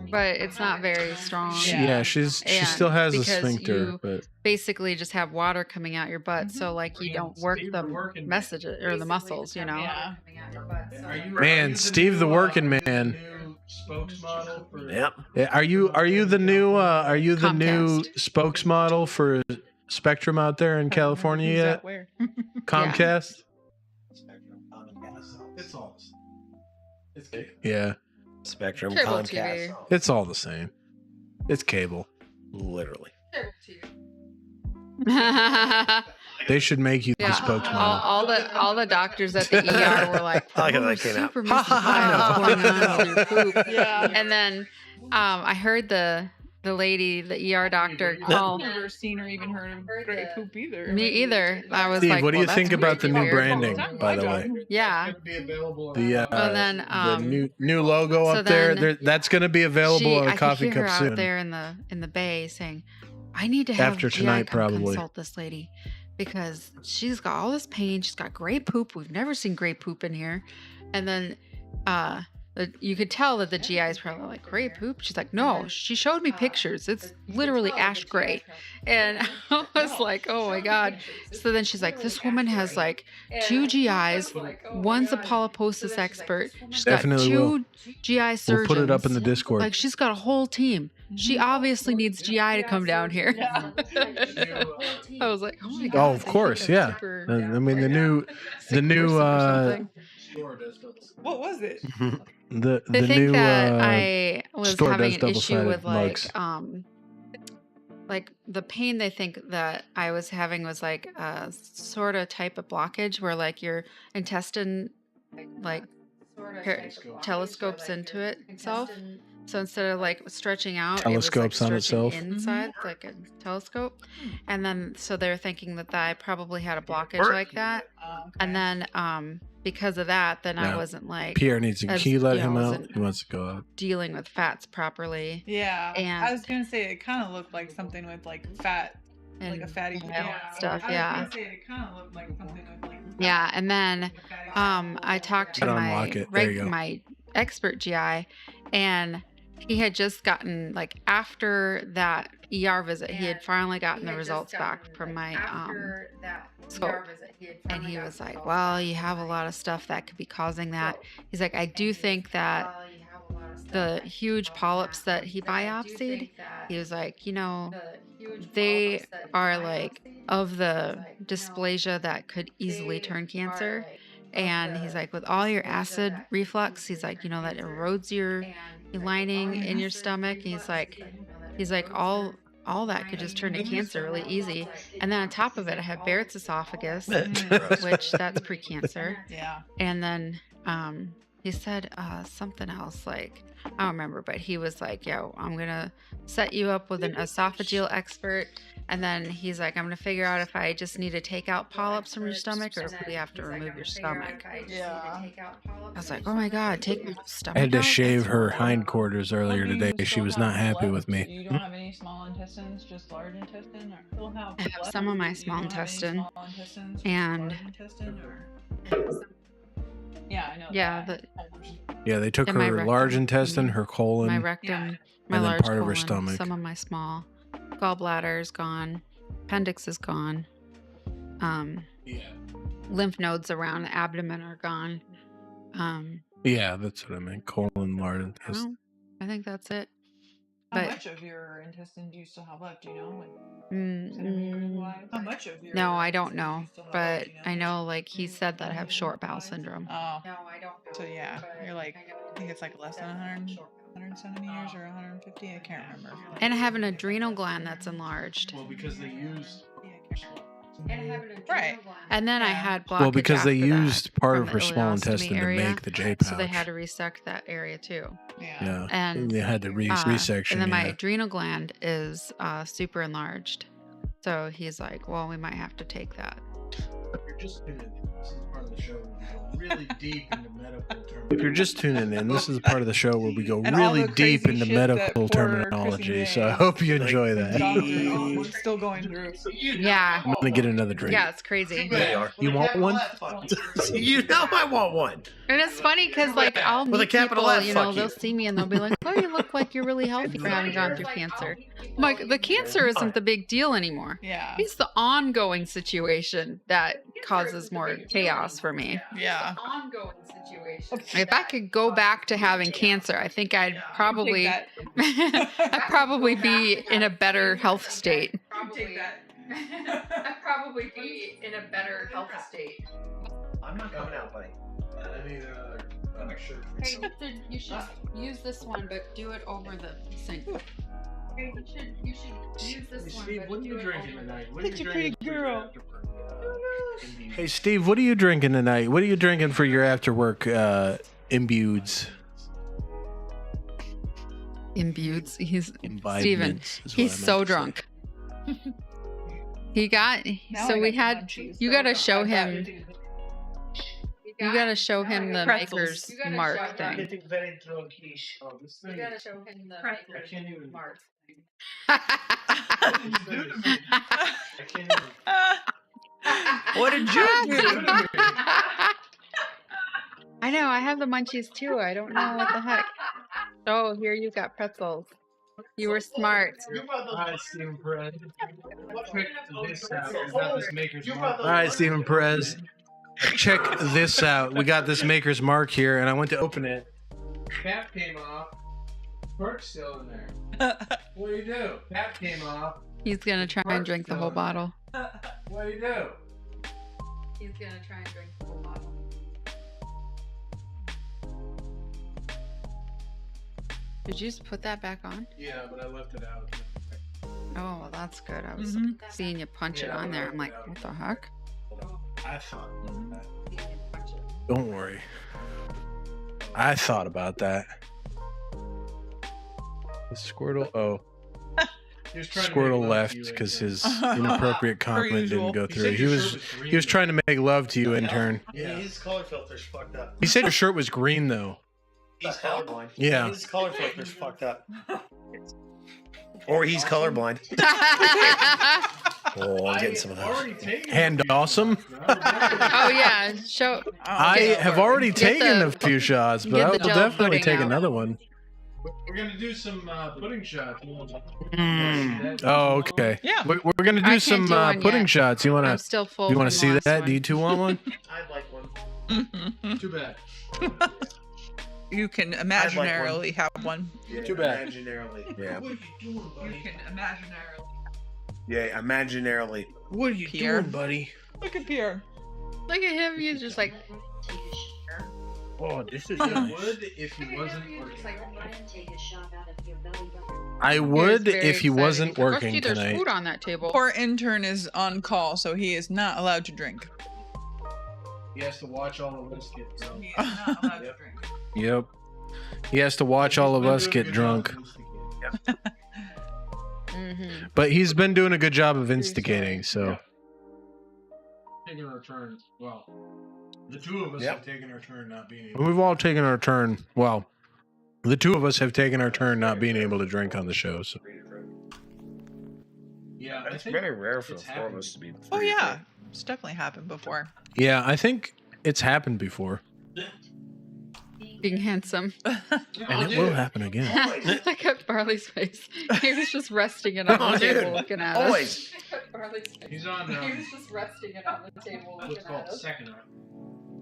but it's not very strong.
Yeah, she
And
still has a
because
sphincter,
you
but
basically just have water coming out your butt, so like you don't work the messages or the muscles, you know.
Yeah.
man, Steve the working man.
Spokesmodel for
Yep.
Yeah, are you the new new
Comcast.
spokesmodel for Spectrum out there in California
Who's
yet?
that where?
Comcast?
It's all. It's
Yeah,
Spectrum,
Cable
Comcast.
TV.
it's all the same. It's cable.
Literally.
They should make you the
Yeah,
spokesmodel.
all the doctors at the ER were like,
I like how
"Oh,
that came out."
super mystified what's going on with your poop."
Yeah.
And then I heard the lady, the ER doctor, call
I've never seen or even heard of Great Poop either.
me either. I was
Steve,
like,
what do you
well,
think
that's
about the new
weird.
branding, by the way?
Yeah.
be available.
The
then,
new logo
so
up there,
then
that's going to be available on
I
a
could
coffee
hear
cup
her
soon.
out there in the bay saying, "I need to have
After
GI
tonight,
come
probably.
consult this lady because she's got all this pain. She's got great poop. We've never seen great poop in here." And then you could tell that the GI is probably like, "Great poop?" She's like, "No, she showed me pictures. It's literally ash gray." And I was like, "Oh my God." So then she's like, "This woman has like 2 GIs. One's a polyposis expert. She's
Definitely
got 2
will.
GI surgeons.
We'll put it up in the Discord.
Like she's got a whole team. She obviously needs GI to come down here." I was like, "Oh my God."
Oh, of
they think
course,
I'm
yeah.
super
I mean, the new
or something.
What was it?
the
They think
new
that I was
store
having
does
an issue
double-sided
with
mugs.
like the pain they think that I was having was like a sort of type of blockage where like your intestine like telescopes into it itself. So instead of like stretching out,
Telescopes
it
on
was like
itself.
stretching inside like a telescope. And then so they're thinking that I probably had a blockage like that. And then because of that, then I
No.
wasn't like
Pierre needs to.
as,
Can you let
you know,
him out?
wasn't-
He wants to go out.
dealing with fats properly.
Yeah.
And-
I was gonna say it kind of looked like something with like fat,
And
like a fatty
stuff,
I was
yeah.
gonna say it kind of looked like something with like.
Yeah, and then I talked to
Gotta
my
unlock it. There you go.
my expert GI, and he had just gotten like after that ER visit, he had finally gotten the results back from my scope, and he was like, "Well, you have a lot of stuff that could be causing that." He's like, "I do think that the huge polyps that he biopsied," he was like, "You know, they are like of the dysplasia that could easily turn cancer." And he's like, with all your acid reflux, he's like, you know, that erodes your lining in your stomach. And he's like, all that could just turn to cancer really easy. And then on top of it, I have Barrett's esophagus, which that's precancer.
Yeah.
And then he said something else, like, I don't remember, but he was like, "Yo, I'm going to set you up with an esophageal expert." And then he's like, "I'm going to figure out if I just need to take out polyps from your stomach or if we have to remove your stomach."
Yeah.
I was like, "Oh my God, take my stomach
I had to
out?
shave
That's
her
horrible."
hindquarters earlier today. She was not happy with me.
You don't have any small intestines, just large intestine, or you'll have
I have some of my
You
small
don't have any
intestine,
small intestines, just
and-
large intestine, or Yeah, I know.
Yeah,
that.
Yeah, they took
In my
her
rectum.
large intestine, her colon.
my rectum, my
and then
large
part of her
colon,
stomach.
some of my small, gallbladder is gone, appendix is gone,
Yeah.
lymph nodes around the abdomen are gone.
Yeah, that's what I meant. Colon, large intestine.
Well, I think that's it.
How
But
much of your intestine do you still have left? Do you know? Like,
mm,
how much of your
no, I don't
intestine do
know.
you still have
But
left? Do you know?
I know, like he said, that I have short bowel syndrome.
Oh,
No, I don't know.
so yeah,
but
you're like,
I know
I think it's like less than 100 centimeters or 150. I can't remember.
And I have an adrenal gland that's enlarged.
Well, because they used.
Right.
And then I
Yeah.
had blockage
Well, because they
after that
used part
from
of
the
her small
ileostomy
intestine
area,
to make the J pouch.
so they had to resect that area too.
Yeah.
Yeah.
And
they had to resection.
and then my
yeah.
adrenal gland is super enlarged. So he's like, well, we might have to take that.
If you're just tuning in, this is part of the show where we go really deep into medical terms.
If you're just tuning in, this is part of the show where we go
And all
really
the
deep
crazy
into
shit that
medical
poor
terminology.
Chrissy
So I
May,
hope you enjoy that.
Doctor is still going through.
Yeah.
I'm gonna get another drink.
Yeah, it's crazy.
There you are.
You want one?
You know I want one.
And it's funny because, like, I'll
With a
meet
capital
people,
F,
you know,
fuck
they'll
you.
see me and they'll be like, oh, you look like you're really healthy for having gone through cancer. I'm like, the cancer isn't the big deal anymore.
Yeah.
It's the ongoing situation that causes more chaos for me.
Yeah.
Ongoing situation. If I could go back to having cancer, I think I'd probably,
Take
I'd probably be in a better health state.
Take that.
I'd probably be in a better health state.
I'm not coming out, buddy.
I need another shirt.
Hey, you should use this one, but do it over the sink. Hey, you should use this one,
Steve,
but
what are
do
you
it
drinking
over
tonight?
the...
What are
Such
you
a pretty
drinking for your
girl.
after work?
Hey Steve, what are you drinking tonight? What are you drinking for your after work imbudes?
Imbued. He's Steven.
Imbibements is what
He's
I meant
so
to say.
drunk. He got
Now
so
I
we
got the
had
munchies.
you gotta show
I got
him
it.
you gotta show him the
Pretzels.
maker's
You gotta
mark
show
thing.
Getting very drunkish.
Oh, this thing.
show him the
I can't even.
mark thing.
What did you do to me? I can't even.
What did you do?
I know, I have the munchies too. I don't know what the heck. Oh, here you got pretzels. You were smart.
Alright, Steven Perez. Check this out. We got this maker's mark.
All right, Stephen Perez. Check this out. We got this maker's mark here, and I went to open it.
Cap came off. Perk's still in there. What do you do? Cap came off.
He's gonna try and drink the whole bottle.
What do you do?
He's gonna try and drink the whole bottle. Did you just put that back on?
Yeah, but I left it out.
Oh, well, that's good. I was
Mhm.
seeing you punch it
Yeah,
on
but I
there. I'm like,
left it
what
out.
the heck?
I thought.
Don't worry. I thought about that. The Squirtle. Oh,
He was trying to make
Squirtle
love
left
to you,
because
intern.
his inappropriate compliment
usual.
didn't go
He
through.
said
He
your
was
shirt green.
he was trying to make love to you, intern.
Yeah.
His color filter's fucked up.
He said your shirt was green though.
He's colorblind.
Yeah.
His color filter's fucked up. Or he's colorblind. Oh, I'm getting some of those.
Already taken
Hand
a few
awesome.
shots, man.
Oh yeah, show.
I have already
Get
taken
the-
a few shots, but
get
I
the
will
Jello
definitely
pudding
take
out.
another one.
We're gonna do some pudding shots.
Oh, okay.
Yeah.
We're gonna
I
do
can't
some
do one
pudding
yet.
shots. You
I'm
wanna
still full.
you wanna
from
see
the last
that?
one.
Do you two want one?
I'd like one.
Too bad.
You can
I'd like
imaginarily have one.
Too bad.
Imaginarily. Yeah.
What are you doing,
You
buddy?
can imaginarily.
Yeah, imaginarily.
What are you
Pierre.
doing, buddy?
Look at Pierre.
Look at him. He's just like.
Take a shot.
Oh, this is
I
nice.
would if he wasn't working.
Take a shot out of your belly button.
I
he was
would
very
if he
excited.
wasn't
He's like, "Oh,
working
see, there's
tonight.
food on that table.
Poor intern is on call, so he is not allowed to drink.
He has to watch all of us get drunk.
He is not allowed to drink.
Yep. He has to watch all of
He's been
us
doing a
get
good
drunk.
job of instigating.
Mm-hmm.
But he's been doing a good job of instigating, so
Taking our turn. Well, the two of us
Yep.
have taken our turn not being able.
we've all taken our turn. Well, the two of us have taken our turn not being able to drink on the show. So
Yeah, I
It's
think
very rare for the
it's
four of
happened.
us to be.
Oh yeah, it's definitely happened before.
yeah, I think it's happened before.
Being handsome.
And it will happen again.
Look at Barley's face. He was just resting it on the table looking at us.
Always.
Look at Barley's face.
He's on.
He was just resting it on the table
What's
looking
called
at us.
second up.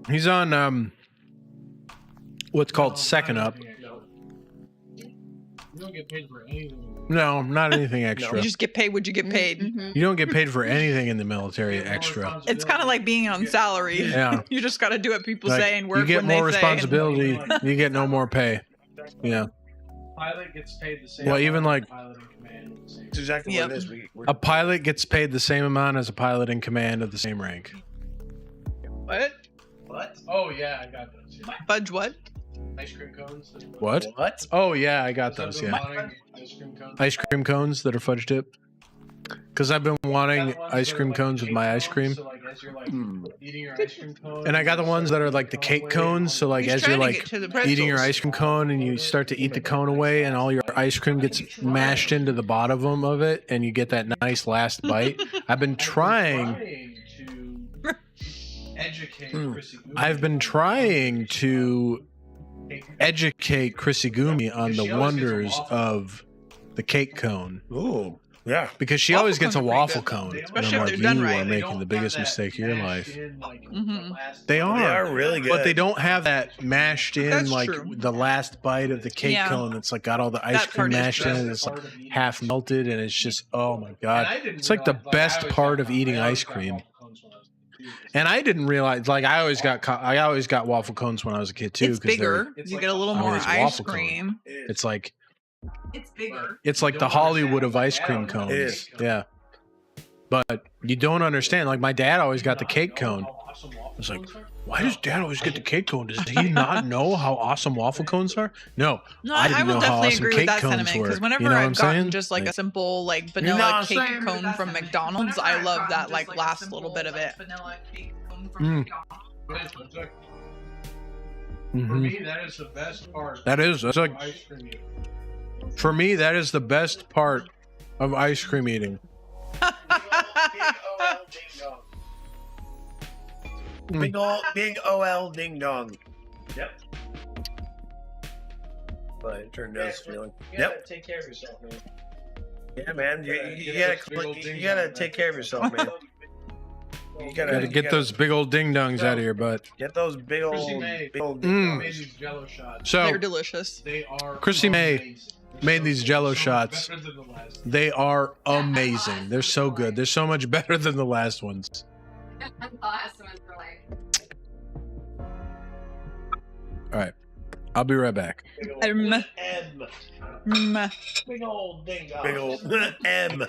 He's on what's called Second Up.
You don't get paid for anything.
No, not anything extra.
You just get paid what you get paid.
Mhm.
You don't get paid for anything in the military extra.
It's kind of like being on salary.
Yeah.
You just got to do what people
Like,
say and work
you get
when
more
they say.
responsibility. You get no more pay. Yeah.
Pilot gets paid the same.
Well, even like
pilot in command. Gets the
It's
same.
exactly
Yep.
what it is. We're
a pilot gets paid the same amount as a pilot in command of the same rank.
What?
What? Oh yeah, I got those. Yeah.
Fudge what?
Ice cream cones.
What?
What?
Oh yeah, I got those.
I've been
Yeah,
wanting ice cream cones.
ice cream cones that are fudge dip. Because I've been wanting
Got ones
ice
that are
cream
like
cones with
cake
my ice
cones,
cream.
So like as you're like
Hmm.
eating your ice cream cone,
And I got the ones that are like the cake cones. So like
He's
as you're
trying to
like
get to the
eating your
pretzels.
ice cream cone and you start to eat the cone away and all your ice cream gets mashed into the bottom of it and you get that nice last bite. I've been trying
to educate Chrissy Goody.
I've been trying to educate Chrissy Gumi on the wonders of the cake cone
Ooh. Yeah.
because she
Waffle
always gets a
cones are pretty
waffle
good.
cone. And
Especially
I'm
if
like,
they're done
you
right.
are
They
making
don't
the biggest
have that
mistake of your
mashed
life.
in, like,
Mhm.
the last
They
They
are.
are really good.
But they don't have that mashed in
That's
like
true.
the last bite of the cake
Yeah.
cone that's like got all the ice
That
cream
part is
mashed in
best.
and it's like half melted and it's just oh my
And
god.
I didn't
It's like the
realize,
best
I always
part
got-
of eating
I always
ice
got
cream.
waffle cones when I was a kid.
And I didn't realize like I always got waffle cones when I was a kid too.
It's
'cause they're-
bigger.
It's
You
like
get a little
I mean,
more
it's
ice
waffle cone.
cream.
It's like
It's bigger.
it's like
You
the
don't understand
Hollywood of
what
ice
my
cream
dad
cones.
It is.
Yeah. But you don't understand. Like my dad always got the cake cone.
It's
like, Why does Dad always get the cake cone? Does he not know how awesome waffle cones are? No,
No,
I
I,
didn't
will
know how
definitely
awesome
agree with
cake
that
cones
sentiment
were.
because whenever
You know what
I've
I'm
gotten
saying?
just like
Yeah.
a simple like
You know
vanilla
what I'm
cake
saying?
cone from McDonald's, I love that like last little bit of it.
Vanilla cake cone
Mm.
For
Mhm.
me, that is the best part.
That's like
of ice cream eating.
for me that is the best part of ice cream eating.
Big OL ding dong. Yep. But it turned out feeling.
You gotta
Yep.
take care of yourself, man.
Yeah, man. You
Get those big old
gotta
ding
gotta
dongs
take
out.
care of yourself, man. You
Gotta
gotta
get those big old ding dongs out of your butt.
get those big old
Chrissy May.
big old
Mm.
ding
Made
dongs.
these Jello shots.
So
They're delicious.
They are
Chrissy May
amazing. They're
made these Jell-O
so much
shots.
better than the last.
they are amazing. They're so good. They're so much better than the last ones.
The last ones were like,
All right, I'll be right back.
Big old
M.
M. Big old ding dongs. Big old M.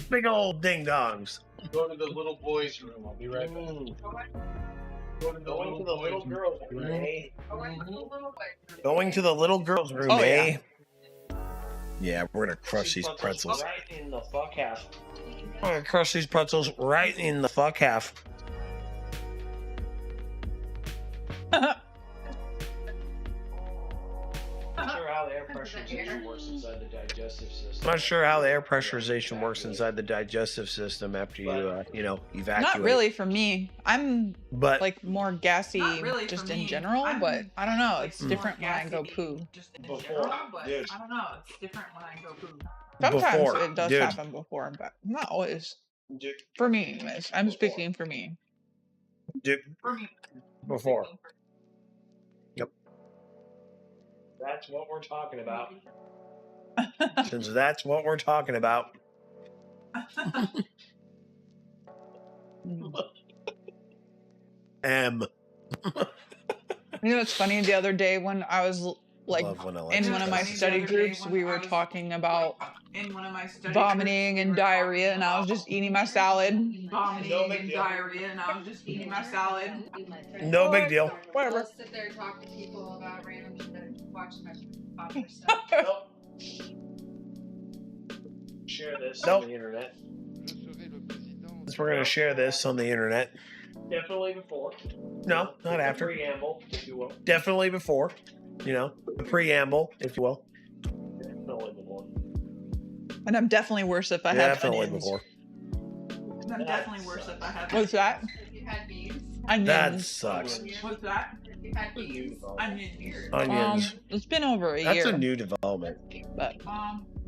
Big old ding dongs.
Go to the little boys' room. I'll be right back. Go to the little boys'
girls'
room.
eh?
going to the little bit.
Going to the little girls' room,
Oh,
eh? Yeah, we're gonna crush these pretzels.
Right in the fuck half.
I'm gonna crush these pretzels right in the fuck half.
Not sure how the air pressurization works inside the digestive system.
I'm not sure how the air pressurization works inside the digestive system after you, evacuate.
Not really for me. I'm
But
like more gassy
Not really
just
for
in
me.
general,
I'm,
but I don't know. It's
Mm.
different when I go poo.
Just in
Before,
general, but
dude.
I don't know. It's different when I go poo.
Sometimes
Before,
it does
dude.
happen before, but not always.
Dude,
For me, anyways. I'm speaking for me.
dude,
For me.
before.
that's what we're talking about.
Since that's what we're talking about. M.
You know, it's funny. The other day when I was like
Love when
in
Alexa
one of my
does
The
study
other day
groups,
when
we
I
were
was,
talking about
in one of my study
vomiting
groups,
and
we were
diarrhea, and I was just eating my salad.
vomiting
No big
and
deal.
diarrhea, and I was just eating my salad.
No big deal.
Whatever.
I'll sit there and talk to people about random shit, watch my popular stuff.
Nope. Share this
Nope.
on the internet.
Since we're gonna share this on the internet.
Definitely before.
No, not
The
after.
preamble, if you will.
Definitely before. You know, the preamble, if you will.
Definitely before.
And I'm definitely worse if I have
Definitely
onions.
before.
I'm definitely worse if I have.
What's that?
If you had beans.
Onions.
That sucks.
What's that? Onion ears.
Onions.
It's been over a
That's
year.
a new development.
But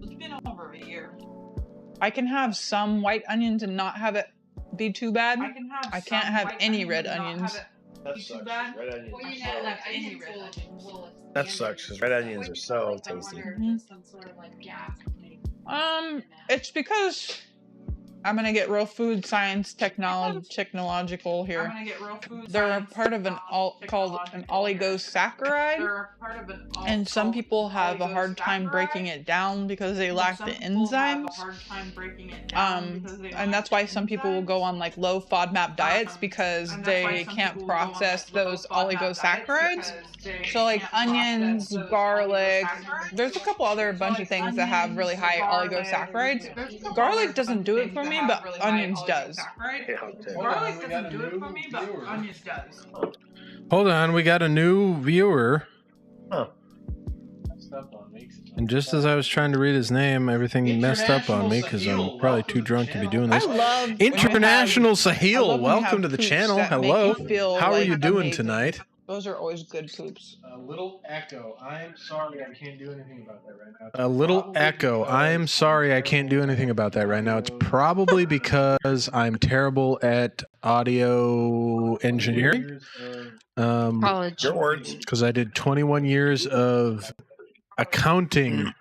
It's been over a year.
I can have some white onions and not have it be too bad. I can't have any red onions.
That sucks. Red onions.
Well, you
are
know,
so-
like onions will
That sucks because red onions are so tasty.
Some sort of like gap.
It's because I'm gonna get real food science technological
I'm
here.
gonna get real food.
They're a
science
part of called an oligosaccharide,
They're a part of an
and some people have a hard time breaking it down because they lack the enzymes. And that's why some people will go on like low FODMAP diets because they can't process those oligosaccharides. So like onions, garlic, there's a couple other bunch of things that have really high oligosaccharides. Garlic doesn't do it for me, but onions does.
Garlic doesn't do it for me, but onions does.
Hold on, we got a new viewer.
Huh.
And just as I was trying to read his name, everything messed up on me because I'm probably too drunk to be doing this.
I love
International
I
Sahil,
love when you
welcome
have
to the
poops
channel.
that make
Hello.
you feel
How are
like
you doing
amazing.
tonight?
Those are always good poops.
A little echo. I am sorry I can't do anything about that right now.
A little echo. I am sorry I can't do anything about that right now. It's probably because I'm terrible at audio engineering.
College.
Your words.
Because I did 21 years of accounting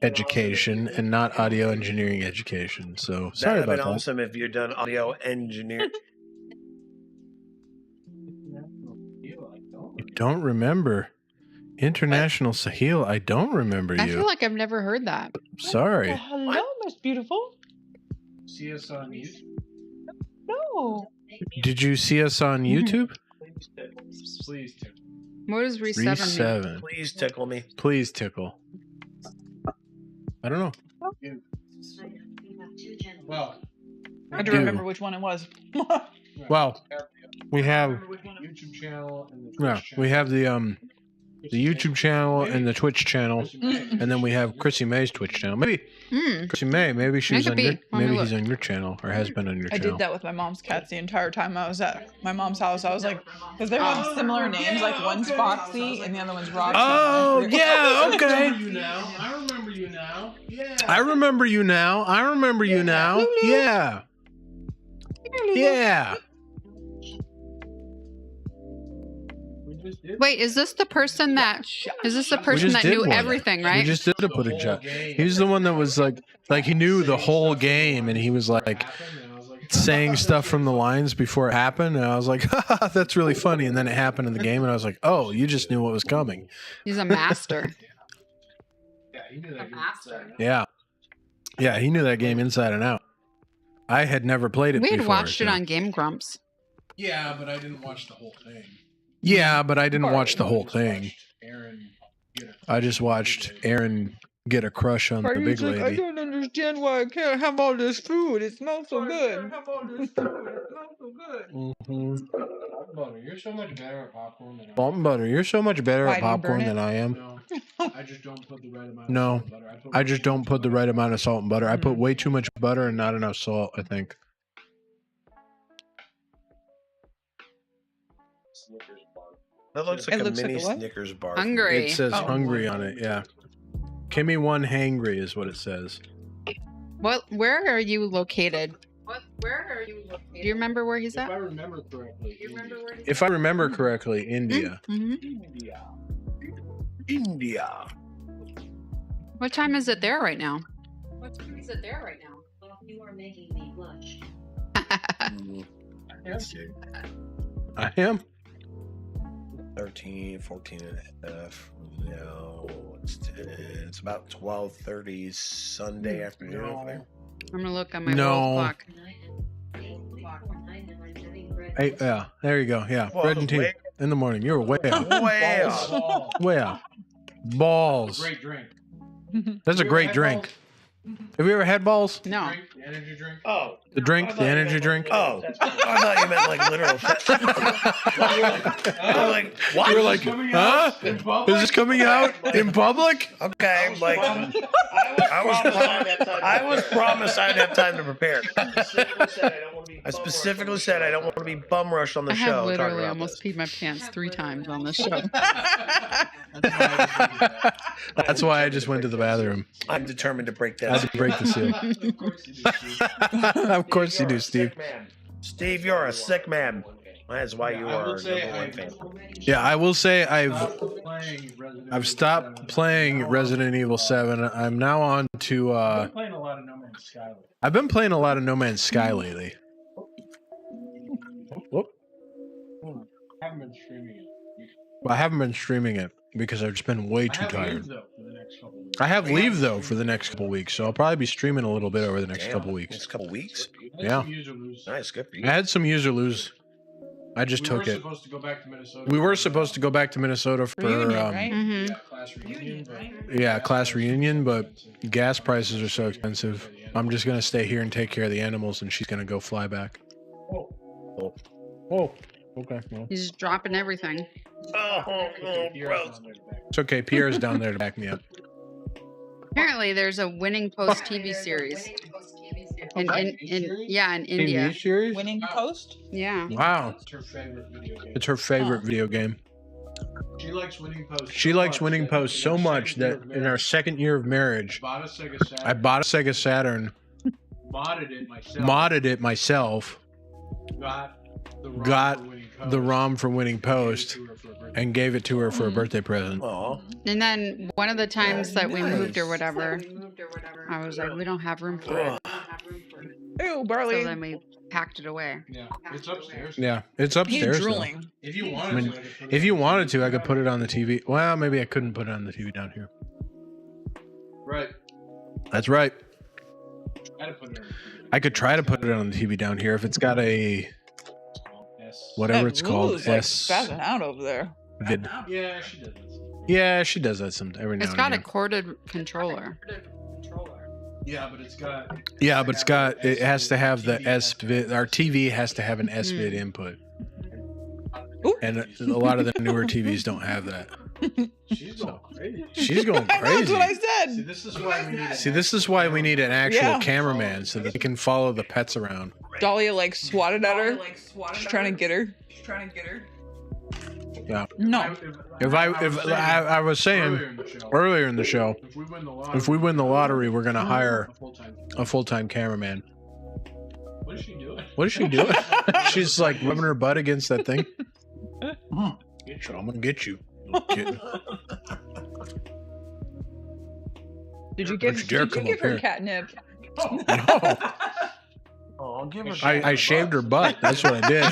education and not audio engineering education. So sorry
That'd have
about
been
that.
awesome if you're done audio engineer.
Don't remember. International Sahil, I don't remember
I
you.
feel like I've never heard that.
Sorry.
Well, hello, Miss Beautiful.
See us on YouTube.
No.
Did you see us on YouTube?
Please do.
What does reset mean?
Reset.
Please tickle me.
Please tickle. I don't know.
Well,
I had to
Do.
remember which one it was.
Well, we have
YouTube channel and the Twitch
yeah,
channel.
we have the YouTube channel and the Twitch channel, and then we have Chrissy May's Twitch channel. Maybe Chrissy May, maybe she's
could
on
be.
your,
Let me
maybe
look.
he's on your channel or has been on your
I
channel.
did that with my mom's cats the entire time I was at my mom's house. I was like, because they have similar names, like one's Foxy and the other one's Roxy.
Oh yeah,
I
okay.
remember you now. I remember you now. Yeah.
I remember you now. I remember you now. Yeah. Yeah.
We just did.
Wait, is this the person that
We
person
just
that
did
knew
one.
everything,
We
right?
just did a footage shot. He's the one that was like he knew the whole game, and he was like saying stuff from the lines before it happened, and I was like, haha, that's really funny. And then it happened in the game, and I was like, oh, you just knew what was coming.
He's a master.
Yeah, you knew that.
A master.
Yeah. Yeah, he knew that game inside and out. I had never played it
We had
before.
watched it
so-
on Game Grumps.
Yeah, but I didn't watch the whole thing.
Yeah, but I didn't watch the whole thing.
Aaron,
I just watched Aaron get a crush on the big
I
lady.
don't understand why I can't have all this food. It smells so good.
Mhm.
Butter, you're so much better at popcorn than I
Salt and butter. You're so much better
Why,
at
did you burn
popcorn
it?
than I am.
No, I just don't put the right amount.
No,
of salt and butter. put
I just
way
don't
too
put the
much.
right amount of salt and butter. I put way too much butter and not enough salt, I think.
That looks
It
like a
looks like
mini
a what?
Snickers bar.
Hungry.
It says
Oh.
hungry on it, yeah. Kimmy one hangry is what it says.
Where are you located?
Where are you located?
Do you remember where he's
If I
at?
remember correctly.
If I remember correctly, India.
hmm
India.
What time is it there right now?
Well, you are making me blush.
I am.
13, 14 and a half. No, it's about 12:30 Sunday afternoon. over there.
I'm gonna look on my
No.
world clock.
Hey, yeah, there you go. Yeah,
Well,
bread and tea
way-
in the morning. You were way off.
Way off.
Balls.
Way off. Balls.
Great drink.
That's a
You ever
great
had
balls?
drink?
Have you ever had balls?
No.
Drink, the energy drink.
Oh.
The drink, the energy drink.
Oh, I thought you meant like literal. I'm like, what?
You were like,
Coming
huh?
out in public?
Is this coming out in public?
Okay, like I was promised I'd have time to prepare.
I specifically said I don't want to be
I specifically said I don't want to be bum rushed on the
I
show.
have
talking
literally
about
almost
this.
peed my pants 3 times on this show.
That's why I just went to the bathroom.
I'm determined to break
I
that.
had to break the seal. Of course you do, Steve.
Steve, you're a sick man. That's why you
I
are
will
our
say
number one fan.
Yeah, I will say I've
stopped
playing Resident Evil 7. I'm now on to
playing a lot of No Man's Sky.
I've been playing a lot of No Man's Sky lately. Whoop.
Haven't been streaming it.
I haven't been streaming it because I've just been way too tired. I have leave though for the next couple weeks, so I'll probably be streaming a little bit over the next couple weeks.
Next couple weeks?
Yeah.
Nice, good for you.
I had some use or lose. I just took it.
Supposed to go back to Minnesota.
We were supposed to go back to Minnesota for
Reunion, right?
Mhm.
Class reunion,
class reunion, but gas prices are so expensive. I'm just gonna stay here and take care of the animals, and she's gonna go fly back. Oh, okay. Well,
He's just dropping everything.
Oh, gross.
it's okay. Pierre's down there to back me up.
Apparently, there's a Winning Post TV series in India.
series?
Winning Post?
Yeah.
Wow,
It's her favorite video game.
it's her favorite video game.
She likes Winning Post.
She likes Winning Post so much that in our second year of marriage,
Bought a Sega Saturn.
I bought a Sega Saturn, modded it myself, got the ROM for Winning Post, and gave it to her for a birthday present.
Aw.
And then one of the times that we moved or whatever, I was like, we don't have room for it.
Ew,
So
Barley.
then we packed it away.
Yeah, it's upstairs.
Yeah, it's
He's
upstairs. though.
drooling.
If you wanted
I mean,
to, I could put it
if you
on.
wanted to, I could put it on the TV. Well, maybe I couldn't put it on the TV down here.
Right.
That's right.
I had to put it on.
I could try to put it on the TV down here if it's got a whatever
That
it's called.
Lulu's, like,
S
spazzing out over there.
vid.
Yeah, she did this.
Yeah, she does that some every now
It's
and
got a
again.
corded controller.
Yeah, but it's got.
Yeah, but it has to have the S vid. Our TV has to have an S vid input,
Ooh.
and a lot of the newer TVs don't have that.
She's going crazy.
She's going
I know, that's
crazy.
what I
See,
said.
this is why we need.
See, this is why we need an actual
Yeah.
cameraman so that they can follow the pets around.
Dahlia like swatted at her. She's trying to get her.
Yeah.
No.
If I was saying earlier in the show, if we win the lottery, we're gonna hire a full-time cameraman.
What is she doing?
What is she doing? She's like rubbing her butt against that thing. I'm gonna get you. Little kid.
Did you
Don't you dare
give
come
her
up here.
catnip?
No,
Oh, give her
I shaved her butt. That's what I did.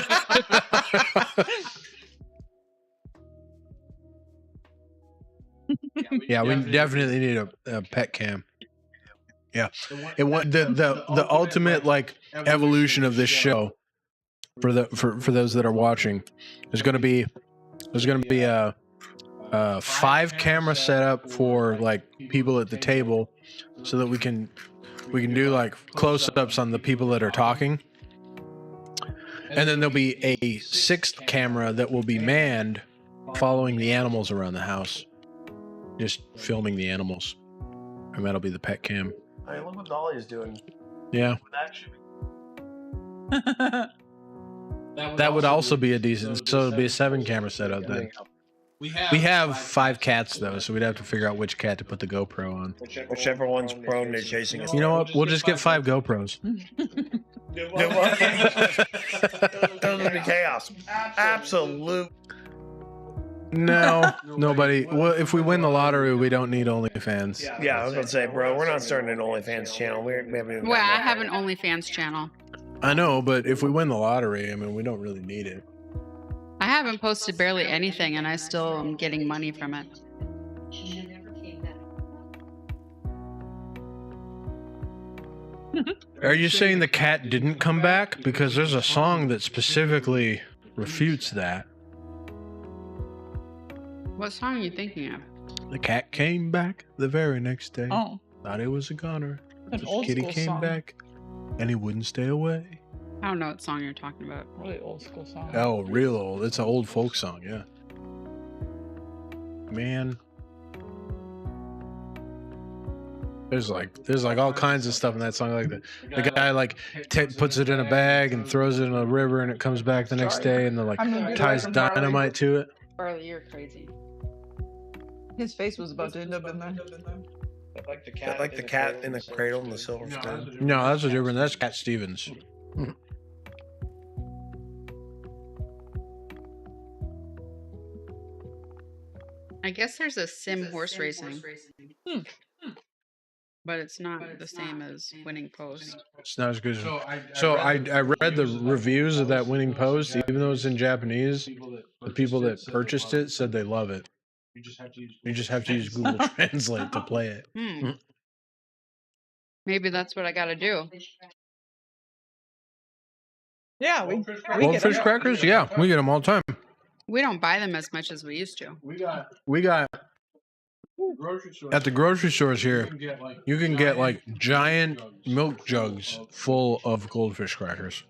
Yeah, we definitely need a pet cam. Yeah, the ultimate like evolution of this show for those that are watching there's gonna be a 5 camera setup for like people at the table, so that we can do like close-ups on the people that are talking, and then there'll be a 6th camera that will be manned following the animals around the house, just filming the animals, and that'll be the pet cam.
Hey, look what Dahlia's doing.
Yeah,
With action.
that would also be a decent. So it'll be a 7 camera setup then. We have 5 cats though, so we'd have to figure out which cat to put the GoPro on.
Whichever one's prone to chasing us.
You know what? We'll just get 5 GoPros.
Those would be chaos. Absolute.
No, nobody. Well, if we win the lottery, we don't need OnlyFans.
Yeah, I was gonna say, bro, we're not starting an OnlyFans channel. We haven't even.
Well, I
gotten
have
that
an OnlyFans channel.
I know, but if we win the lottery, I mean, we don't really need it.
I haven't posted barely anything, and I still am getting money from it.
She never came back.
Are you saying the cat didn't come back? Because there's a song that specifically refutes that.
What song are you thinking of?
The cat came back the very next day.
Oh,
Thought he was a goner.
an
The
old
kitty
school
came
song.
back, and he wouldn't stay away.
I don't know what song you're talking about.
Really old school song.
Oh, real old. It's an old folk song, yeah. Man. There's like all kinds of stuff in that song. Like the guy like puts it in a bag and throws it in a river, and it comes back the next day, and then like ties dynamite to it.
Barley, you're crazy.
His face was about to end up in there.
Like the cat in the cradle and the silver spoon.
No, that's a different. That's Cat Stevens.
I guess there's a sim horse racing. But it's not the same as Winning Post.
It's not as good as. So I read the reviews of that Winning Post, even though it's in Japanese. The people that purchased it said they love it. You just have to use Google Translate to play it.
Maybe that's what I got to do.
Yeah, we
Goldfish crackers? Yeah, we get them all the time.
We don't buy them as much as we used to.
We got at the grocery stores here, you can get like giant milk jugs full of goldfish crackers.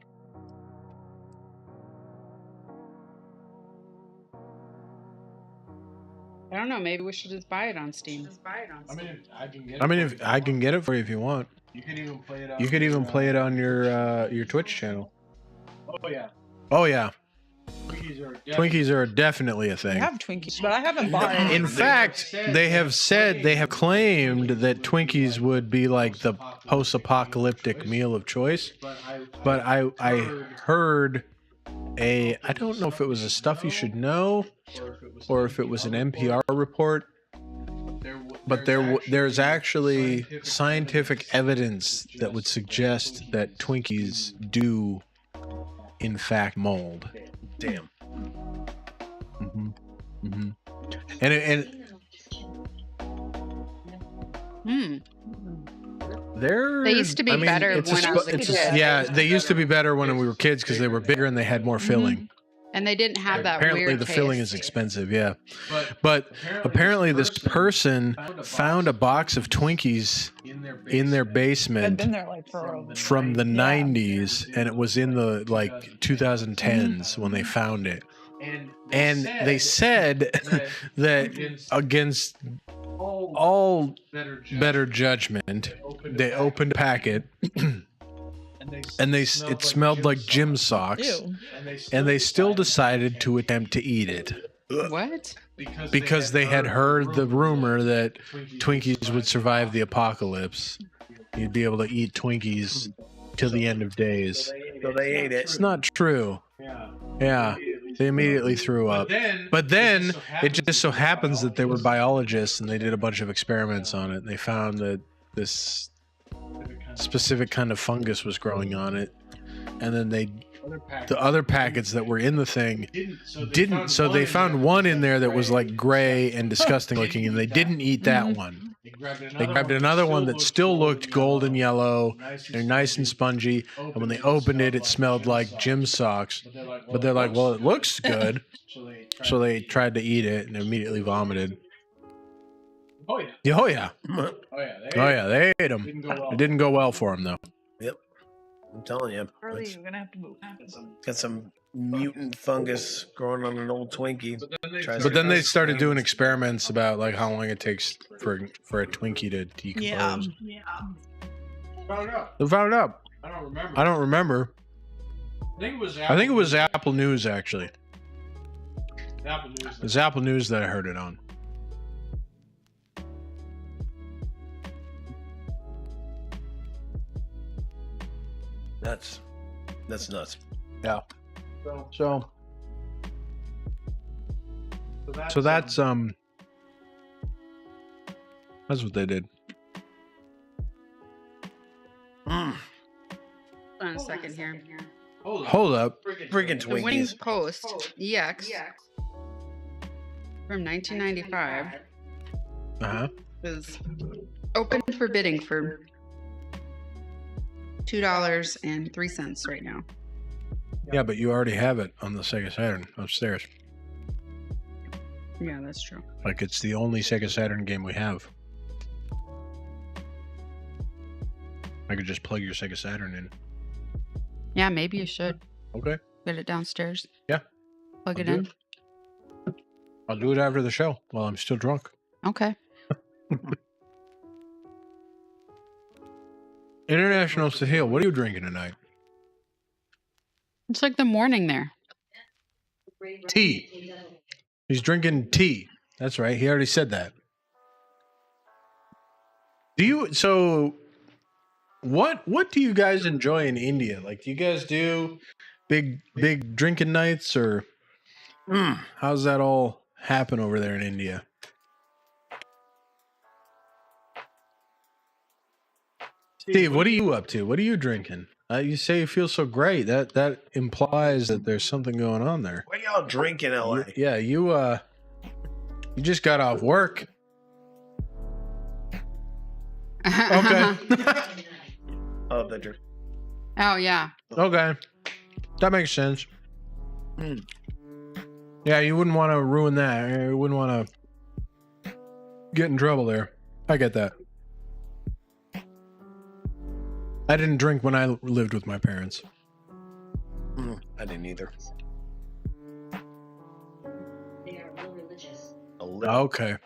I don't know. Maybe we should just buy it on Steam.
I mean,
if I can get it for you if you want.
You could even play it.
You could even play it on your Twitch channel.
Oh yeah.
Oh yeah.
Twinkies
are definitely a thing.
I have Twinkies, but I haven't bought any.
In fact, they have claimed that Twinkies would be like the post-apocalyptic meal of choice. But I heard I don't know if it was a Stuff You Should Know or if it was an NPR report, but there's actually scientific evidence that would suggest that Twinkies do in fact mold.
Damn.
They used to be better when I was a kid.
Yeah, they used to be better when we were kids because they were bigger and they had more filling.
And they didn't have that
Apparently
weird
the
taste.
filling is expensive, yeah. But apparently this person found a box of Twinkies in their basement
Been there like for
from the 90s, and it was in the like 2010s when they found it. And they said that against all better judgment, they opened a packet and it smelled like gym socks.
Ew.
And they still decided to attempt to eat it.
What?
Because they had heard the rumor that Twinkies would survive the apocalypse. You'd be able to eat Twinkies till the end of days.
So they ate it.
It's not true. Yeah. They immediately threw up. But then it just so happens that they were biologists and they did a bunch of experiments on it. And they found that this specific kind of fungus was growing on it. And then the other packets that were in the thing didn't. So they found one in there that was like gray and disgusting looking, and they didn't eat that one. They grabbed another one that still looked golden yellow and nice and spongy. And when they opened it, it smelled like gym socks. But they're like, well, it looks good. So they tried to eat it and immediately vomited.
Oh yeah.
Oh yeah. They ate them. It didn't go well for them though.
Yep. I'm telling you.
Early, you're gonna have to move.
Got some mutant fungus growing on an old Twinkie.
But then they started doing experiments about like how long it takes for a Twinkie to decompose.
Yeah.
They found out.
I don't remember.
I think it was Apple News actually. It's Apple News that I heard it on.
That's nuts.
Yeah. So that's what they did.
Hold on a second here.
Hold up.
Freaking
The Winning
Twinkies.
Post EX from 1995 is open for bidding for $2.03 right now.
Yeah, but you already have it on the Sega Saturn upstairs.
Yeah, that's true.
Like it's the only Sega Saturn game we have. I could just plug your Sega Saturn in.
Yeah, maybe you should.
Okay.
Get it downstairs.
Yeah.
Plug it
do
in.
I'll do it after the show while I'm still drunk.
Okay.
International Sahil, what are you drinking tonight?
It's like the morning there.
Tea. He's drinking tea. That's right. He already said that. What do you guys enjoy in India? Like, do you guys do big drinking nights, or how's that all happen over there in India? Steve, what are you up to? What are you drinking? You say you feel so great. That implies that there's something going on there.
What y'all drink in LA?
You just got off work. Okay.
Oh, the drink.
Oh, yeah.
Okay. That makes sense. Yeah, you wouldn't want to ruin that. You wouldn't want to get in trouble there. I get that. I didn't drink when I lived with my parents.
I didn't either.
They are real religious.
Okay.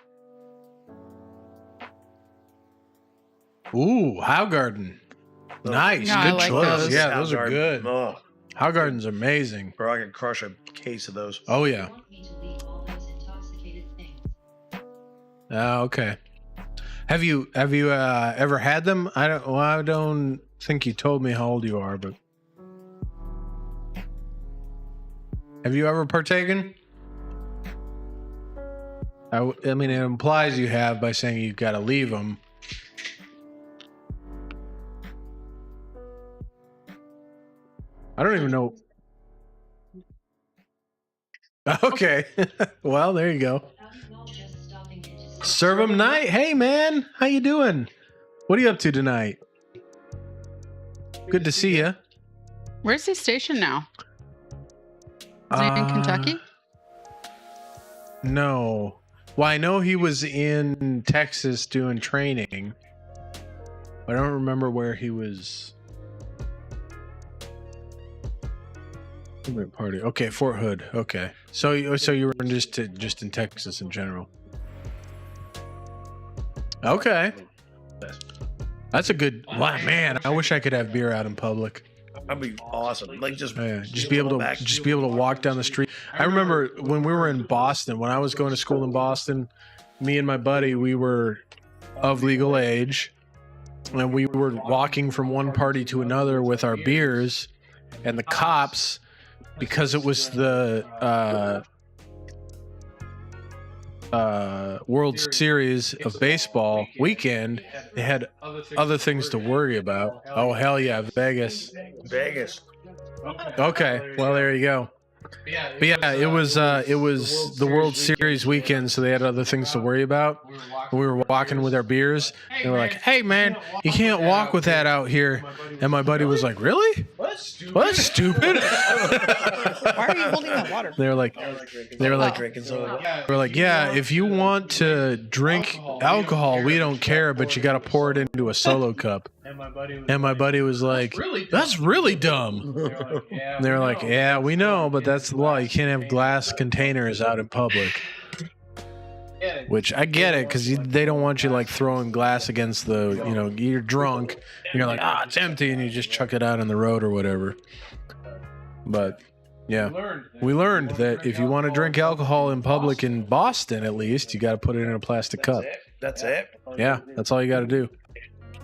Ooh, Howgarden. Nice.
Yeah, I
Good
like
choice.
those.
Yeah, those are good.
Oh,
Howgarden's amazing.
bro, I could crush a case of those.
Oh, yeah.
They want me to leave all those intoxicated things.
Okay. Have you ever had them? I don't think you told me how old you are, but have you ever partaken? I mean, it implies you have by saying you've got to leave them. I don't even know. Okay. Well, there you go.
Just stopping in to
Serve 'em night. Hey, man. How you doing? What are you up to tonight? Good to see you.
Where's he stationed now? Is he in Kentucky?
No. Well, I know he was in Texas doing training. I don't remember where he was. Party. Okay, Fort Hood. Okay, so you were just in Texas in general. Okay, that's a good. Wow, man, I wish I could have beer out in public.
That'd be awesome. Like just
Be able to walk down the street. I remember when we were in Boston, when I was going to school in Boston, me and my buddy, we were of legal age, and we were walking from one party to another with our beers, and the cops, because it was the World Series of Baseball weekend, they had other things to worry about. Oh, hell yeah, Vegas. Okay, well, there you go. But yeah, it was the World Series weekend, so they had other things to worry about. We were walking with our beers, and we're like, "Hey, man, you can't walk with that out here." And my buddy was like, "Really? What? That's stupid."
Why are you holding that water?
They were like,
drinking soda.
"Yeah, if you want to drink alcohol, we don't care, but you got to pour it into a solo cup." And my buddy was like, "That's really dumb." And they were like, "Yeah, we know, but that's the law. You can't have glass containers out in public." Which I get it, because they don't want you like throwing glass against the, you're drunk and you're like, it's empty, and you just chuck it out on the road or whatever. But yeah, we learned that if you want to drink alcohol in public in Boston, at least, you got to put it in a plastic cup.
That's it.
Yeah, that's all you got to do.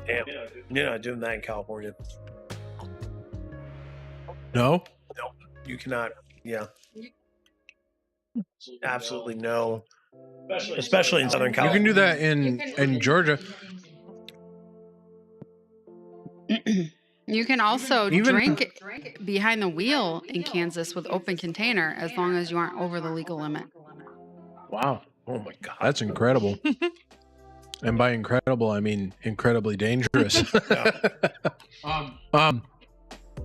Damn, you're not doing that in California.
No?
No, you cannot. Yeah, absolutely no. Especially in Southern
You
California.
can do that in Georgia.
You can also drink behind the wheel in Kansas with open container as long as you aren't over the legal limit.
Wow. Oh my God. That's incredible. And by incredible, I mean incredibly dangerous.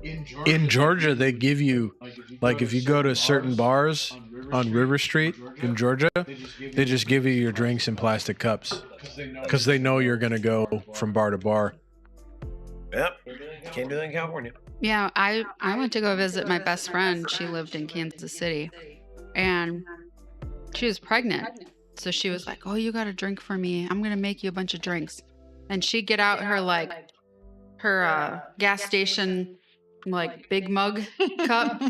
In Georgia, they give you, like, if you go to certain bars on River Street in Georgia, they just give you your drinks in plastic cups because they know you're going to go from bar to bar.
Yep, can't do that in California.
Yeah, I went to go visit my best friend. She lived in Kansas City, and she was pregnant. So she was like, "Oh, you got a drink for me. I'm going to make you a bunch of drinks." And she'd get out her her gas station like big mug cup,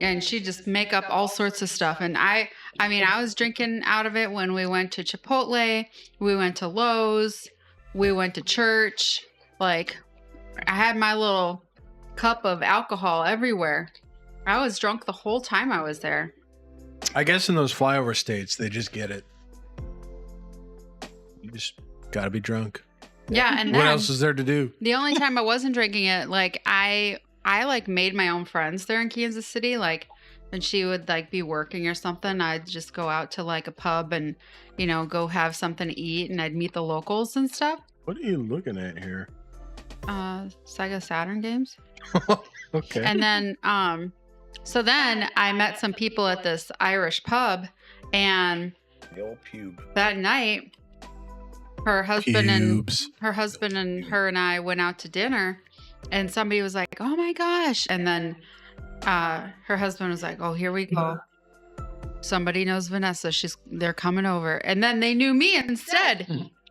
and she just make up all sorts of stuff. And I mean, I was drinking out of it when we went to Chipotle, we went to Lowe's, we went to church. Like, I had my little cup of alcohol everywhere. I was drunk the whole time I was there.
I guess in those flyover states, they just get it. You just gotta be drunk.
Yeah, and
what
then,
else is there to do?
The only time I wasn't drinking it, like I like made my own friends there in Kansas City. Like, when she would like be working or something, I'd just go out to like a pub and, you know, go have something to eat, and I'd meet the locals and stuff.
What are you looking at here?
Sega Saturn games.
Okay.
And then, so then I met some people at this Irish pub, and
The old pube.
that night, her husband and her and I went out to dinner, and somebody was like, "Oh my gosh!" And then her husband was like, "Oh, here we go. Somebody knows Vanessa. They're coming over." And then they knew me instead.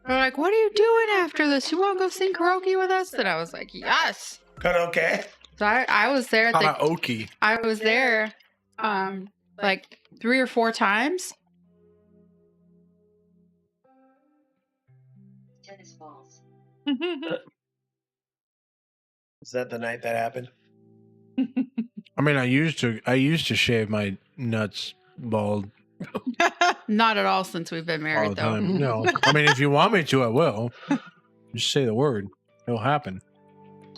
They're like, "What are you doing after this? You want to go sing karaoke with us?" And I was like, "Yes."
Okay.
So I was there at the
Karaoke.
I was there like 3 or 4 times.
Tennis balls.
Is that the night that happened?
I mean, I used to shave my nuts bald
Not at all since we've been
all
married,
the
though.
time. No, I mean, if you want me to, I will. Just say the word; it'll happen.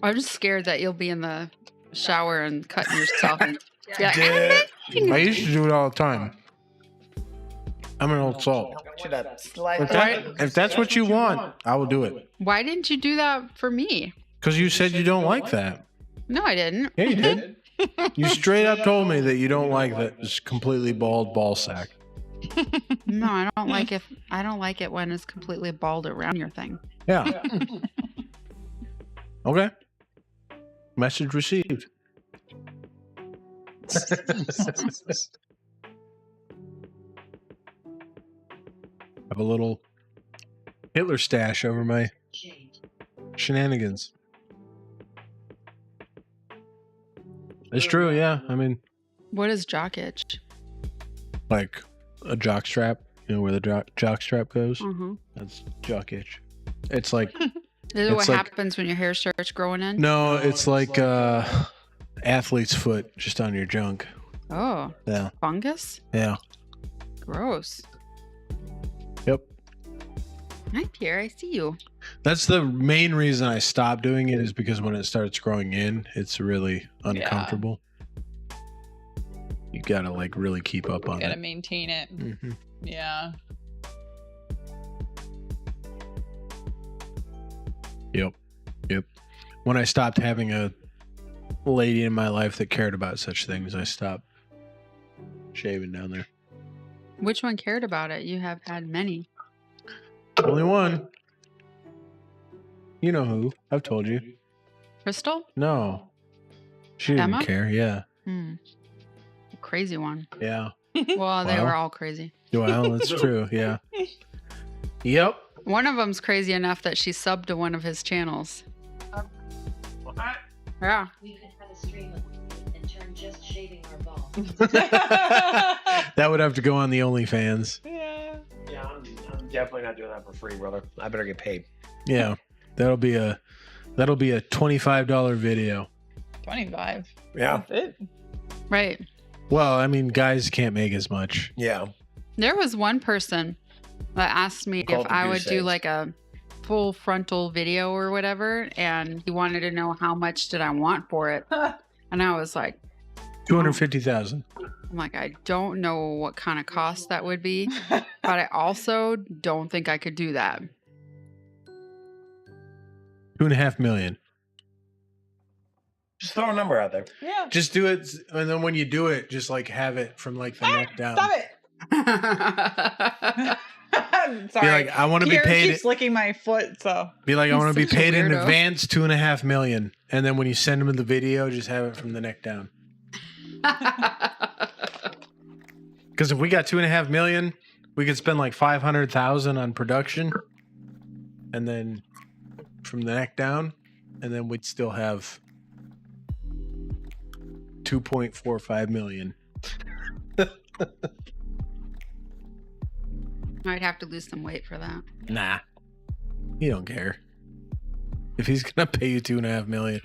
I'm just scared that you'll be in the shower and cutting yourself. And yeah.
Dude.
I used to do it all the time. I'm an old salt.
Should I slide
If that's what you want, I will do it.
Why didn't you do that for me?
Because you said you don't like that.
No, I didn't.
Yeah, you did. You straight up told me that you don't like that it's completely bald ball sack.
No, I don't like it. I don't like it when it's completely bald around your thing.
Yeah. Okay. Message received. Have a little Hitler stash over my shenanigans. It's true, yeah. I mean,
What is jock itch?
like a jock strap, you know where the jock strap goes?
Mm-hmm.
That's jock itch. It's like,
Is it what
It's like-
happens when your hair starts growing in?
no, it's like athlete's foot just on your junk.
Oh,
Yeah.
fungus?
Yeah.
Gross.
Yep.
Hi, Pierre. I see you.
That's the main reason I stopped doing it, is because when it starts growing in, it's really uncomfortable. You gotta like really keep up on
Gotta
it.
maintain it.
Mhm.
Yeah.
Yep. Yep. When I stopped having a lady in my life that cared about such things, I stopped shaving down there.
Which one cared about it? You have had many.
Only one. You know who? I've told you.
Crystal?
No. She didn't
Emma?
care. Yeah.
Hmm. Crazy one.
Yeah.
Well, they
Well.
were all crazy.
Well, that's true. Yeah. Yep.
One of them's crazy enough that she subbed to one of his channels. Yeah.
We could have a stream of and turn just shaving our balls.
That would have to go on the OnlyFans.
Yeah.
Yeah, I'm definitely not doing that for free, brother. I better get paid.
Yeah. That'll be a $25 video.
25.
Yeah.
That's it.
Right.
Well, I mean, guys can't make as much.
Yeah.
There was one person that asked me
Called
if
the
I would
goose
do
eggs.
like a full frontal video or whatever, and he wanted to know how much did I want for it. And I was like,
250,000.
I'm like, I don't know what kind of cost that would be, but I also don't think I could do that.
2.5 million.
Just throw a number out there.
Yeah.
Just do it, and then when you do it, just like have it from like the neck down.
Stop it. I'm
Be
sorry.
like, I want to be
Pierre
paid.
keeps licking my foot, so.
Be like, I
He's
want to be
such a
paid in
weirdo.
advance, 2.5 million, and then when you send them the video, just have it from the neck down. Because if we got 2.5 million, we could spend like 500,000 on production, and then from the neck down, and then we'd still have 2.45 million.
I'd have to lose some weight for that.
Nah, you don't care. If he's gonna pay you 2.5 million,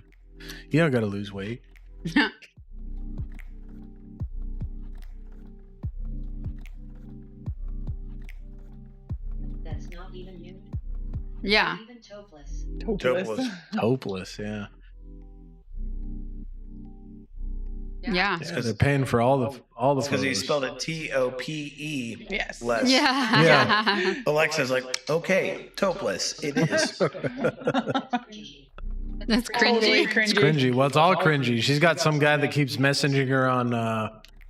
you don't gotta lose weight.
That's not even nude.
Yeah.
Not even topless.
Hopeless, yeah.
Yeah.
Yeah, they're paying for all the
Because he
photos.
spelled it TOPE.
Yes.
Less.
Yeah.
Yeah.
Alexa's like, okay, topless. It is.
That's
Totally
cringy.
It's cringy. Well, it's all cringy. She's got some guy that keeps messaging her on.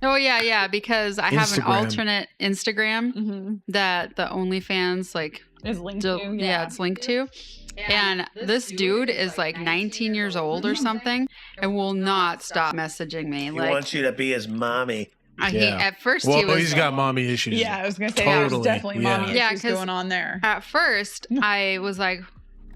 Oh yeah, because I have an
Instagram.
alternate Instagram
Mm-hmm.
that the OnlyFans
Is linked
still,
to.
yeah, it's linked to. And this dude is like 19 years old or something and will not stop messaging me.
He
Like,
wants you to be his mommy.
Yeah.
at first
Well,
he was
he's got mommy issues.
Yeah, I was gonna say there's
Totally,
definitely
yeah.
mommy
Yeah,
issues
'cause-
going on there.
At first, I was like,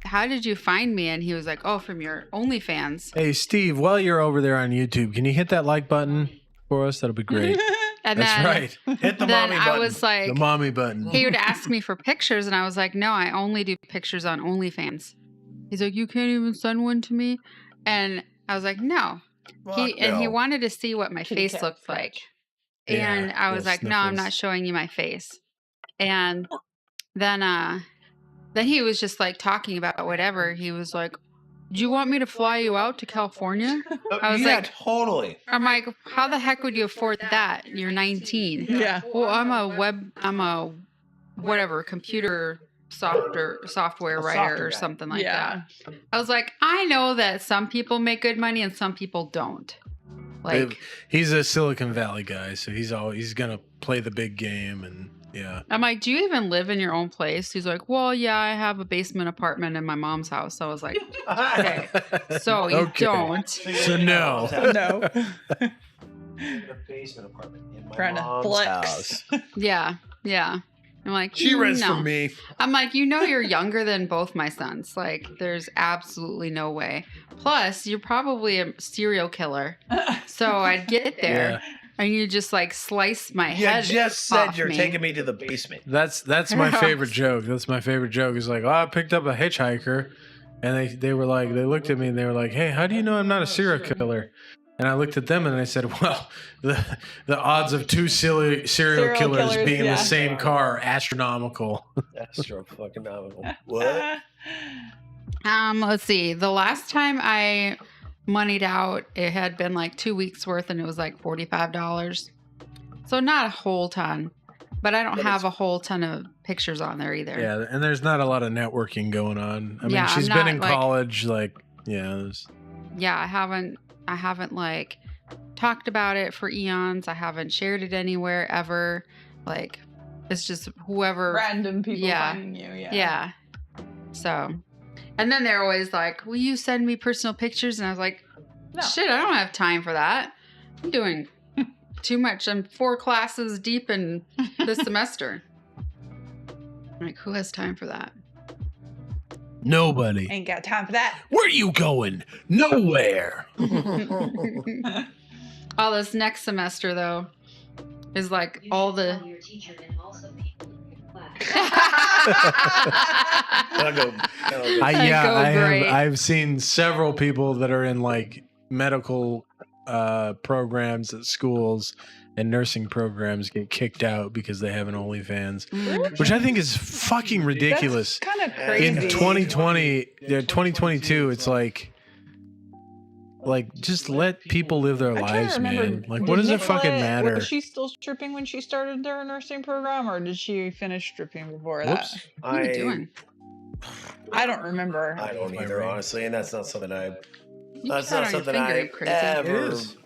how did you find me? And he was like, oh, from your OnlyFans.
Hey, Steve, while you're over there on YouTube, can you hit that like button for us? That'll be great.
And
That's
then,
right.
Hit the
then
mommy
I
button.
was like,
The mommy button.
he would ask me for pictures, and I was like, no, I only do pictures on OnlyFans. He's like, you can't even send one to me? And I was like, no.
Fuck
And he
no.
wanted to see what my
Kitty
face
cat
looked like.
Yeah,
And I was
little
like, no, I'm
sniffles.
not showing you my face. And then he was just like talking about whatever. He was like, do you want me to fly you out to California? I was
yeah,
like,
totally.
I'm like, how the heck would you afford that? You're 19.
Yeah.
Well, I'm a whatever, computer software
A
writer
software
or
guy.
something like
Yeah.
that. I was like, I know that some people make good money and some people don't. Like,
He's a Silicon Valley guy, so he's gonna play the big game, and yeah.
I'm like, do you even live in your own place? He's like, well, yeah, I have a basement apartment in my mom's house. So I was like, okay, so you
Okay.
don't.
So no.
No.
In a basement apartment in my
Trying to
mom's
flex.
house.
Yeah. I'm like,
She rents
no.
from me.
I'm like, you know, you're younger than both my sons. Like, there's absolutely no way. Plus, you're probably a serial killer. So I'd get there and you just like slice my
You
head.
just said
off
you're
me.
taking me to the basement.
That's my favorite joke. That's my favorite joke. Is like, oh, I picked up a hitchhiker, and they were like, they looked at me and they were like, hey, how do you know I'm not a serial killer? And I looked at them and I said, well, the odds of two serial killers being in
yeah.
the same car are astronomical.
Astronomical. What?
Let's see. The last time I moneyed out, it had been like 2 weeks worth and it was like $45. So not a whole ton, but I don't have a whole ton of pictures on there either.
Yeah, and there's not a lot of networking going on. I mean,
Yeah,
she's
I'm
been
not,
in
like-
college, like, yeah. there's-
Yeah, I haven't like talked about it for eons. I haven't shared it anywhere ever. Like, it's just whoever.
Random people
Yeah.
finding you. Yeah.
Yeah. So, and then they're always like, will you send me personal pictures? And I was like,
No.
shit, I don't have time for that. I'm doing too much. I'm 4 classes deep in this semester. I'm like, who has time for that?
Nobody.
Ain't got time for that.
Where are you going? Nowhere.
Oh, this next semester though is like
You
all
should
the.
tell your teacher and also people in your class.
That'll go.
Go great.
I've seen several people that are in like medical programs at schools and nursing programs get kicked out because they have an OnlyFans, which I think is fucking ridiculous.
Kind of
In
crazy.
In 2020, 2022, it's like just let people live their
I'm trying to
lives,
remember,
man. Like,
did
what does it
Nicola-
fucking matter?
Was she still stripping when she started their nursing program, or did she finish stripping before that?
Whoops.
What are you doing?
I don't remember.
I don't either, honestly, and that's not something
You
that's
cut
not
on your
something
finger,
I
you crazy.
ever
It is.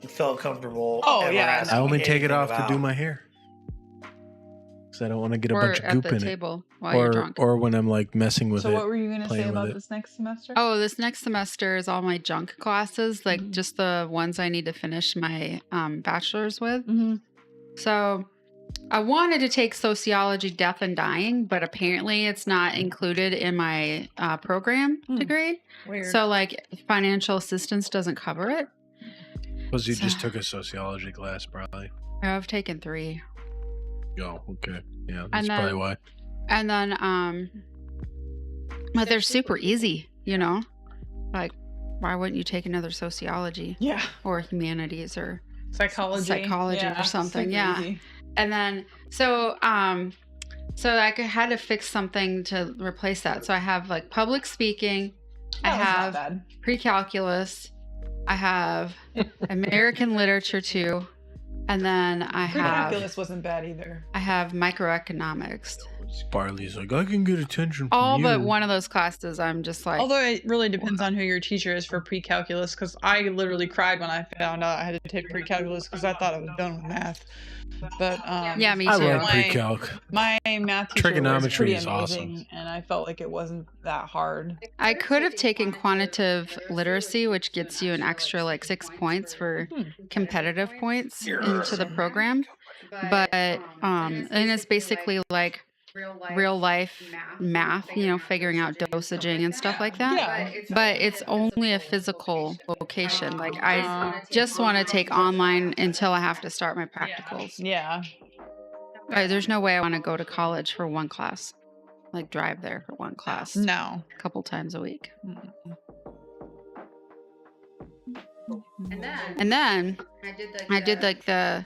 felt comfortable.
Oh,
ever
yeah.
asking
I only take it
anything
off to do
about.
my hair because I don't want to get a
Or
bunch of
at
goop
the
in
table while you're
it,
drunk.
or when I'm like messing with
So
it.
what were you going to say
playing with
about
it.
this next semester?
Oh, this next semester is all my junk classes, like
Mhm.
just the ones I need to finish my bachelor's with.
Mm-hmm.
So I wanted to take sociology, death and dying, but apparently it's not included in my program degree.
Weird.
So like financial assistance doesn't cover it.
Because you just took a sociology class, probably.
I've taken 3.
Oh, okay. Yeah, that's probably why.
And then, but they're super easy, you know? Like, why wouldn't you take another sociology?
Yeah.
Or humanities or
Psychology
or something.
super
Yeah.
easy.
And then, so I had to fix something to replace that. So I have like public speaking. I
That was not
have
bad.
pre-calculus. I have American literature too. And then I have
Pre-calculus wasn't bad either.
I have microeconomics.
Barley's like, I can get attention from
All
you.
but one of those classes, I'm just like,
Although it really depends on who your teacher is for pre-calculus, because I literally cried when I found out I had to take pre-calculus because I thought I was done with math. But
yeah, me
I
too.
love pre-calc.
my math teacher was
Trigonometry
pretty
is
amazing,
awesome.
and I felt like it wasn't that hard.
I could have taken quantitative literacy, which gets you an extra like 6 points for competitive points into the program. But and it's basically like real life math, you know, figuring out dosaging and stuff like that.
Yeah.
But it's only a physical vocation. Like I just want to take online until I have to start my practicals.
Yeah.
There's no way I want to go to college for one class. Like drive there for one class
No.
a couple times a week. And then I did like the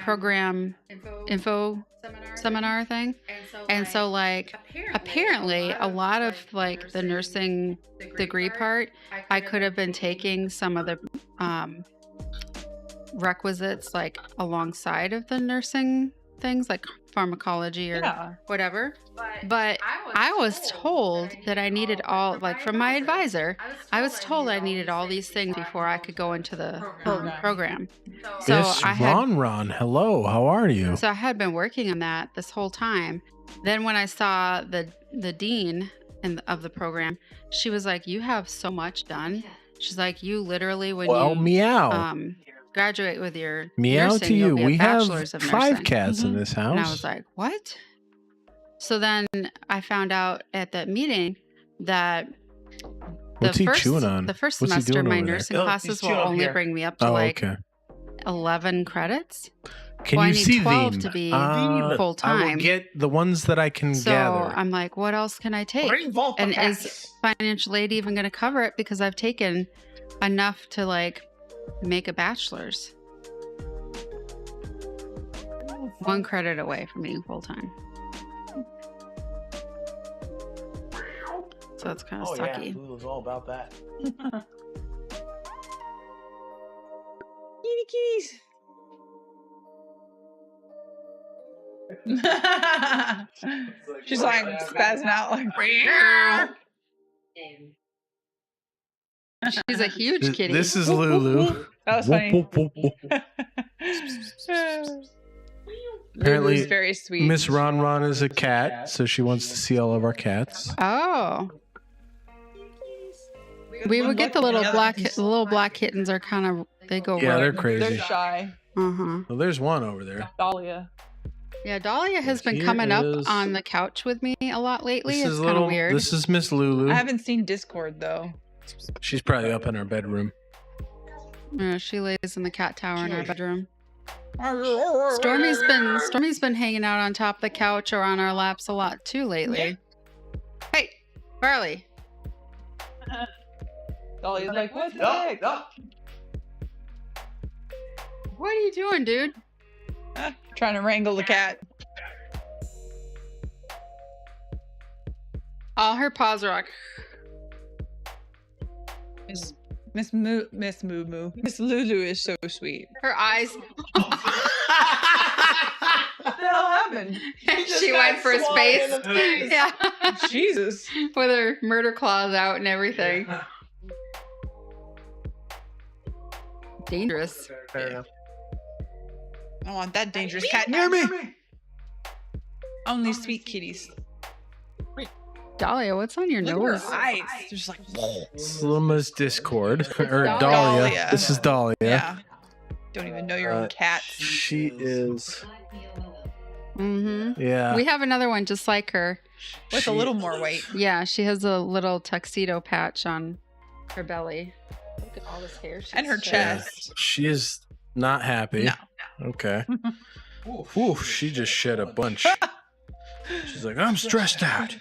program info seminar thing. And so like apparently a lot of like the nursing degree part, I could have been taking some of the requisites like alongside of the nursing things like pharmacology or whatever. But I was told that I needed all, like from my advisor, I was told I needed all these things before I could go into the program. So
Miss
I had,
Ron, hello, how are you?
so I had been working on that this whole time. Then when I saw the dean of the program, she was like, "You have so much done." She's like, "You literally when you
meow.
Graduate with your
Meow
nursing,
to you.
you'll be a
We have
bachelor's of
5
nursing."
cats in this house.
And I was like, "What?" So then I found out at that meeting that
What's he chewing on?
the first
What's he
semester
doing
my
over there?
nursing
Oh,
classes
he's
will
chewing up
only
here.
bring me up to like 11 credits.
Can
Well, I
you
need
see
12
them?
to be
I will
full-time.
get the ones that I can
So
gather.
I'm like, what else can I take?
Bring Vault
And
Packs.
is financial aid even going to cover it? Because I've taken enough to like make a bachelor's. 1 credit away from being full-time. So it's kind of sucky.
Yeah, Lulu's all about that.
Kitty kitties. She's like spazzing out like.
She's a huge kitty.
This is Lulu.
That was funny.
Apparently,
Lulu's very sweet.
Miss Ron is a cat, so she wants to see all of our cats.
Oh. We would get the little black kittens are kind of, they go
Yeah, they're
rogue.
crazy.
They're shy.
Uh-huh.
Well, there's one over there.
Dahlia.
Yeah, Dahlia has been
Here
coming
is-
up on the couch with me a lot lately.
This
It's
is
kind of
little.
weird.
This is Miss Lulu.
I haven't seen Discord though.
She's probably up in her bedroom.
She lays in the cat tower in our bedroom. Stormy's been hanging out on top of the couch or on our laps a lot too lately. Hey, Barley.
Dahlia's like, what the heck?
What are you doing, dude?
Trying to wrangle the cat.
All her paws rock.
Miss Lulu is so sweet.
Her eyes.
What the hell happened?
She went for space. Yeah.
Jesus.
With her murder claws out and everything. Dangerous.
Fair enough.
I don't want that dangerous cat near me. Only sweet kitties.
Dahlia, what's on your
Look
nose?
at her eyes. They're just like,
Slima's Discord. Or
Dahlia.
Dahlia. This is Dahlia.
yeah. Don't even know your own cat.
She is
Mm-hmm.
Yeah.
We have another one just like her.
With a little more weight.
Yeah, she has a little tuxedo patch on her belly. Look at all this hair.
And her chest.
She is not happy.
No.
Okay. Ooh, she just shed a bunch. She's like, I'm stressed out.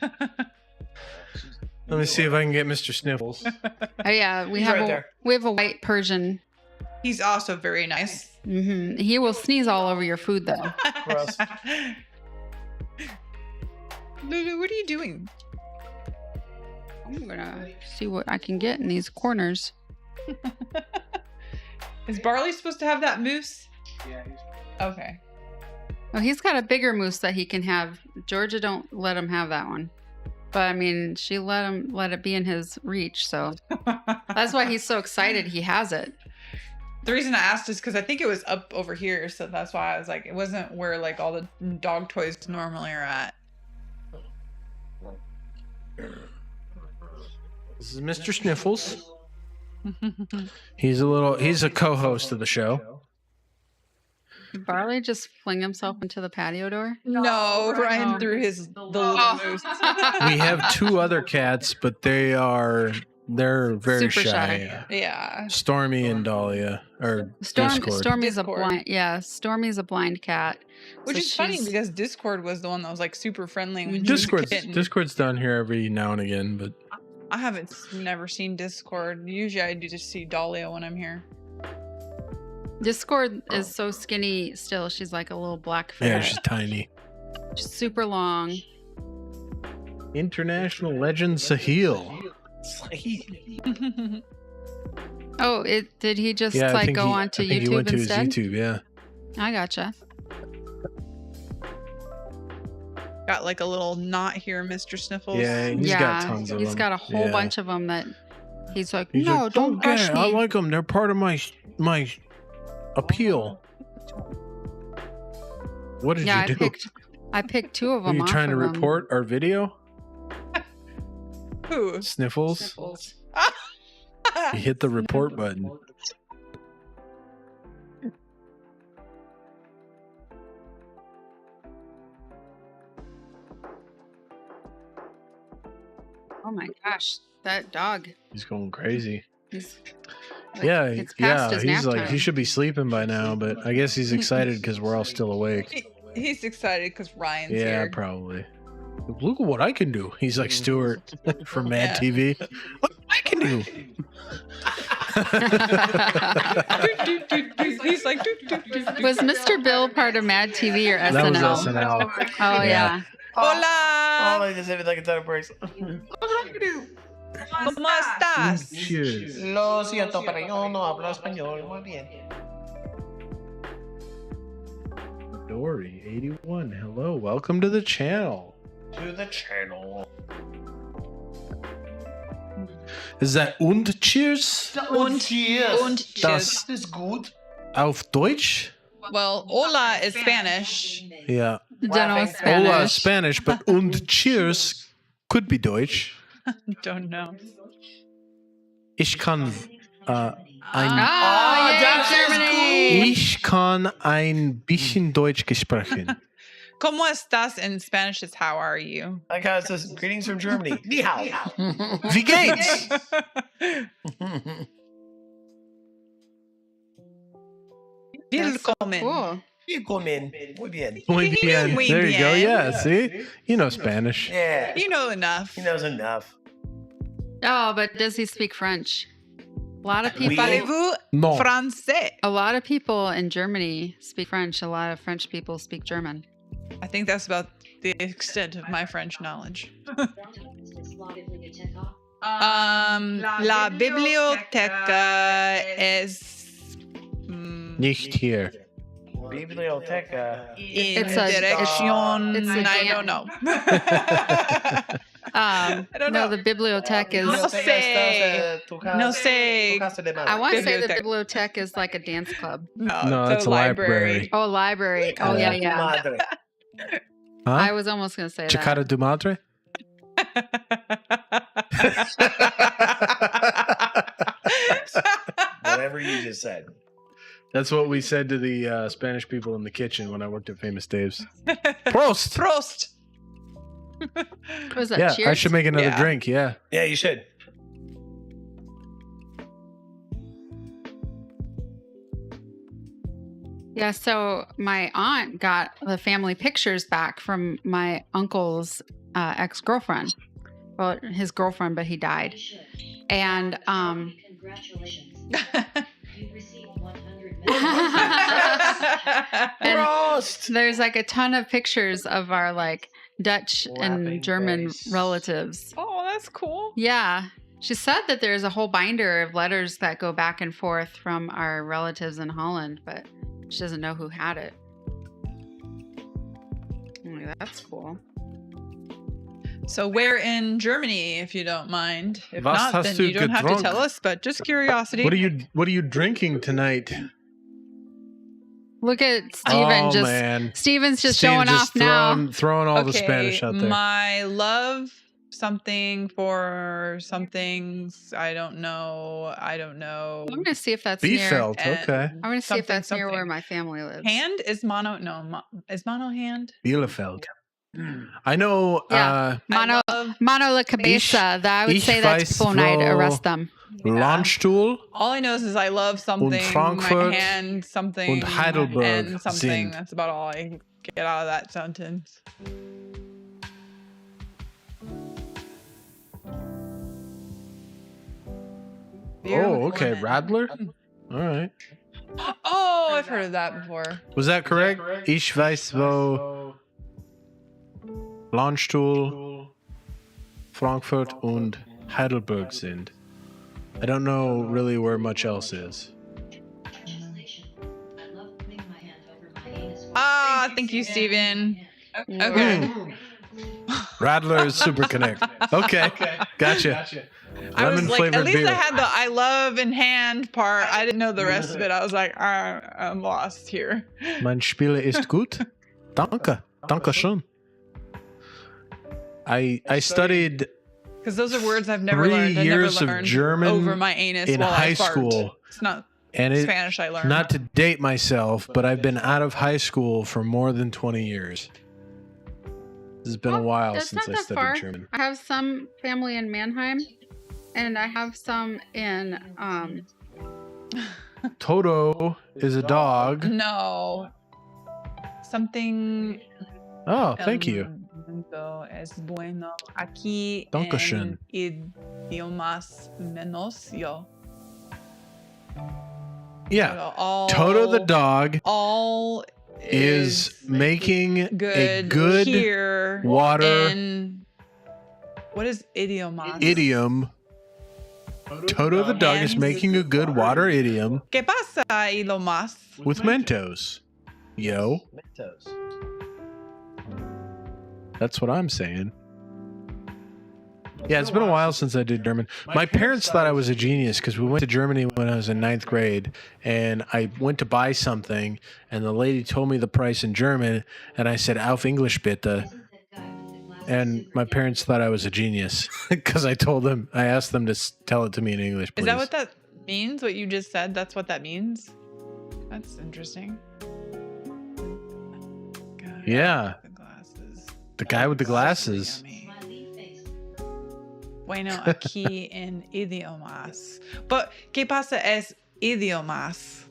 Let me see if I can get Mr. Sniffles.
Oh yeah, we
He's
have
right
a
there.
white Persian.
He's also very nice.
Mm-hmm. He will sneeze all over your food though.
Gross.
Lulu, what are you doing?
I'm gonna see what I can get in these corners.
Is Barley supposed to have that moose?
Yeah,
Okay.
Oh, he's got a bigger moose that he can have. Georgia don't let him have that one. But I mean, she let it be in his reach, so that's why he's so excited he has it.
The reason I asked is because I think it was up over here, so that's why I was like, it wasn't where like all the dog toys normally are at.
This is Mr. Sniffles. He's a co-host of the show.
Did Barley just fling himself into the patio door?
No, Ryan threw the little moose.
We have 2 other cats, but they're very
Super
shy.
shy.
Yeah.
Stormy and Dahlia or Discord.
Stormy's
Discord.
a blind. Yeah, Stormy's a blind cat.
Which
So
is funny
she's-
because Discord was the one that was like super friendly when she was a kitten.
Discord's down here every now and again, but
I haven't never seen Discord. Usually I do just see Dahlia when I'm here.
Discord is so skinny still. She's like a little black
yeah,
ferret.
she's tiny.
She's super long.
International legend Sahil.
Oh, did he just
Yeah, I
like
think
go
he-
onto
I think he
YouTube
went to
instead?
his YouTube, yeah.
I gotcha.
Got like a little knot here, Mr. Sniffles.
Yeah, he's got tons of them.
He's got a whole
Yeah.
bunch of them that he's like,
He's
no,
like,
don't brush
get it.
me.
I like them. They're part of my appeal. What did
Yeah,
you do?
I picked 2 of
Are
them.
you trying to report our video?
Who?
Sniffles? You hit the report button.
Oh my gosh, that dog.
He's going crazy.
He's
Yeah,
it's past his
he's
nap
like,
time.
he should be sleeping by now, but I guess he's excited because we're all still awake.
He's excited because Ryan's
Yeah,
here.
probably. Look at what I can do. He's like Stuart from Mad TV. Look what I can do.
He's like,
Was Mr. Bill part of Mad TV or SNL?
That was SNL.
Oh yeah.
Hola!
Oh, just like a ton of breaks.
¿Cómo estás?
Cheers.
Lo siento, pero yo no hablo español muy bien.
Dory 81. Hello, welcome to the channel.
To the channel.
Is that und cheers
Und cheers.
Und cheers.
Das ist gut.
auf Deutsch?
Well, hola is Spanish.
Yeah.
Don't know
Laughing.
Spanish.
Hola is Spanish, but und cheers could be Deutsch.
Don't know.
Ich kann ein
Oh, yeah,
das ist
Germany.
Ich kann ein bisschen Deutsch sprechen.
¿Cómo estás in Spanish is how are you?
Like how it says, greetings from Germany. Ni hao.
Wie geht's?
Willkommen.
Cool.
Willkommen. Muy bien.
Muy bien.
Muy
There you go.
bien.
Yeah, see? You know Spanish.
Yeah.
You know enough.
He knows enough.
Oh, but does he speak French? A lot of people.
Parlez-vous
No.
français?
A lot of people in Germany speak French. A lot of French people speak German.
I think that's about the extent of my French knowledge. La biblioteca es
Nicht hier.
Biblioteca.
in
It's a-
direction.
it's a
I
jam.
don't know.
I
don't know.
The bibliothèque is.
No sé. No sé.
I want to say the
Bibliothèque.
bibliothèque is like a dance club.
No,
it's
it's a library.
Oh, library. Oh, yeah, yeah.
Madre.
I
Huh?
was almost going to say that.
Chicada du madre?
Whatever you just said.
That's what we said to the Spanish people in the kitchen when I worked at Famous Dave's. Prost!
Prost.
What was that?
Yeah,
Cheers?
I should make another
Yeah.
drink. Yeah.
Yeah, you should.
Yeah, so my aunt got the family pictures back from my uncle's ex-girlfriend. Well, his girlfriend, but he died. And
Congratulations. You received 100
And
Prost!
there's like a ton of pictures of our like Dutch
Laughing
and German
face.
relatives.
Oh, that's cool.
Yeah. She said that there's a whole binder of letters that go back and forth from our relatives in Holland, but she doesn't know who had it. Oh, that's cool.
So where in Germany, if you don't mind? If
Was
not,
hast
then
du
you don't have to
getrunken?
tell us, but just curiosity.
What are you drinking tonight?
Look at Steven.
Oh man.
Steven's just
Steve's
showing off now.
throwing all the Spanish out there.
My love something for somethings. I don't know.
I'm gonna see if that's
Biefeld,
near.
okay.
I'm gonna see if that's near
something.
where my family lives.
Hand is mono. No, is mono hand?
Bielefeld. I know.
Yeah. Mano,
I love-
mano la cabeza. That I would
ich
say that's
weiß,
full night.
Frau-
Arrest them.
Landstuhl
All I know is I love something.
Frankfurt
my hand, something,
und Heidelberg
and something.
sind.
That's about all I get out of that sentence. Beer
Oh,
with
okay.
lemon.
Radler. All right.
Oh, I've heard of that before.
Was that correct? Ich weiß wo Landstuhl, Frankfurt und Heidelberg sind. I don't know really where much else is.
Translation. I love putting my hand over my anus.
Ah, thank you, Steven. Okay.
Radler is Super Connect. Okay. Gotcha.
I was
Lemon
like,
flavored
at least
beer.
I had the I love in hand part. I didn't know the rest of it. I was like, I'm lost here.
Mein Spiele ist gut. Danke. Danke schön. I studied
Because those are words I've never
3
learned. I
years
never
of
learned
German
over my anus
in
while
high
I fart.
school.
It's not
and it
Spanish I learned.
not to date myself, but I've been out of high school for more than 20 years. This has been a while
That's
since
not
I
that
studied
far.
German.
I have some family in Mannheim, and I have some in
Toto is a dog.
No. Something.
Oh, thank you.
Momento es bueno aquí
Dankeschön.
en idiomas menos yo.
Yeah.
All,
Toto the dog
All
is making a
good,
good
here
water
in what is idiomas?
idiom. Toto the dog is making a good water idiom
¿Qué pasa, idiomas?
with Mentos. Yo,
Mentos.
that's what I'm saying. Yeah, it's been a while since I did German. My parents thought I was a genius because we went to Germany when I was in 9th grade, and I went to buy something, and the lady told me the price in German, and I said, "Auf English bitte." And my parents thought I was a genius because I asked them to tell it to me in English, please.
Is that what that means? What you just said? That's what that means? That's interesting. God,
Yeah.
the glasses.
The guy with the glasses.
Yummy. Bueno, aquí en idiomas. But, ¿qué pasa es idiomas?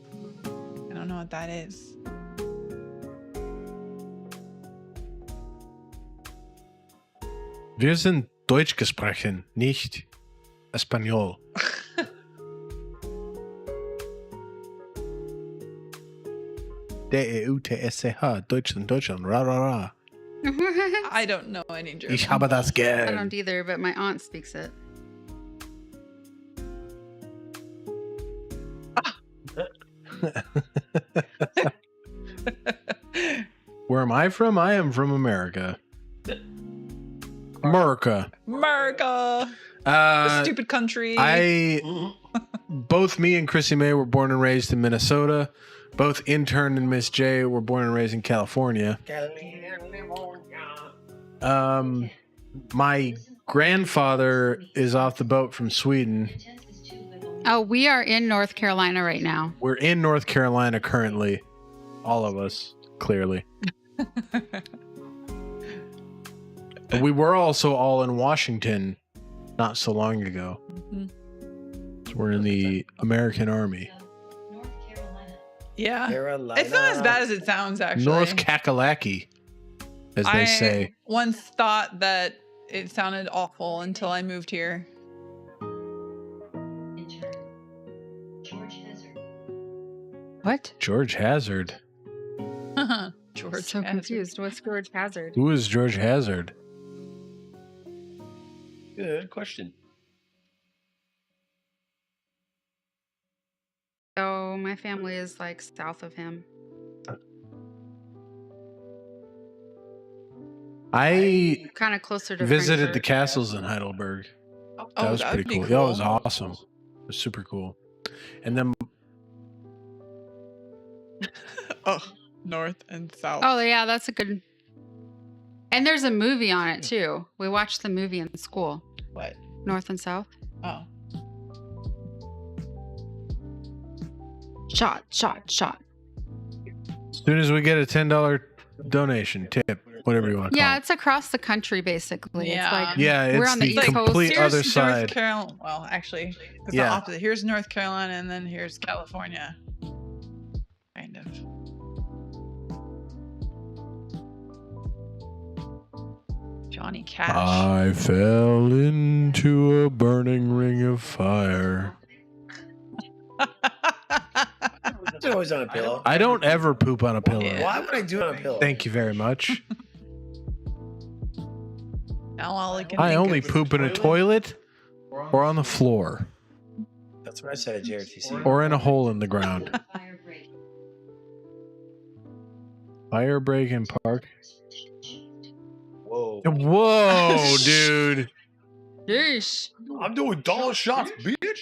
I don't know what that is.
Wir sind Deutsch gesprochen, nicht Espanol. D-E-U-T-S-C-H, Deutschland, ra ra ra.
I don't know any German.
Ich habe das
I
gern.
don't either, but my aunt speaks it.
Where am I from? I am from America. America.
America! The stupid country.
Both me and Chrissy May were born and raised in Minnesota. Both Intern and Miss J were born and raised in California. My grandfather is off the boat from Sweden,
Oh, we are in North Carolina right now.
We're in North Carolina currently. All of us, clearly. But we were also all in Washington not so long ago. So we're in the American Army.
North Carolina.
Yeah.
Carolina.
It's not as bad as it sounds, actually.
North Kakalaki, as they say.
I once thought that it sounded awful until I moved here.
Intern. George Hazard.
What?
George Hazard.
George
So
Hazard.
confused. What's George Hazard?
Who is George Hazard?
Good question.
So my family is like south of him.
I
Kind of closer to
visited the
Frankfurt.
castles in Heidelberg. That was
that'd
pretty
be
cool. That was awesome. It was super cool. And then
Oh, north and south.
Oh yeah, that's a good. And there's a movie on it too. We watched the movie in school.
What?
North and South.
Oh.
Shot, shot, shot.
as soon as we get a $10 donation, tip, whatever you want to
Yeah,
call it.
it's across the country basically.
Yeah.
It's like
Yeah,
we're
it's
on the
the
East Coast.
complete
Here's
other
North
side.
Carolina. Well, actually, it's
Yeah.
the opposite. Here's North Carolina, and then here's California. Kind of. Johnny Cash.
I fell into a burning ring of fire.
It's always on a pillow.
I don't ever poop on a pillow.
Yeah.
Why would I do it on a pillow?
Thank you very much.
Now all I can
I
think
only
of-
poop in a toilet or on the floor
That's what I said at JRTC.
or in a hole in the ground.
Fire break.
Fire break in park.
Whoa.
Whoa, dude.
Yeesh.
I'm doing dollar shots, bitch.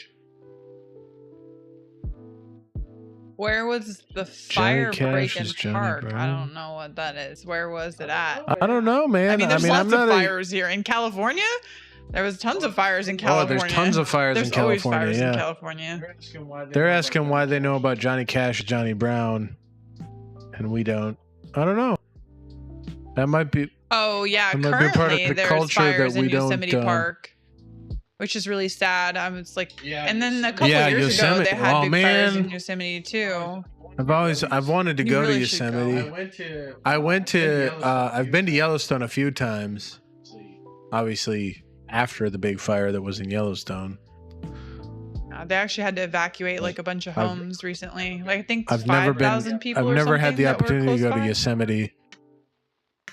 Where was the
Johnny
fire
Cash
break in
is Johnny
park? I
Brown.
don't know what that is. Where was it at?
I don't know, man.
I mean, there's
I'm
lots
not
of
a-
fires here in California. There was tons of fires in
Oh,
California.
there's tons of fires
There's
in
always
California.
fires in
Yeah.
California.
They're asking why they know about Johnny Cash, Johnny Brown, and we don't. I don't know. That might be.
Oh yeah,
That might be a part of
currently
the
there's
culture
fires
that we
in
don't,
Yosemite Park, which is really sad. It's like,
Yeah,
and then a couple
Yeah,
years ago
Yosemite.
they had
Oh,
big fires in
man.
Yosemite too.
I've wanted to
You
go
really
to
should go.
Yosemite. I've been to Yellowstone a few times. Obviously, after the big fire that was in Yellowstone.
They actually had to evacuate like a bunch of
I've-
homes recently. Like I think
I've never
5,000
been.
people.
I've
or
never had
something
the
that were
opportunity to
close
go to
by.
Yosemite,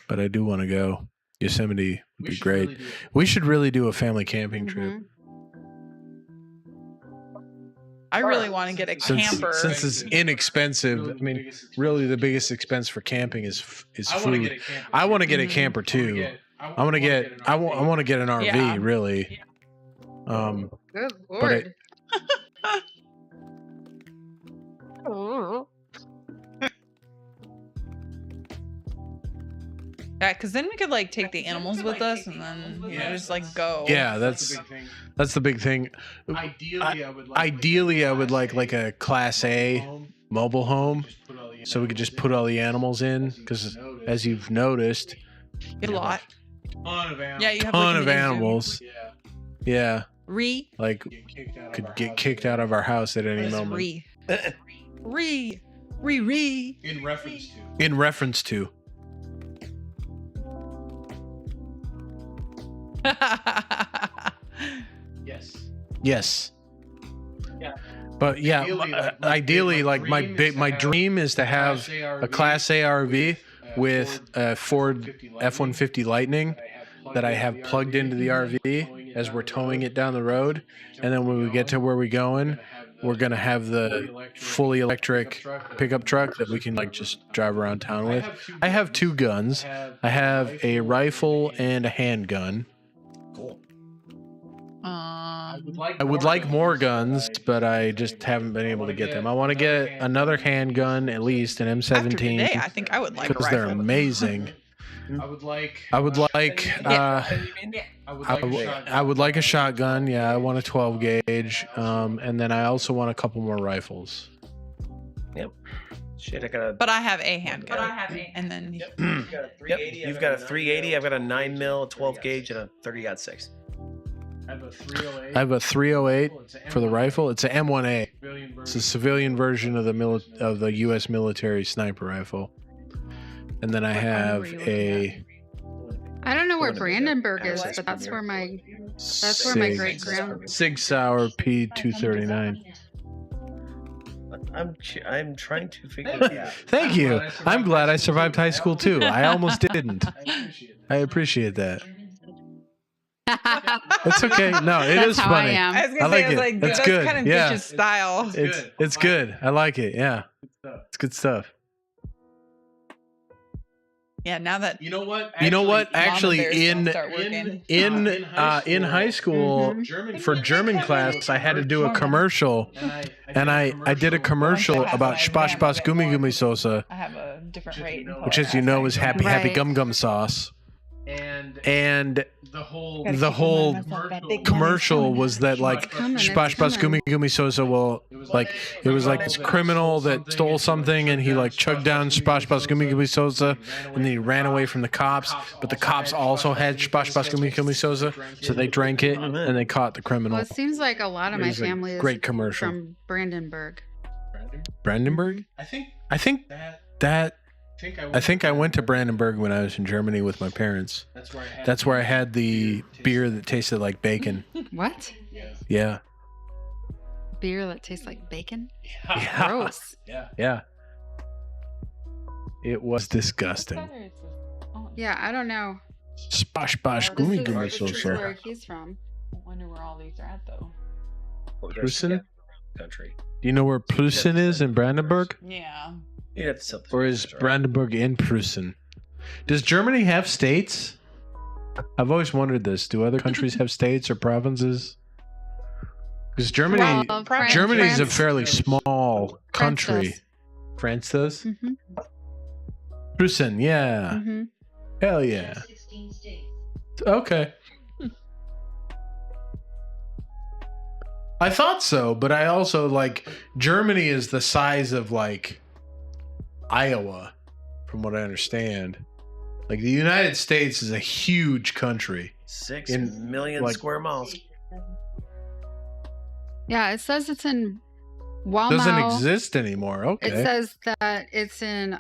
but I do want to go. Yosemite would be great. We should really do a family camping trip.
Mhm.
I really want to get a camper.
Since it's inexpensive. I mean, really, the biggest expense for camping is food. I want to get a camper too. I want to get an RV.
Yeah.
Really.
Good
But
lord.
Yeah, because then we could like take the animals with us and then just like go.
Yeah, that's the big thing. Ideally, I would like a Class A mobile home, so we could just put all the animals in. Because as you've noticed,
a lot. Yeah, you have
ton
like,
of
an
animals. Yeah,
Re.
like could get kicked out of our house at any
What is
moment.
re? Re.
In reference to.
In reference to.
Yes.
Yes.
Yeah.
But yeah, ideally, like my dream is to have a Class A RV with a Ford F-150 Lightning that I have plugged into the RV as we're towing it down the road, and then when we get to where we're going, we're gonna have the fully electric pickup truck that we can like just drive around town with. I have two guns. I have a rifle and a handgun. I would like more guns, but I just haven't been able to get them. I want to get another handgun, at least an
After today,
M17,
I think I would like a
because they're
rifle.
amazing.
I would like.
I would like.
I
I would like a shotgun. Yeah, I want a 12 gauge. And then I also want a couple more rifles.
Yep. Shit, I got a.
But I have a handgun. And then
Yep. You've got a 380. I've got a 9mm, a 12 gauge, and a 30-06.
I have a 308.
I have a 308 for the rifle. It's an M1A. It's a civilian version of the U.S. military sniper rifle. And then I have a
I don't know where Brandenburg is, but that's where my great grand.
Sig Sauer P239.
I'm trying to figure it out.
Thank you. I'm glad I survived high school too. I almost didn't. I appreciate that. It's okay. No, it is
how
funny.
I am.
I was
I
gonna
like
say,
it.
like,
That's
that's
good.
kind of
Yeah.
bitch's style.
It's good. I like it. Yeah. It's good stuff.
Yeah, now that
You know what?
Actually,
Bears
in
don't start working.
in high school for German class, I had to do a commercial, and I did a commercial about Spaß Spaß Gummi Gummi Soße,
I have a different rate. in
which,
color
as you know, is Happy Happy
Right.
Gum Gum Sauce. And
the whole
the whole commercial was that like
coming, it's
Spaß Spaß
coming.
Gummi Gummi Soße will like it was like this criminal that stole something and he like chugged down Spaß Spaß Gummi Gummi Soße and then he ran away from the cops, but the cops also had Spaß Spaß Gummi Gummi Soße, so they drank it and they caught the criminal.
Well, it seems like a lot of
It
my
was a
family is
great commercial.
from Brandenburg.
Brandenburg?
I think
I think
that.
I think I went to Brandenburg when I was in Germany with my parents. That's where I had the beer that tasted like bacon.
What?
Yeah.
Beer that tastes like bacon?
Yeah.
Gross.
Yeah. It was disgusting.
Yeah, I don't know.
Spaß Spaß
This
Gummi
is-
Gummi
this is where
Soße.
he's from.
I wonder where all these are at, though.
Prussen?
Country.
Do you know where Prussen is in Brandenburg?
Yeah.
You'd have to sell this
Or is
picture.
Brandenburg in Prussen? Does Germany have states? I've always wondered this. Do other countries have states or provinces? Because Germany,
Well,
Germany is a
France-
fairly small
France
country.
does.
France does?
Mhm.
Prussen, yeah.
Mhm.
Hell yeah.
16 states.
Okay. I thought so, but I also like Germany is the size of like Iowa, from what I understand. Like the United States is a huge country.
6
in,
million
like-
square miles.
Yeah, it says it's in Walmau.
Doesn't exist anymore. Okay.
It says that it's in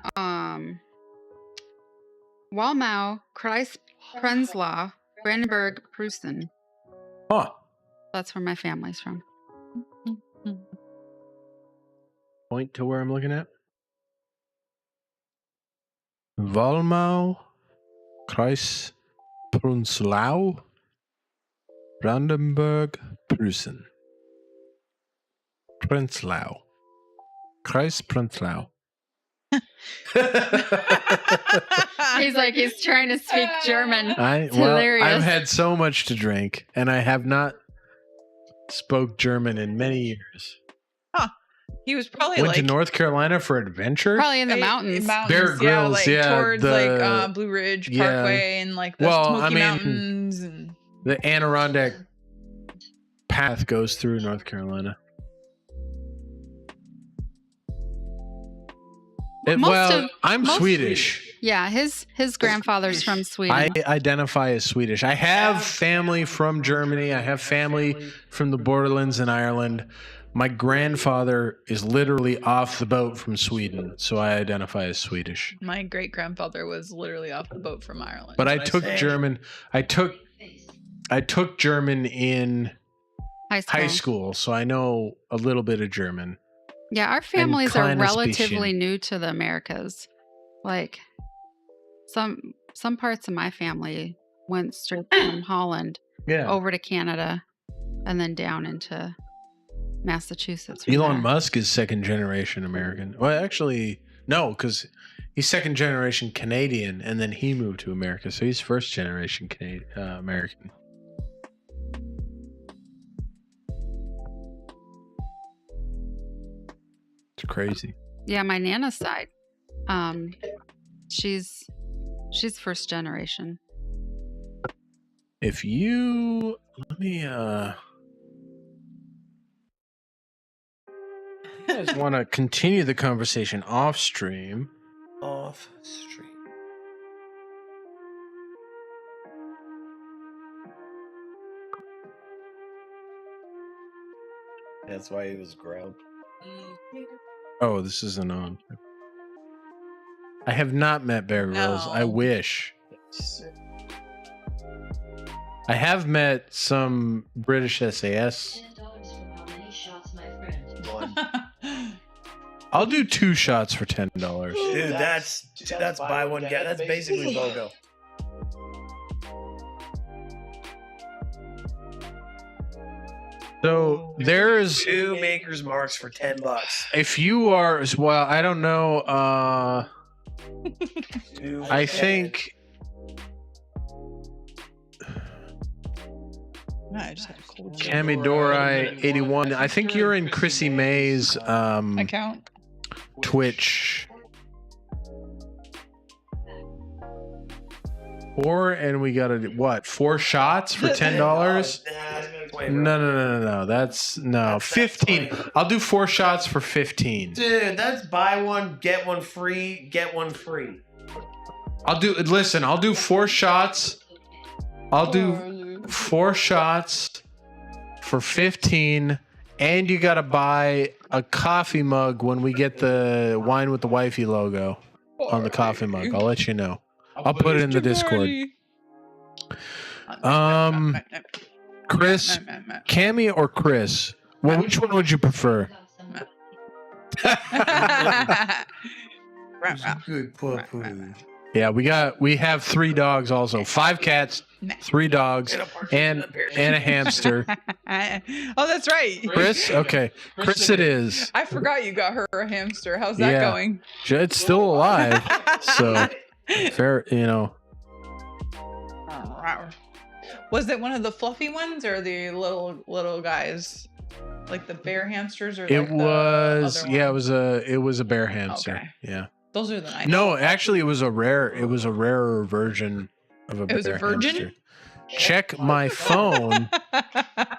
Walmau, Kreis Prenzlau, Brandenburg, Prussen.
Huh.
That's where my family's from.
Point to where I'm looking at. Walmau, Kreis Prenzlau, Brandenburg, Prussen. Prenzlau. Kreis Prenzlau.
He's like, he's trying to speak German.
I've
hilarious.
had so much to drink, and I have not spoke German in many years.
He was probably
Went
like
to North Carolina for adventure.
Probably in the mountains.
Bear Grylls,
towards
the-
like Blue Ridge
yeah.
Parkway and like the
Well,
Smoky
I mean,
Mountains and
The Adirondack path goes through North Carolina. I'm
most-
Swedish.
Yeah, his grandfather's from Sweden.
I identify as Swedish. I have family from Germany. I have family from the borderlands in Ireland. My grandfather is literally off the boat from Sweden, so I identify as Swedish.
my great grandfather was literally off the boat from Ireland.
But I took German. I took German in high school, so I know a little bit of German.
Yeah, our families are
kleines
relatively
bisschen.
new to the Americas. Like some parts of my family went straight from Holland
Yeah.
over to Canada and then down into Massachusetts. from
Elon
there.
Musk is second generation American. Well, actually, no, because he's second generation Canadian, and then he moved to America, so he's first generation American. It's crazy.
Yeah, my Nana's side. She's She's first generation.
If you let me you guys want to continue the conversation off stream.
Off stream. That's why he was ground.
Oh, this isn't on. I have not met Bear Grylls. I
No.
wish. I have met some British SAS.
$10 for how many shots, my friend?
One.
I'll do 2 shots for $10.
Dude, that's buy one get. That's basically BOGO.
So there's
2 Maker's Marks for $10.
if you are well, I don't know. I think
No, I just had a cold chill.
Camidorai 81. I think you're in Chrissy May's
Account.
Twitch. And we got what? 4 shots for $10? No. That's 15. I'll do 4 shots for 15.
Dude, that's buy one, get one free, get one free.
I'll do 4 shots. I'll do 4 shots for 15, and you gotta buy a coffee mug when we get the Wine with the Wifey logo on the coffee mug. I'll let you know. I'll put it in the Discord. Chris, Cammy or Chris? Well, which one would you prefer?
Good puppy.
Yeah, we have 3 dogs also. 5 cats, 3 dogs, and a hamster.
Oh, that's right.
Chris? Okay. Chris it is.
I forgot you got her a hamster. How's that
Yeah.
going?
It's still alive. So fair, you know.
Was it one of the fluffy ones or the little guys? Like the bear hamsters or like
It was
the
yeah,
other
it was a bear hamster.
Okay.
Yeah.
Those are the nice.
No, actually it was a rarer version of a bear
It was a virgin?
hamster. Check my phone.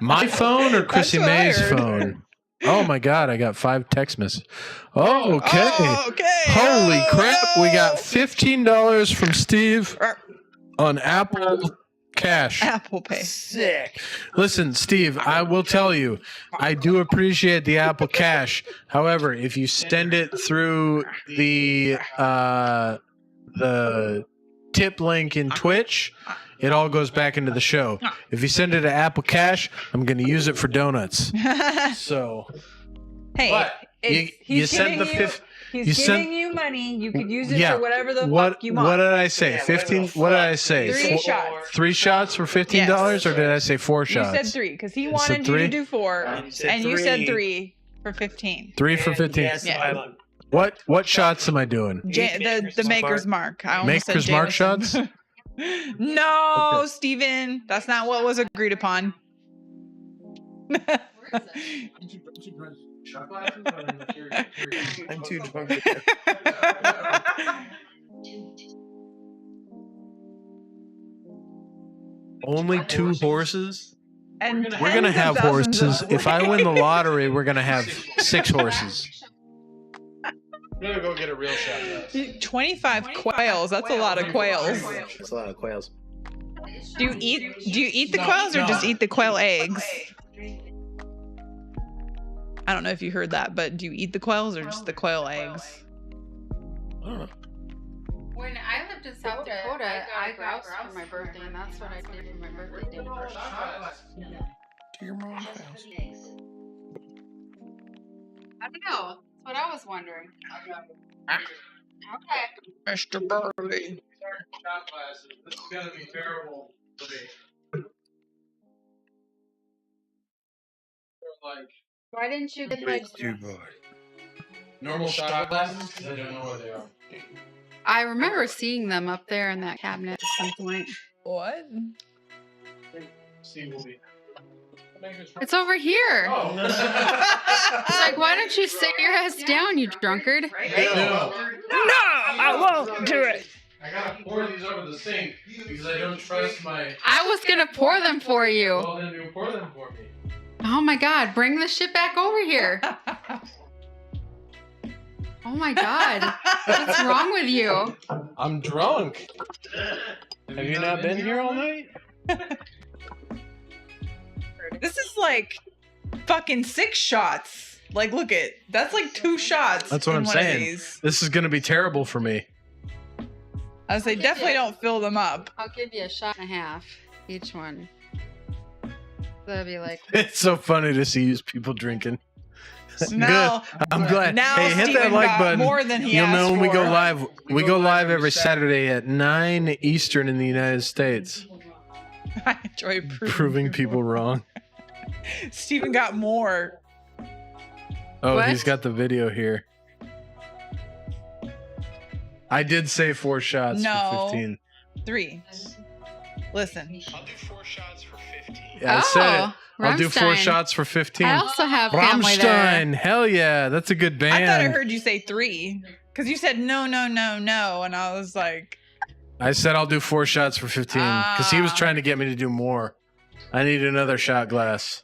My phone or Chrissy
That's what I
May's
heard.
phone? Oh my god, I got 5 text messages. Oh, okay.
Oh, okay.
Holy
Oh,
crap, we got
no.
$15 from Steve on Apple Cash.
Apple Pay.
Sick.
Listen, Steve, I will tell you, I do appreciate the Apple Cash. However, if you send it through the tip link in Twitch, it all goes back into the show. If you send it to Apple Cash, I'm going to use it for donuts. So,
Hey,
but
it's-
you
he's
sent
giving
the
you-
fifth.
He's
you
giving
sent-
you money. You could use it
Yeah.
for whatever the
What
fuck you want.
what did I say?
Yeah,
15.
whatever the
What did I
fuck.
say?
3 shots.
3 shots for $15, or did I say 4
You
shots?
said 3 because he
said
wanted you
3?
to do 4,
You said
and you said
3.
3 for 15.
3 for 15.
Yes,
Yeah.
What shots am I doing?
The Maker's Mark. I almost
Maker's
said
Mark
Jameson. No, Steven. That's not what was agreed upon.
I'm too drunk.
Only 2 horses?
And
We're gonna
tens of
have
thousands
horses.
of
If I win the lottery, we're gonna have 6 horses.
I'm gonna go get a real shot.
25 quails. That's a lot of quails.
That's a lot of quails.
Do you eat the quails or just eat the quail eggs? I don't know if you heard that, but do you eat the quails or just the quail eggs?
I don't know.
When I lived in South Dakota, I groused for my birthday, and that's what I did for my birthday dinner.
To your mom's house.
I don't know. That's what I was wondering. Okay.
Mr. Burley.
Shot glasses. This is gonna be terrible for me. Like
Why didn't you get like?
Too good.
normal shot glasses because I don't know where they are.
I remember seeing them up there in that cabinet at some point.
What?
Steve will be.
It's over here.
Oh.
It's like, why don't you sit your ass down, you drunkard?
No.
No, I won't do it.
I gotta pour these over the sink because I don't trust my.
I was gonna pour them for you.
Well, then you pour them for me.
Oh my god, bring the shit back over here. Oh my god. What's wrong with you?
I'm drunk. Have you not been here all night?
This is like fucking 6 shots. Like, look at that's like 2 shots.
That's what
in
I'm
one
saying.
Of these.
This is gonna be terrible for me.
I would say definitely don't fill them up.
I'll give you a shot and a half each one. That'd be like
It's so funny to see people drinking.
Now,
Good. I'm glad.
now
Hey, hit
Steven
that like
got
button.
more than he
You'll
asked
know when we go
for.
live. We go live every Saturday at 9 Eastern in the United States.
I enjoy
Proving people wrong.
Steven got more.
Oh,
What?
he's got the video here. I did say 4 shots
No.
for 15.
3. Listen.
I'll do 4 shots for 15.
Yeah, I said it.
Oh,
I'll do 4
Rammstein.
shots for 15.
I also have family there.
Rammstein. Hell yeah. That's a good band.
I thought I heard you say 3. Because you said no. And I was like,
I said I'll do 4 shots for 15 because he was trying to get me to do more. I need another shot glass.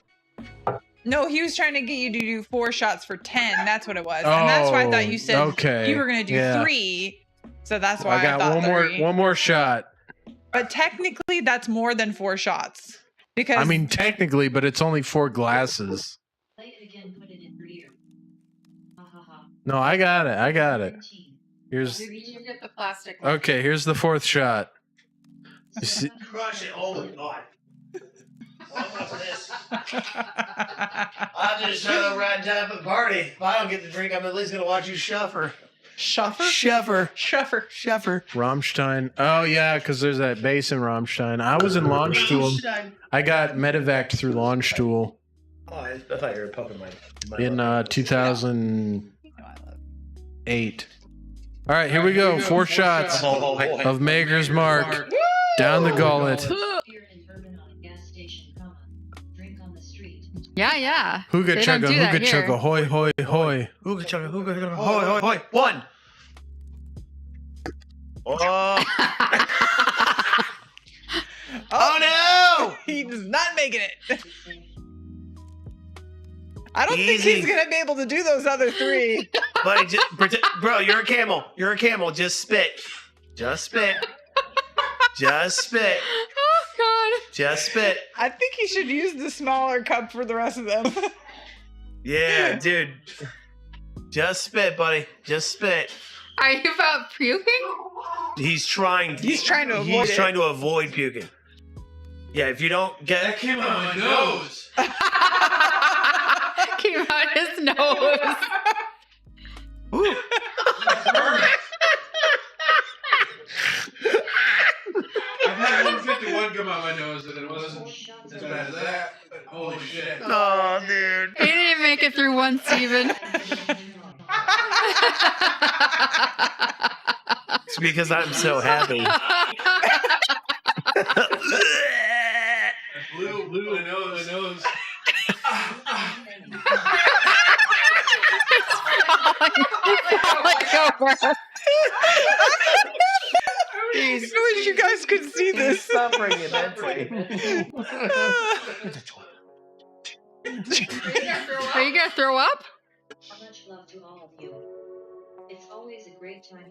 no, he was trying to get you to do 4 shots for 10. That's what it was. And that's why I thought you said
okay.
you were going to do
Yeah.
3. So that's why
I got
thought
one
3.
more shot.
But technically, that's more than 4 shots. Because
I mean, technically, but it's only 4 glasses.
Play it again, put it in reader. Ha ha ha.
No, I got it.
13.
Here's
You get the plastic one.
okay. Here's the 4th shot. You see,
Crush it. Oh my god. What's this? I'll just show up right in time for the party. If I don't get the drink, I'm at least gonna watch you shuffer.
Shuffer?
Shuffer.
Rammstein. Oh yeah, because there's that bass in Rammstein. I was in Launchstool. I got medevaced through Launchstool
Oh, I thought you were pumping my
in 2008. All right, here we go. 4 shots of Maker's Mark down the gullet.
Beer and bourbon on a gas station, comma. Drink on the street.
Yeah.
Hooga
They don't
chugga,
do that
hooga
here.
chugga, hoy hoy hoy.
Hooga chugga, hooga chugga, hoy, hoy, hoy. 1. Oh. Oh no!
He's not making it. I don't think
Easy.
he's gonna be able to do those other 3.
Buddy, just bro, you're a camel. You're a camel. Just spit. Just spit. Just spit.
Oh god.
Just spit.
I think he should use the smaller cup for the rest of them.
Yeah, dude. Just spit, buddy. Just spit.
Are you about puking?
He's trying.
He's trying to avoid
He's
it.
trying to avoid puking. Yeah, if you don't get.
That came out my nose.
Came out his nose.
Woo.
I've had 151 come out my nose and it wasn't as bad as that. But holy shit.
Oh, dude.
He didn't make it through one, Steven.
It's because I'm so happy.
Blew my nose.
He's
I wish you guys could see this.
suffering immensely.
Are you gonna throw up?
Much love to all of you. It's always a great time.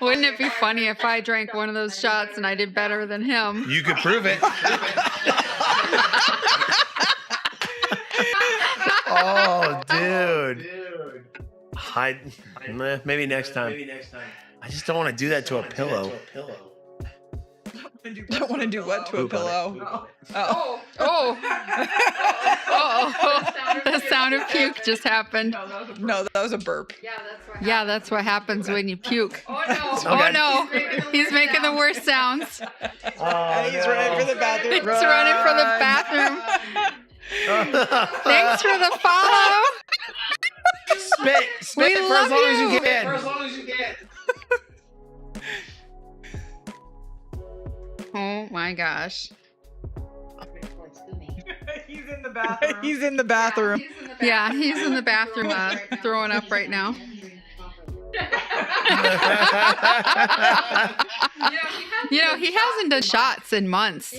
Wouldn't it be funny if I drank one of those shots and I did better than him?
You could prove it. Oh, dude. Maybe next time. I just don't want to do that to a pillow.
Don't want to do what to a
Poop on it.
pillow? Oh.
Oh. The sound of puke just happened.
No, that was a burp.
Yeah, that's what happens when you puke. Oh
Okay.
no. He's making the worst sounds.
Oh,
He's running for the bathroom.
He's running for the bathroom. Thanks for the follow.
Spit
We
for
love
as long as
you.
you can.
Oh my gosh.
He's in the bathroom. He's in the bathroom.
Yeah, he's in the bathroom throwing up right now. He hasn't done shots in months.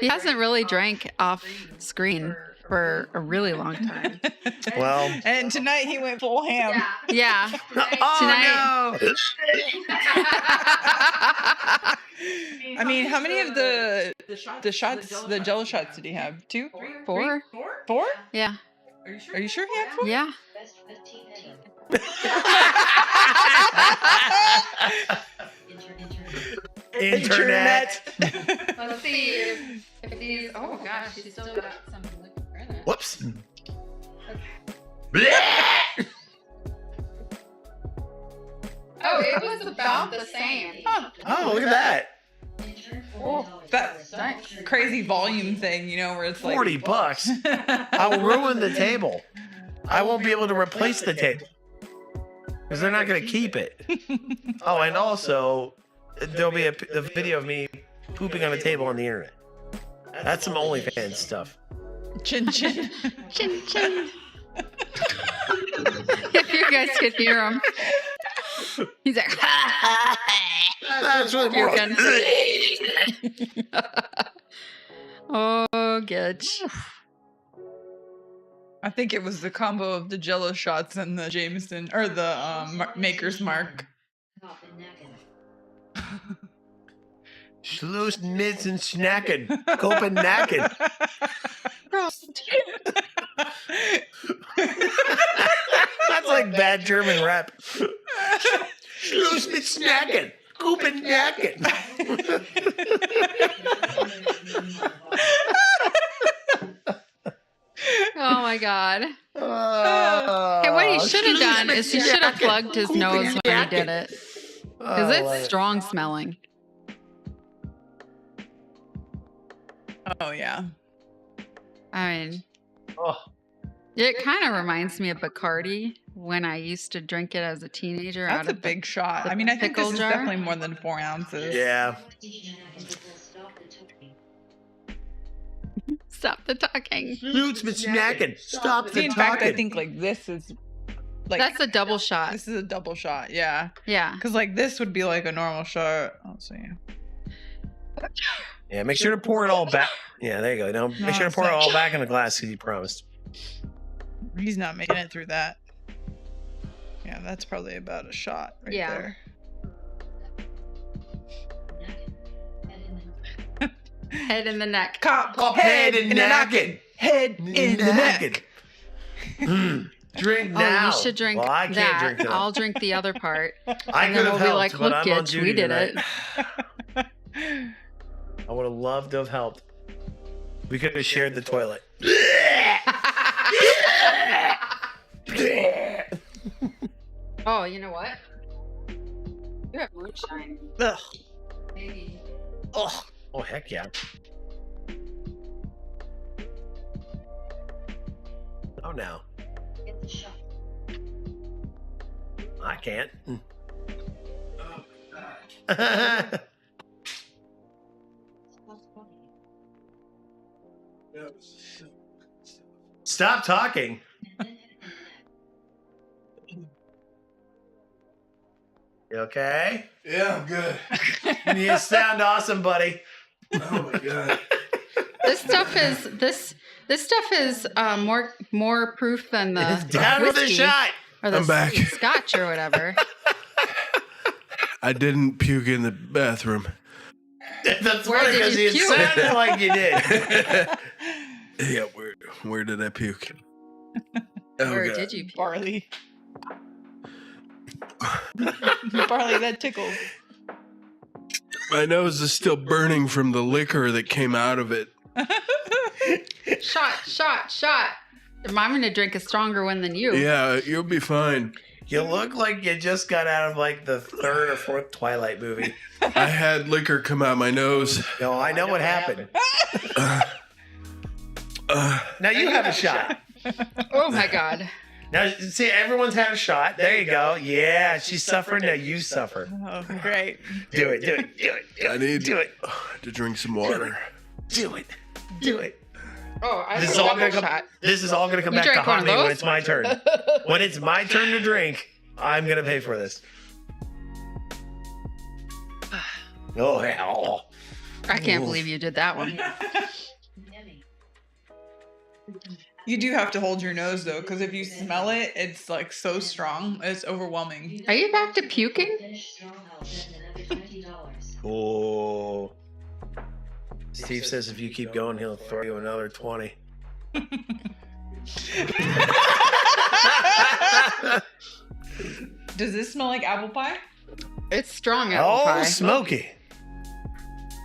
He hasn't really drank off screen for a really long time.
Well,
And tonight he went full ham.
Yeah.
oh no!
I mean, how many of the shots, the Jello shots, did he have? 2?
4?
4?
Yeah.
Are you sure he had 4?
Yeah.
Best 15
Internet.
Let's see if these. Oh gosh, she's still got some liquor in it.
Whoops.
Oh, it was about the same.
Oh, look at that.
That crazy volume thing, where it's like
$40. I'll ruin the table. I won't be able to replace the table because they're not going to keep it. Oh, and also there'll be a video of me pooping on a table on the internet. That's some OnlyFans stuff.
Chin chin.
Chin chin. If you guys could hear him, he's like,
That's really more.
Oh, good.
I think it was the combo of the Jello shots and the Jameson or the Maker's Mark.
Schloss, Mitz, and Schnacken. Copenhagen. That's like bad German rap. Schluss mit Schnacken. Copenhagen.
Oh my god. Hey, what he should have done is he should have plugged his nose when he did it. Because it's strong smelling.
Oh yeah.
I mean,
Oh.
it kind of reminds me of Bacardi when I used to drink it as a teenager.
That's
out
a
of
big shot.
the
I mean, I think this
pickle
is
jar.
definitely more than 4 ounces.
Yeah.
Stop the talking.
Schluss mit Schnacken. Stop
See,
the
in fact, I
talking.
think like this is like
That's a double shot.
this is a double shot. Yeah,
Yeah.
because like this would be like a normal shot. I'll see.
Yeah, make sure to pour it all back. Yeah, there you go. Now, make sure to
it's
pour it
not-
all back in the glass as you promised.
He's not making it through that. Yeah, that's probably about a shot right
Yeah.
there.
Head in the neck.
Cop,
Head in the nacken.
Head in the neck.
Drink
Oh,
now.
you should drink
Well, I can't
that.
drink that.
I'll drink the other part.
I
and
could
then
have
we'll be
helped,
like,
but
look,
I'm on
kids, we
duty
did
tonight.
it.
I would have loved to have helped. We could have shared the toilet.
Oh, you know what? You have moonshine.
Ugh.
Maybe.
Oh, heck yeah. Oh, no.
Get the shot.
I can't. Stop talking. You okay?
Yeah, I'm good.
You sound awesome, buddy.
Oh my god.
This stuff is more proof than the
Down with the
whiskey
shot.
or the
I'm back.
scotch or whatever.
I didn't puke in the bathroom.
That's
Where
funny
did
because
you
it
puke?
sounded like you did.
Yeah, where did I puke? Oh,
Where
God.
did you puke?
Barley. Barley, that tickles.
My nose is still burning from the liquor that came out of it.
Shot. I'm going to drink a stronger one than you.
Yeah, you'll be fine.
You look like you just got out of like the 3rd or 4th Twilight movie.
I had liquor come out my nose.
No, I know what happened. Now you have a shot.
Oh my God.
Now, see, everyone's had a shot. There you go. Yeah, she's suffering. Now you suffer.
Oh, great.
Do it.
I need
Do it.
to drink some water.
Do it.
Oh, I
This
have
is
a
all
double
gonna come.
shot.
This is all gonna come
You
back to
drank one
haunt
of
me when
those?
it's my turn. When it's my turn to drink, I'm gonna pay for this. Oh, hell.
I can't believe you did that one.
You do have to hold your nose though, because if you smell it, it's like so strong. It's overwhelming.
Are you back to puking?
Oh. Steve says if you keep going, he'll throw you another 20.
Does this smell like apple pie?
It's strong apple pie.
Oh, smoky.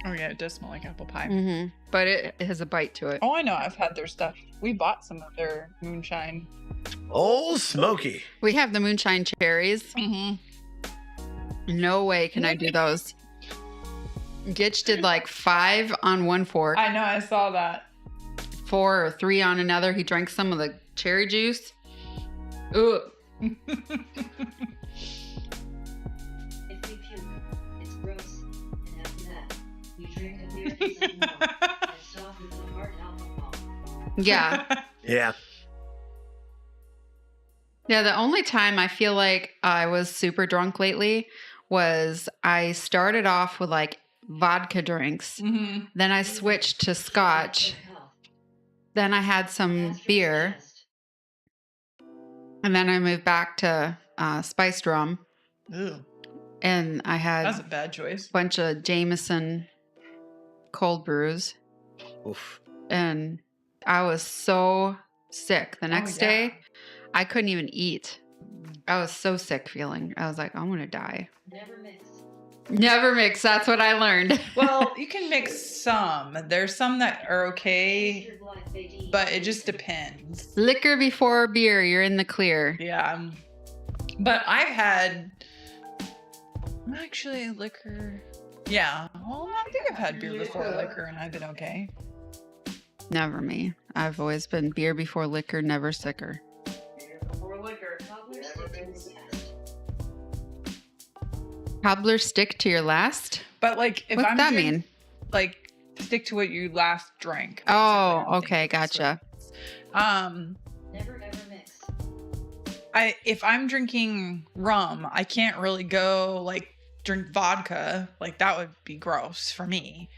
Oh yeah, it does smell like apple pie.
Mm-hmm. But it has a bite to it.
Oh, I know. I've had their stuff. We bought some of their moonshine.
Oh, smoky.
We have the moonshine cherries.
Mm-hmm.
No way can I do those. Gitch did like 5 on one fork,
I know. I saw that.
4 or 3 on another. He drank some of the cherry juice. Ooh.
If you puke, it's gross. And after that, you drink a beer and some more, and stop with the hard alcohol.
Yeah.
Yeah.
Yeah, the only time I feel like I was super drunk lately was I started off with like vodka drinks.
Mm-hmm.
Then I switched to scotch. Then I had some beer. And then I moved back to spiced rum.
Ew.
And I had
That's a bad choice.
a bunch of Jameson cold brews.
Oof.
And I was so sick the next
yeah.
day. I couldn't even eat. I was so sick feeling. I was like, I'm going to die.
Never mix.
Never mix. That's what I learned.
Well, you can mix some. There's some that are okay, but it just depends.
Liquor before beer, you're in the clear.
Yeah. But I've had actually liquor. Yeah. Well, I think I've had beer before liquor and I've been okay.
Never me. I've always been beer before liquor, never sicker. Cobbler stick to your last?
But like, if
What's
I'm
that
doing,
mean?
Like, stick to what you last drank.
Oh,
basically, I'm
okay,
thinking.
gotcha.
Never ever mix.
If I'm drinking rum, I can't really go like drink vodka. Like that would be gross for me.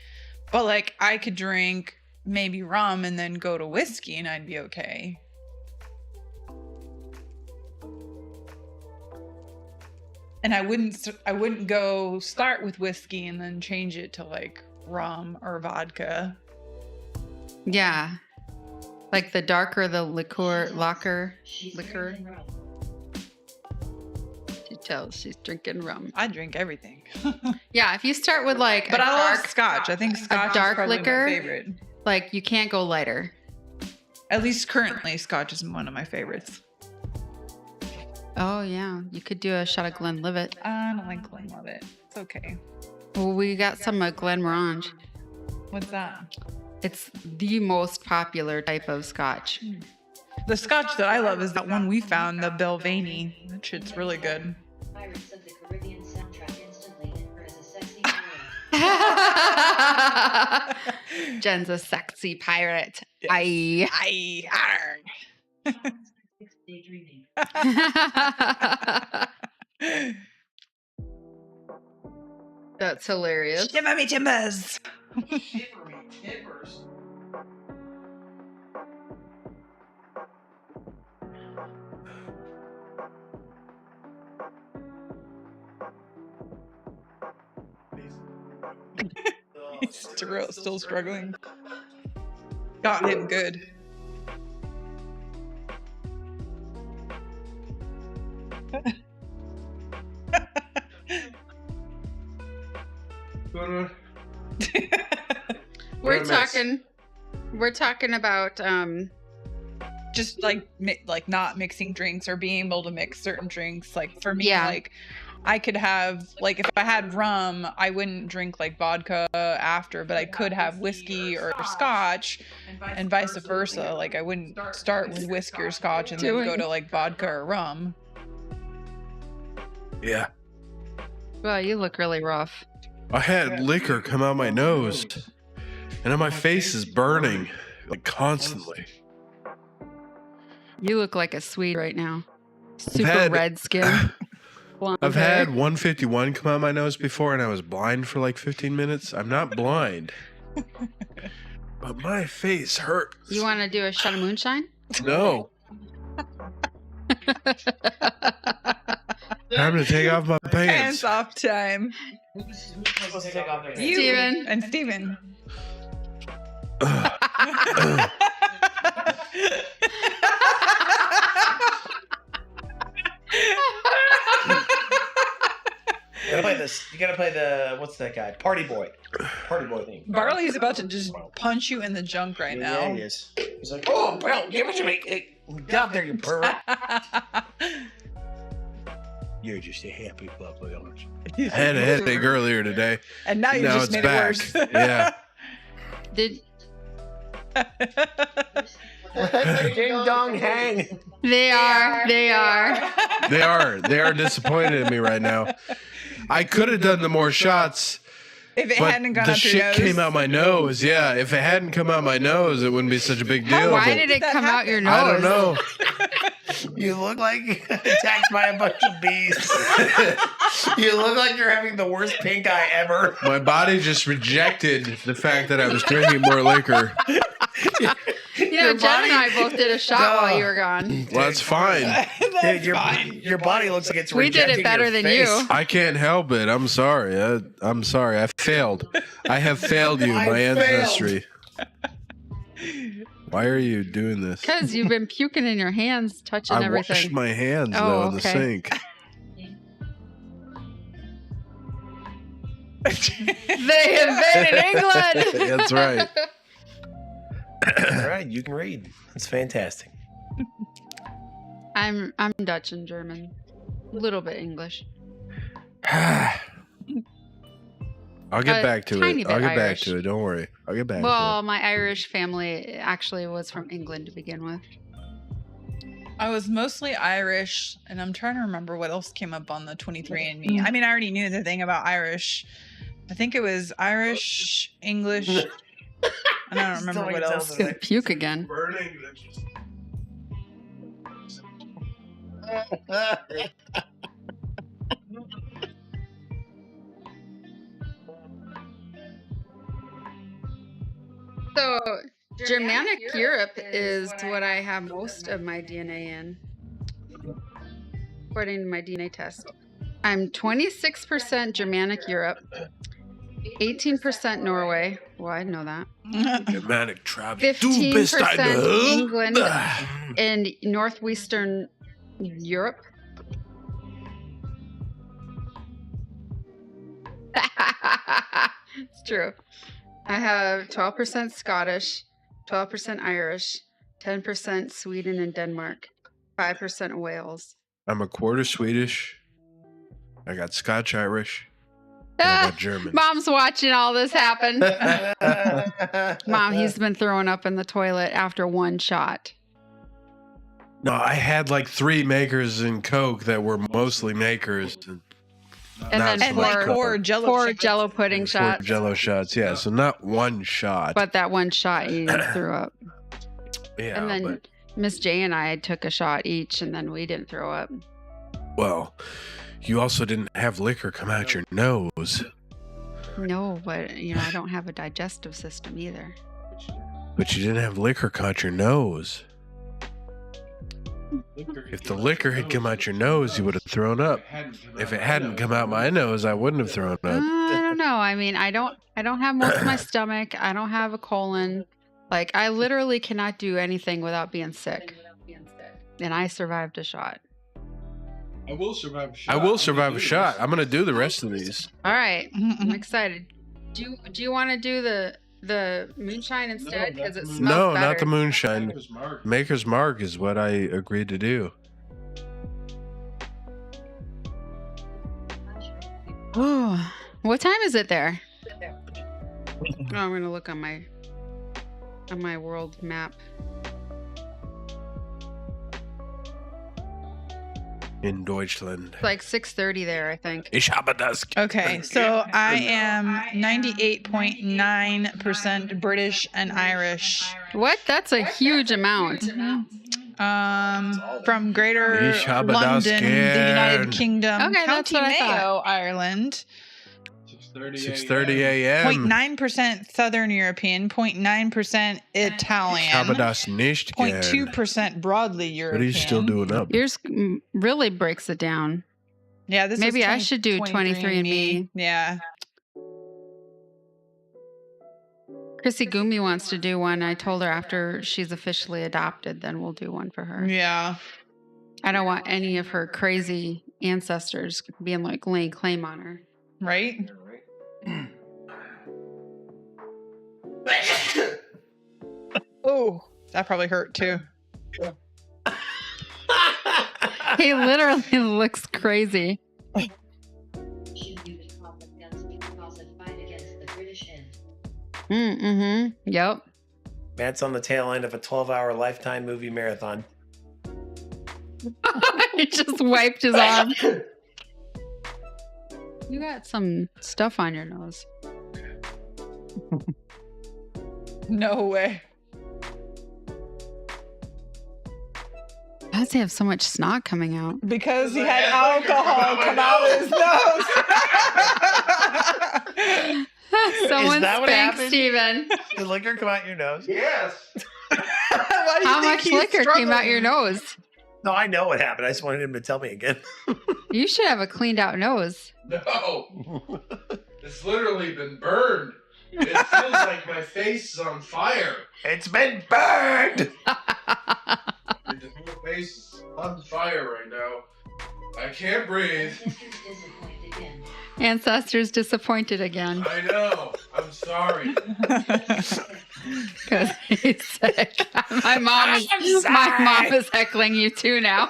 But like I could drink maybe rum and then go to whiskey and I'd be okay. And I wouldn't go start with whiskey and then change it to like rum or vodka.
Yeah. Like the darker the liquor.
She's
Liquor.
drinking rum.
She tells she's drinking rum.
I drink everything.
Yeah, if you start with like
But
a
I love
dark,
scotch. I think scotch
dark
is probably
liquor?
my favorite.
like you can't go lighter.
At least currently, scotch is one of my favorites.
Oh yeah, you could do a shot of Glenlivet.
I don't like Glenlivet. It's okay.
Well, we got some of Glenmorangie.
What's that?
It's the most popular type of scotch.
The scotch that I love is that one we found, the Belvani. That shit's really good.
Pirates of the Caribbean soundtrack instantly and her as a sexy pirate.
Jen's a sexy pirate. Aye.
Arg.
Daydreaming.
That's hilarious.
Shimmer me timbers.
Shivery timbers.
He's still struggling. Got him good.
We're talking about
Just like not mixing drinks or being able to mix certain drinks. Like for me,
Yeah.
like I could have like if I had rum, I wouldn't drink like vodka after, but I could have whiskey or scotch, and vice versa. Like I wouldn't start with whiskey or scotch and then go to like vodka or rum.
Yeah.
well, you look really rough.
I had liquor come out my nose, and then my face is burning, like constantly.
You look like a Swede right now. Super
That-
red skin.
I've had 151 come out my nose before, and I was blind for like 15 minutes. I'm not blind, but my face hurts.
You want to do a shot of moonshine?
No. Time to take off my
Hands
pants.
off time.
Who's supposed to take off their pants?
You
Steven.
and Steven.
You gotta play this. You gotta play the what's that guy? Party boy thing.
Barley's about to just punch you in the junk right
Yeah,
now.
he is. He's like, oh, well, give it to me. Hey, get out there, you pervert. You're just a happy puppy, aren't you?
I had a headache earlier today.
And now you
Now
just
it's
made
back.
it worse.
Yeah.
Did
Ding dong hang.
they are?
They are disappointed in me right now. I could have done the more shots,
If it
but
hadn't gone
the
up your
shit
nose.
came out my nose. Yeah, if it hadn't come out my nose, it wouldn't be such a big deal.
Why
but
did it
that
come out your nose?
I don't know.
You look like attacked by a bunch of bees. You look like you're having the worst pink eye ever.
My body just rejected the fact that I was drinking more liquor.
You know, Jen and I both did a shot while you were gone.
Well, that's fine.
Dude, your body looks like it's
We did it
rejecting
better
your
than
face.
you.
I can't help it. I'm sorry. I'm sorry. I failed. I have failed you,
I
my
failed.
ancestry. Why are you doing this?
Because you've been puking in your hands, touching
I
everything.
washed my hands,
Oh,
though, in the
okay.
sink.
They invaded England.
That's right.
All right, you can read. That's fantastic.
I'm Dutch and German, a little bit English.
I'll get
A
back to
tiny
it.
bit
I'll get back
Irish.
to it. Don't worry. I'll get back
Well, my Irish family actually was from England to begin with.
I was mostly Irish, and I'm trying to remember what else came up on the 23andMe. I mean, I already knew the thing about Irish. I think it was Irish, English, and I don't remember
Still
what
making
else.
sounds
Gonna puke again.
Burning.
So, Germanic Europe is what I have most of my DNA in, according to my DNA test. I'm 26% Germanic Europe, 18% Norway. Well, I know that.
Germanic tribe.
15% England and northwestern Europe. It's true. I have 12% Scottish, 12% Irish, 10% Sweden and Denmark, 5% Wales.
I'm a quarter Swedish. I got Scotch Irish. And I got German.
Mom's watching all this happen. Mom, he's been throwing up in the toilet after one shot.
No, I had like 3 makers in Coke that were mostly makers.
And
Not
then
so
And
much
like
Coke.
four Jello
Four
shots.
Jello pudding
And 4
shots.
Jello shots. Yeah, so not one shot.
But that one shot, you threw up.
yeah,
And then
but
Miss J and I took a shot each, and then we didn't throw up.
well, you also didn't have liquor come out your nose.
No, but I don't have a digestive system either.
But you didn't have liquor come out your nose. If the liquor had come out your nose, you would have thrown up. If it hadn't come out my nose, I wouldn't have thrown up.
I don't know. I mean, I don't have most of my stomach. I don't have a colon. Like, I literally cannot do anything without being sick. And I survived a shot.
I will survive a shot.
I will survive a shot. I'm gonna do the rest of these.
All right, I'm excited. Do you want to do the moonshine instead? Because it smells
No,
better.
not the moonshine.
Maker's Mark.
Maker's Mark is what I agreed to do.
Oh, what time is it there? Oh, I'm gonna look on my world map.
In Deutschland.
It's like 6:30 there, I think.
Ich habe das.
Okay, so I am 98.9% British and Irish.
What? That's a huge amount.
From Greater
Yeesh, how about
London, the United
scared?
Kingdom,
Okay, that's
County
what I thought.
Mayo, Ireland.
6:30 a.m.
0.9% Southern European, 0.9% Italian,
Shabadas nicht gern.
0.2% broadly
What
European.
are you still doing up?
Yours really breaks it down.
Yeah, this
Maybe
is
I should do 23andMe.
Yeah.
Chrissy Gumi wants to do one. I told her after she's officially adopted, then we'll do one for her.
Yeah.
I don't want any of her crazy ancestors being like laying claim on her.
Right? Oh, that probably hurt too.
He literally looks crazy.
Should you be common guns because it fight against the British end?
Mm-hmm. Yep.
Matt's on the tail end of a 12-hour Lifetime movie marathon.
He just wiped his arm. You got some stuff on your nose.
No way.
Why does he have so much snot coming out?
Because he had alcohol come out of his nose.
Someone
that what
spanked
happened?
Steven.
Did liquor come out your nose?
Yes.
Why do you
How
think
much
he's
liquor came out
struggling?
your nose?
No, I know what happened. I just wanted him to tell me again.
You should have a cleaned out nose.
No. It's literally been burned. It feels like my face is on fire.
It's been burned!
The whole face is on fire right now. I can't breathe.
Disappointed again.
Ancestors disappointed again
I know. I'm sorry.
because he's sick. My mom is heckling you too now.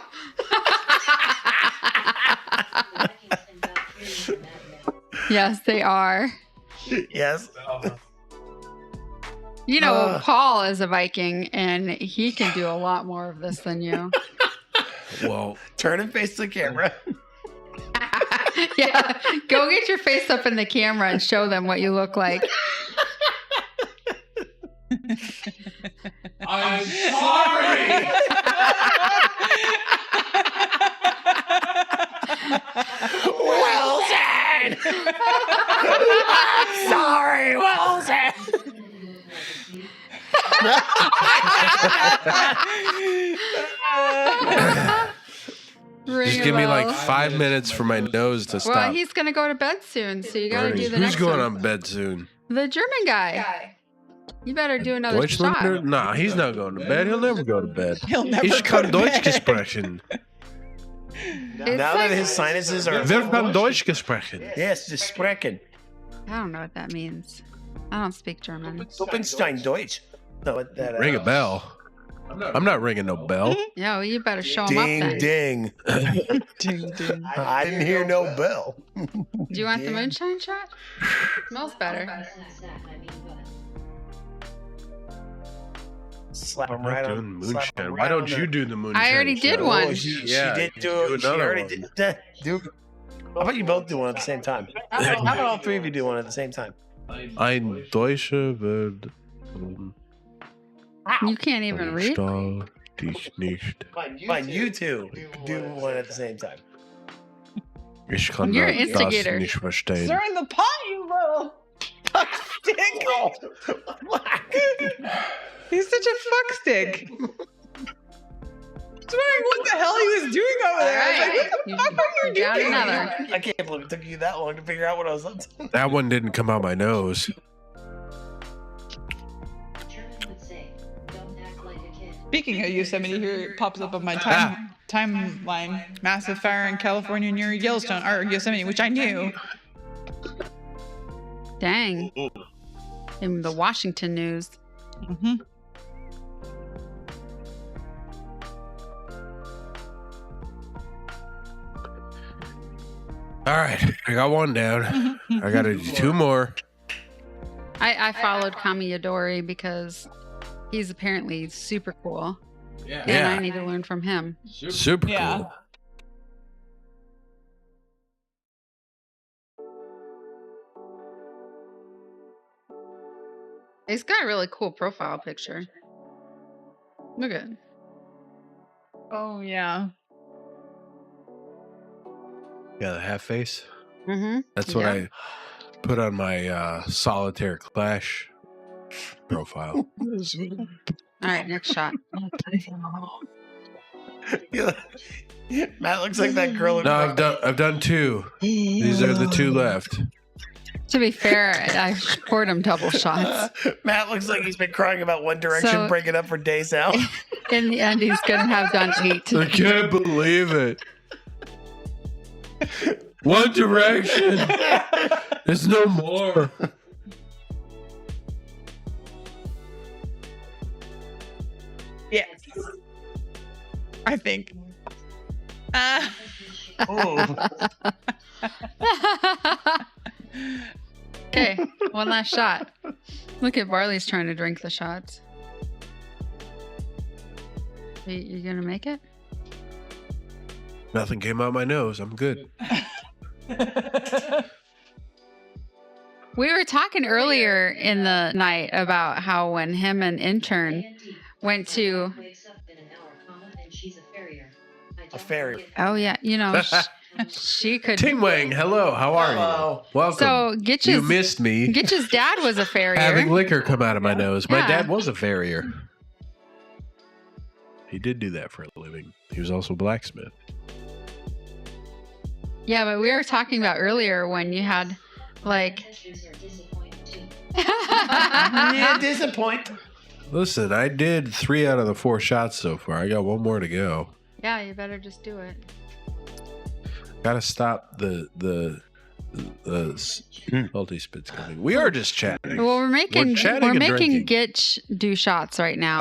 Yes, they are.
Yes.
You know, Paul is a Viking, and he can do a lot more of this than you.
Well,
Turn and face the camera.
Yeah, go get your face up in the camera and show them what you look like.
I'm sorry.
Well said! I'm sorry, well said!
just give me like 5 minutes for my nose to stop.
Well, he's gonna go to bed soon, so you gotta do the
Who's
next
going
one.
on bed soon?
The German guy. You better do another shot.
Deutschlander? Nah, he's not going to bed. He'll never go to bed.
He'll never
Ich
go
kann
to
Deutsch
bed.
sprechen.
It's
Now
like-
that his sinuses are...
Wer kann Deutsch sprechen?
Yes, the sprechen.
I don't know what that means. I don't speak German.
Oppenstein Deutsch. No, that,
Ring a bell. I'm not ringing no bell.
Yo, you better show him up
Ding,
then.
ding.
Ding, ding.
I didn't hear no bell.
Do you want the moonshine shot? Smells better.
Slap him
I'm
right
not
on.
doing
slap him
moonshine.
right
Why don't
on
you
the-
do the moonshine?
I already did
shot?
one.
Oh, she
Yeah,
did
you
do
do
it. She
another
already
one.
did. Dude, how about you both do one at the same time? How about all three of you do one at the same time?
Ein Deutscher wird
You can't even read.
versteh dich nicht.
Fine, you two do one at the same time.
Ich kann
You're an
das
instigator.
nicht verstehen.
Stir in the pot, you little stick. He's such a fuck stick. I was wondering what the hell he was doing over there. I was like, what the fuck are you
Got
doing?
another.
I can't believe it took you that long to figure out what I was up to.
That one didn't come out my nose.
German would say, don't act like a kid.
Speaking of Yosemite, here it pops up on my timeline. Massive fire in California near Yellowstone, or Yosemite, which I knew.
Dang. In the Washington news.
Mm-hmm.
All right, I got one down. I got to do two more.
I followed Kamiyadori because he's apparently super cool.
Yeah.
And
Yeah.
I need to learn from him.
Super
Yeah.
cool.
He's got a really cool profile picture. Look at it.
Oh yeah.
Yeah, the half face.
Mm-hmm.
That's what I put on my solitaire Clash profile.
All right, next shot.
Yeah. Matt looks like that girl.
No, I've done 2. These are the 2 left.
To be fair, I poured him double shots.
Matt looks like he's been crying about One Direction
So-
breaking up for days out.
In the end, he's gonna have done 8.
I can't believe it. One Direction. There's no more.
Yes. I think.
Oh.
Okay, one last shot. Look at Barley's trying to drink the shots. You gonna make it?
Nothing came out my nose. I'm good.
We were talking earlier in the night about how when him and intern went to.
Wakes up in an hour, comma, and she's a farrier.
A farrier.
Oh yeah, you know, she could.
Ting Wang, hello. How are
Hello.
you? Welcome.
So
you
Gitch's
missed me.
Gitch's dad was a farrier.
Having liquor come out of my nose. My
Yeah.
dad was a farrier. He did do that for a living. He was also a blacksmith.
Yeah, but we were talking about earlier when you had like.
Adventures are disappointing too.
Yeah, disappoint.
Listen, I did 3 out of the 4 shots so far. I got 1 more to go.
Yeah, you better just do it.
Gotta stop the salty spits coming. We are just chatting.
Well, we're making
chatting and drinking.
Gitch do shots right now.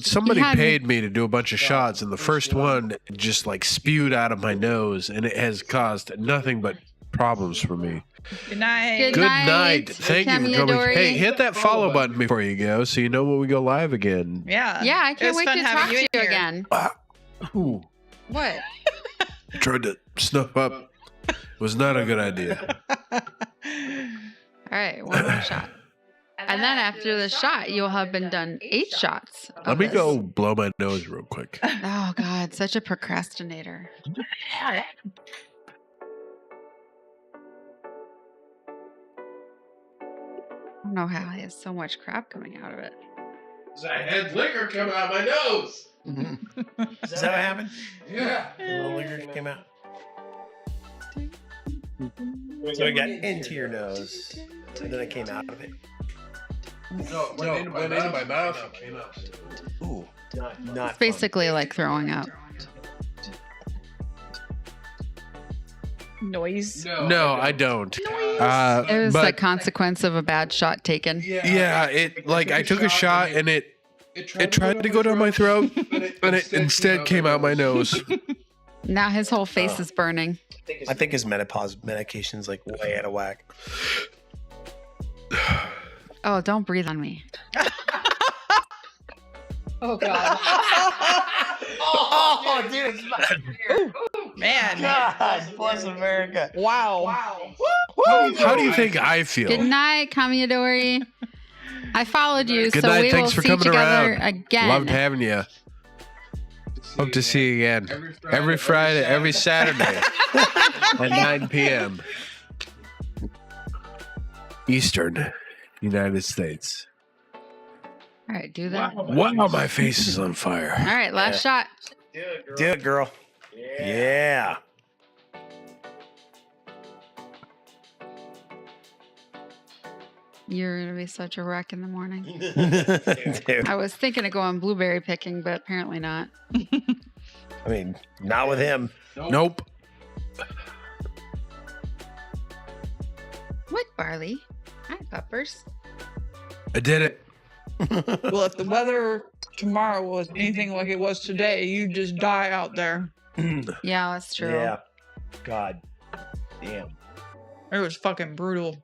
Somebody
He had-
paid me to do a bunch of shots, and the first one just like spewed out of my nose, and it has caused nothing but problems for me.
Good night.
Good
Good
night.
night. Thank you for coming.
Camilladori.
Hey, hit that follow button before you go, so you know when we go live again.
Yeah.
Yeah, I
It
can't
was
wait
fun
to
having
talk to
in
you
here.
again.
Ooh,
What?
tried to snuff up. Was not a good idea.
All right, one more shot. And then after the shot, you'll have been done 8 shots. of
Let me
this.
go blow my nose real quick.
Oh, God, such a procrastinator. I don't know how he has so much crap coming out of it.
I had liquor come out my nose.
Is that what happened?
Yeah.
A little liquor came out. So it got into your nose, and then it came out of it.
No, it went into my mouth and came out.
Ooh, not
It's
fun.
basically like throwing up.
Noise.
No, I don't.
It was the
But
consequence of a bad shot taken.
yeah, it like I took a shot and it tried to go down my throat, but it instead came out my nose.
Now his whole face is burning.
I think his menopause medication's like way out of whack.
Oh, don't breathe on me. Oh, God.
Oh, dude,
Man.
God, bless America.
Wow.
How do you think I feel?
Good night, Camilladori. I followed you,
Good
so
night.
we
Thanks
will
for
see
coming
together
around.
again.
Loved having you. Hope to see you again. Every Friday, every Saturday at 9 p.m. Eastern, United States.
All right, do that. All
Wow, my face is on fire.
right, last shot.
Do it, girl. Yeah.
You're going to be such a wreck in the morning.
Dude,
I was thinking of going blueberry picking, but apparently not.
I mean, not with him.
Nope.
What, Barley? Hi, puppers.
I did it.
Well, if the weather tomorrow was anything like it was today, you'd just die out there.
Yeah, that's true.
Yeah. God. Damn.
It was fucking brutal.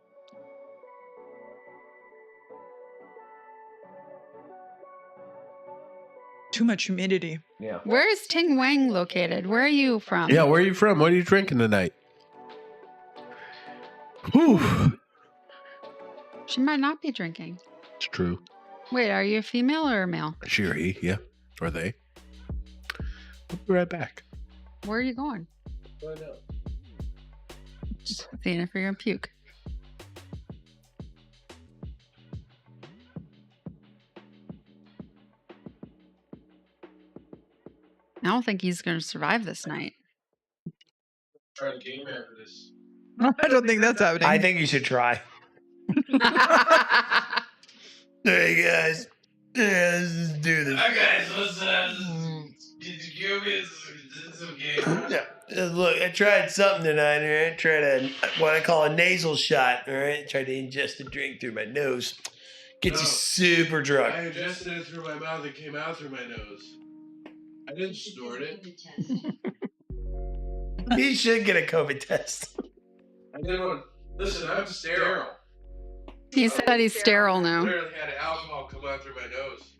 Too much humidity.
Yeah.
Where is Ting Wang located? Where are you from?
Yeah, where are you from? What are you drinking tonight? Whew.
She might not be drinking.
It's true.
Wait, are you a female or a male?
She or he, yeah. Or they. I'll be right back.
Where are you going?
Find out.
Seeing if you're gonna puke. I don't think he's gonna survive this night.
Try the game after this.
I don't think that's happening.
I think you should try. Hey guys, let's do this.
Hi guys, what's up? Did you give me some game?
Yeah. Look, I tried something tonight. All right? I tried what I call a nasal shot. All right, tried to ingest a drink through my nose. Gets you super drunk.
I ingested it through my mouth and came out through my nose. I didn't snort it.
You should get a COVID test.
I didn't want. Listen, I'm sterile.
He said he's sterile
I
now.
literally had alcohol come out through my nose.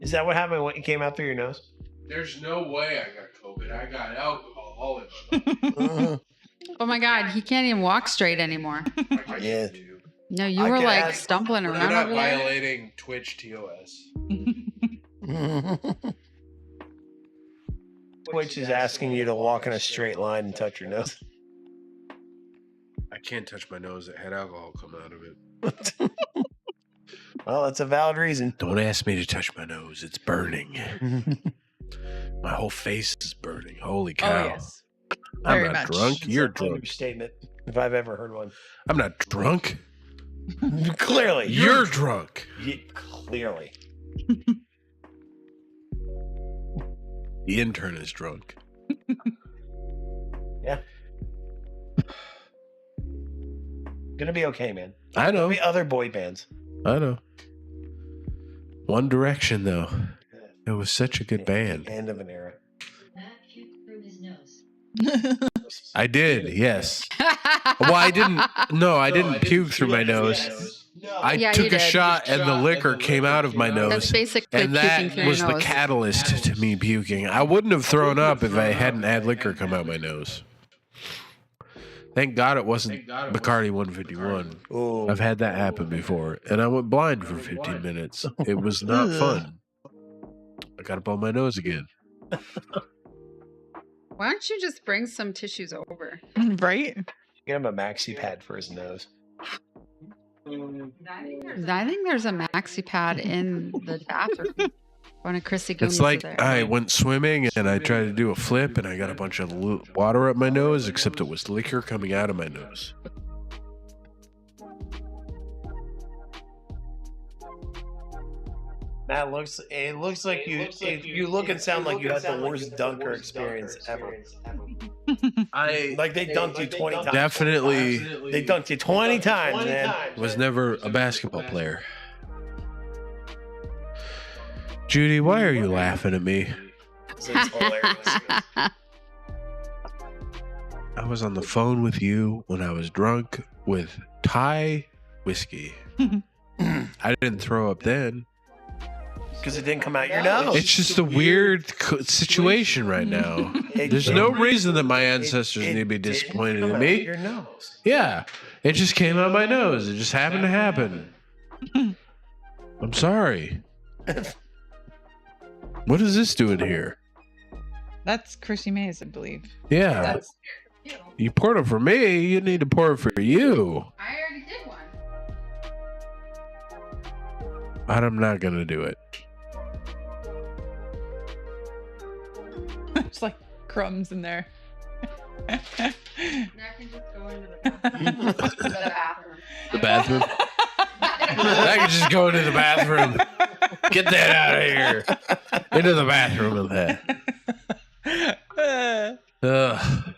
Is that what happened when it came out through your nose?
There's no way I got COVID. I got alcohol all in my mouth.
Oh my God, he can't even walk straight anymore.
Yeah.
No, you
I
were
could
like
ask-
stumbling
You're
around
not
over there.
violating Twitch TOS.
Twitch is asking you to walk in a straight line and touch your nose.
I can't touch my nose. It had alcohol coming out of it.
Well, that's a valid reason.
Don't ask me to touch my nose. It's burning. My whole face is burning. Holy
Oh,
cow.
yes.
I'm
Very
not
much.
drunk. You're
That's an
drunk.
understatement, if I've ever heard one.
I'm not drunk.
Clearly.
You're drunk.
Clearly.
The intern is drunk.
Yeah. Gonna be okay, man.
I know.
There'll be other boy bands.
I know. One Direction, though. It was such a good band.
End of an era.
Matt puked through his nose.
I did, yes. Well, I didn't. No, I didn't puke through my nose. I
Yeah,
took
you
a
did.
shot and the liquor came out of my
That's
nose.
basically
And
puking
that
through
was
your
the
nose.
catalyst to me puking. I wouldn't have thrown up if I hadn't had liquor come out my nose. Thank God it wasn't Bacardi 151.
Ooh.
I've had that happen before, and I went blind for 15 minutes. It was not fun. I got to blow my nose again.
Why don't you just bring some tissues over?
Right?
Get him a maxi pad for his nose.
I think there's a maxi pad in the bathroom. One of Chrissy Goonies
It's like
there.
I went swimming and I tried to do a flip and I got a bunch of water up my nose, except it was liquor coming out of my nose.
Matt, it looks like you look and sound like you had the worst dunker experience ever. Like they dunked you 20 times.
Definitely
They dunked you 20 times, man.
was never a basketball player. Judy, why are you laughing at me?
It's hilarious.
I was on the phone with you when I was drunk with Thai whiskey. I didn't throw up then.
Because it didn't come out your nose.
It's just a weird situation right now. There's no reason that my ancestors need to be disappointed in me.
Your nose.
Yeah, it just came out my nose. It just happened to happen. I'm sorry. What is this doing here?
That's Chrissy Mays, I believe.
Yeah,
That's
you poured it for me. You need to pour it for you.
I already did one.
I'm not gonna do it.
There's like crumbs in there.
Now I can just go into the bathroom.
The bathroom. I could just go into the bathroom. Get that out of here. Into the bathroom with that. Ugh.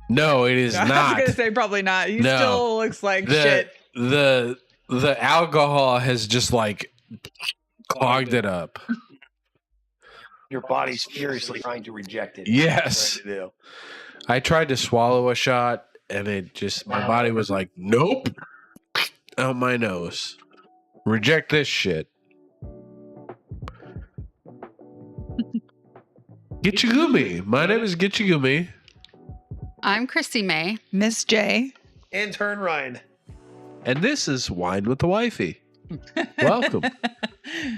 No, it is
I was
not.
gonna say probably not. He
No.
still looks like
the,
shit.
the alcohol has just like clogged it up.
Your body's furiously trying to reject it.
Yes.
Trying to do.
I tried to swallow a shot and it just, my body was like, nope, out my nose. Reject this shit. Gitchigumi. My name is Gitchigumi.
I'm Chrissy May.
Miss J.
Intern Ryan.
And this is Wine with the Wifey. Welcome.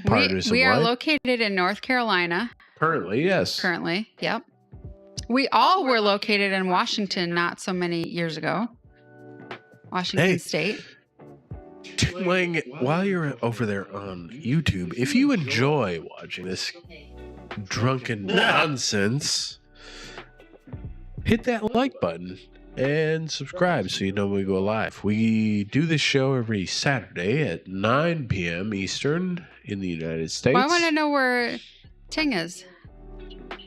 Partners
We
in
are
Wine.
located in North Carolina.
Currently, yes.
Currently, yep. We all were located in Washington not so many years ago. Washington State.
Lang, while you're over there on YouTube, if you enjoy watching this drunken nonsense, hit that like button and subscribe so you know when we go live. We do this show every Saturday at 9 p.m. Eastern in the United States.
Well, I want to know where Ting is.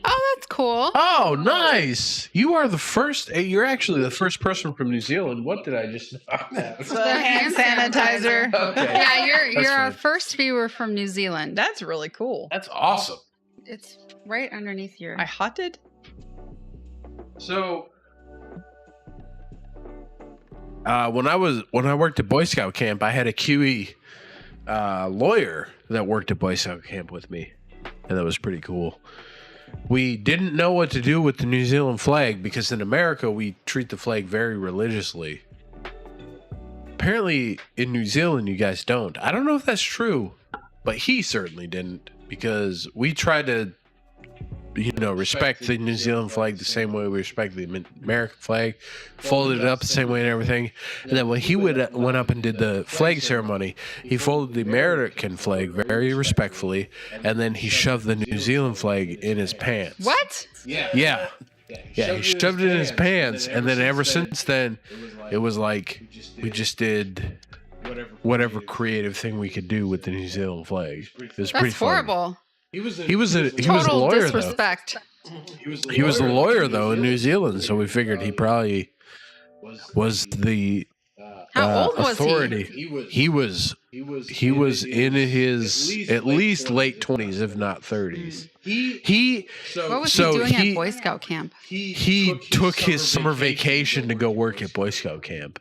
Oh, that's cool.
Oh, nice. You are the first. You're actually the first person from New Zealand. What did I just...
It's the hand sanitizer.
Okay.
Yeah, you're our
fine.
first viewer from New Zealand.
That's really cool.
That's awesome.
It's right underneath your...
I hotted.
So, when I worked at Boy Scout camp, I had a QE lawyer that worked at Boy Scout camp with me, and that was pretty cool. We didn't know what to do with the New Zealand flag because in America we treat the flag very religiously. Apparently, in New Zealand, you guys don't. I don't know if that's true, but he certainly didn't because we tried to, respect the New Zealand flag the same way we respect the American flag, folded it up the same way and everything. And then when he went up and did the flag ceremony, he folded the American flag very respectfully, and then he shoved the New Zealand flag in his pants.
What?
Yeah. Yeah, he shoved it in his pants, and then ever since then, it was like we just did whatever creative thing we could do with the New Zealand flag. It was pretty
That's
funny.
horrible.
He was a
Total
lawyer
disrespect.
though. He was a lawyer though in New Zealand, so we figured he probably was the
How old was
authority. He was in his at least late 20s, if not 30s.
What was he doing at Boy Scout camp?
He took his summer vacation to go work at Boy Scout camp.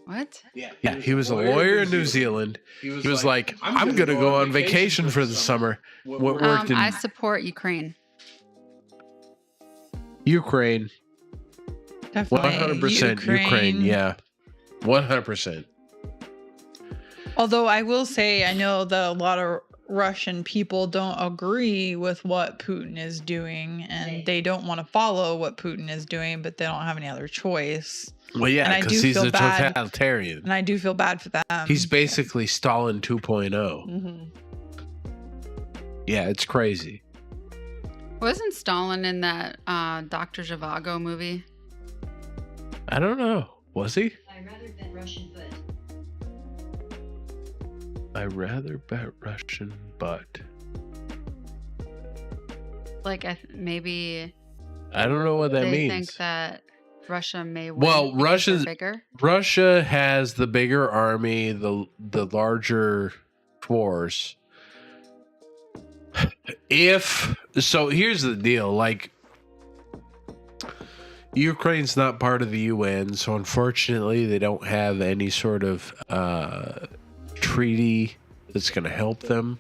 What?
Yeah, he was a lawyer in New Zealand. He was like, I'm going to go on vacation for the summer. Worked in
I support Ukraine.
Ukraine.
Definitely
100% Ukraine. Yeah. 100%.
Although I will say, I know that a lot of Russian people don't agree with what Putin is doing, and they don't want to follow what Putin is doing, but they don't have any other choice.
Well, yeah, because he's a totalitarian.
And I do feel bad for them.
He's basically Stalin 2.0.
Mm-hmm.
Yeah, it's crazy.
Wasn't Stalin in that Dr. Zhivago movie?
I don't know. Was he?
I rather bet Russian butt.
I rather bet Russian butt.
Like, maybe
I don't know what that
they
means.
think that Russia may win.
Well,
because they're bigger.
Russia has the bigger army, the larger force. Here's the deal, like Ukraine's not part of the UN, so unfortunately they don't have any sort of treaty that's going to help them,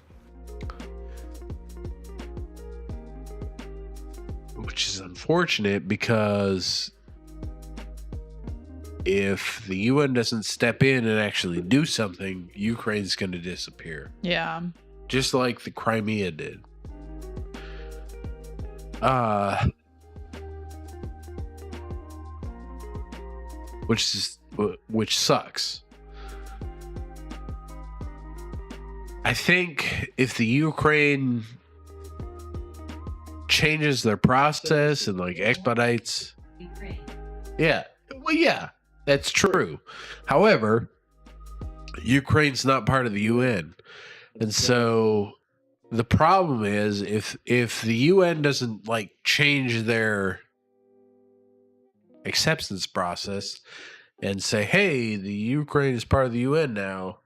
which is unfortunate because if the UN doesn't step in and actually do something, Ukraine's going to disappear.
Yeah.
Just like the Crimea did. Which sucks. I think if the Ukraine changes their process and like expedites,
Ukraine.
yeah, well, yeah, that's true. However, Ukraine's not part of the UN, and so the problem is if the UN doesn't like change their acceptance process and say, hey, the Ukraine is part of the UN now,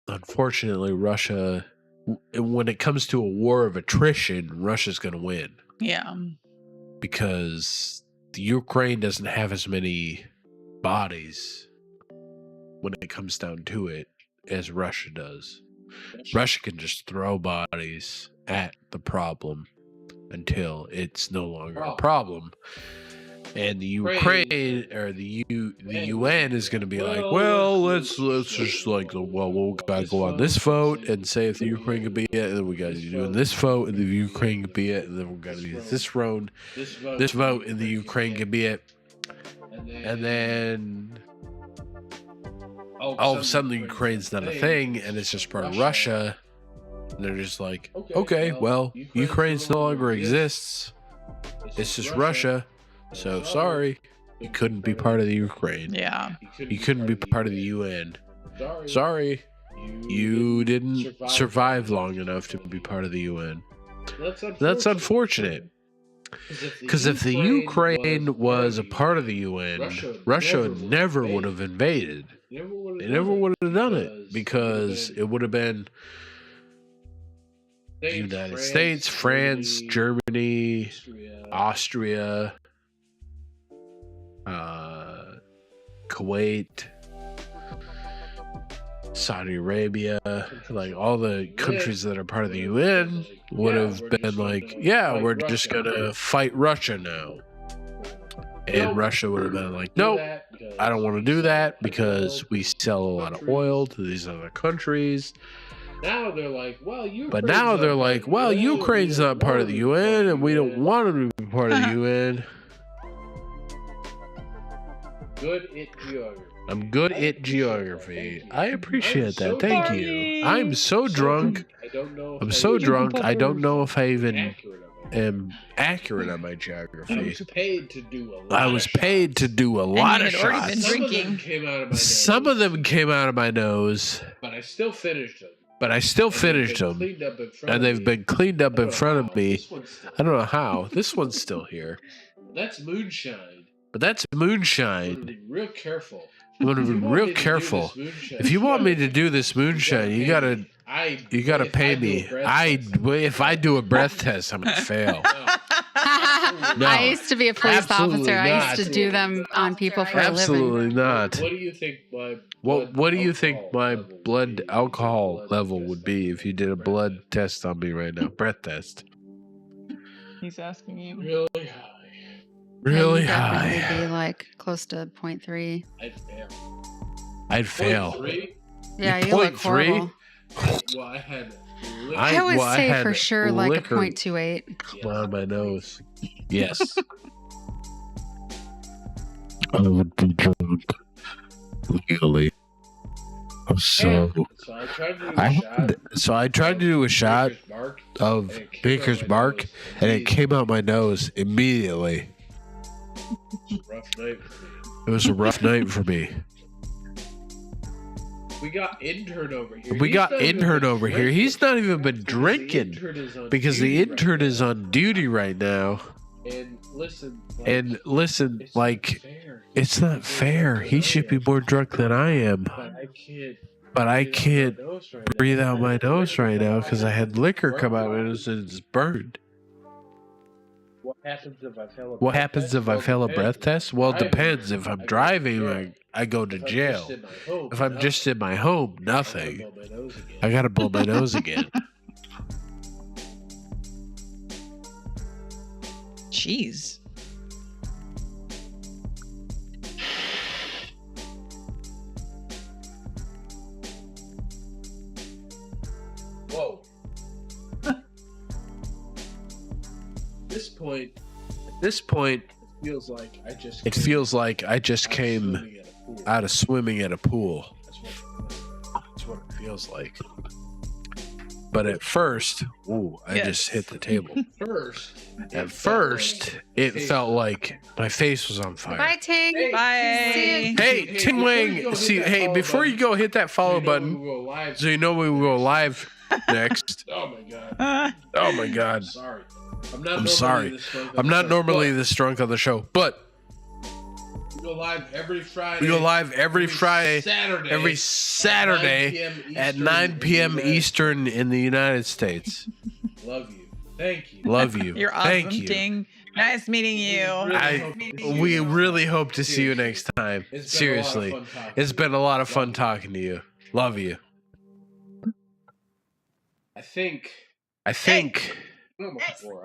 unfortunately, Russia, when it comes to a war of attrition, Russia's going to win.
Yeah.
Because the Ukraine doesn't have as many bodies when it comes down to it as Russia does. Russia can just throw bodies at the problem until it's no longer a problem. And the Ukraine or the UN is going to be like, well, let's just like, well, we'll gotta go on this vote and say if the Ukraine could be it, and then we got to do this vote, and the Ukraine could be it, and then we got to do this road, this vote, and the Ukraine could be it, and then all of a sudden the Ukraine's not a thing, and it's just part of Russia. And they're just like, okay, well, Ukraine no longer exists. It's just Russia. So sorry, you couldn't be part of the Ukraine.
Yeah.
You couldn't be part of the UN. Sorry, you didn't survive long enough to be part of the UN. That's unfortunate. Because if the Ukraine was a part of the UN, Russia never would have invaded. They never would have done it because it would have been the United States, France, Germany, Austria, Kuwait, Saudi Arabia, like all the countries that are part of the UN would have been like, yeah, we're just gonna fight Russia now. And Russia would have been like, nope, I don't want to do that because we sell a lot of oil to these other countries.
Now they're like, well,
Ukraine's not part of the UN, and we don't want them to be part of the UN.
Good at geography.
I'm good at geography. I appreciate that. Thank you. I'm so drunk. I'm so drunk. I don't know if I even am accurate on my geography.
I was paid to do a lot.
I was paid to do a lot of
already been
shots.
drinking.
Some of them came out of my nose.
But I still finished them.
And they've been cleaned up in front of me. I don't know how. This one's still here.
That's moonshine.
But that's moonshine.
Be real careful.
I'm gonna be real careful. If you want me to do this moonshine, you gotta pay me. If I do a breath test, I'm gonna fail. No,
I used to be a police
absolutely
officer. I
not.
used to do them on people for a living.
Absolutely not.
What do you think my
What do you think my blood alcohol level would be if you did a blood test on me right now? Breath test.
He's asking you.
really high?
Really
You definitely
high.
would be like close to 0.3.
I'd fail.
I'd fail.
0.3?
Yeah, you look
0.3?
horrible.
Well, I had.
I would say
had
for sure like a
liquor
0.28.
come out of my nose. Yes. I would be drunk legally. So
So I tried to do a shot.
I tried to do a shot of Baker's Mark, and it came out my nose immediately.
Rough night for me.
It was a rough night for me.
We got intern over here.
He's not even been drinking because the intern is on duty right now.
And listen,
Like, it's not fair. He should be more drunk than I am. But I can't breathe out my nose right now because I had liquor come out and it's burned.
What happens
if I fail a breath test? Well, it depends. If I'm driving, I go to jail. If I'm just in my home, nothing. I gotta blow my nose again.
Jeez.
Whoa. At this point, it
feels like I just came out of swimming at a pool. That's what it feels like. But at first, I just hit the table. At first, it felt like my face was on fire.
Bye, Ting.
Bye.
See ya.
Hey, Ting Wang, before you go, hit that follow button so you know we will go live next.
Oh my god.
Oh my god.
Sorry.
I'm sorry. I'm not normally this drunk on the show, but
we go live every Friday.
Every Saturday at 9 p.m. Eastern in the United States.
Love you. Thank you.
Love you.
You're awesome,
Thank you.
Ting. Nice meeting you.
We really hope to see you next time. Seriously. It's been a lot of fun talking to you. Love you.
I think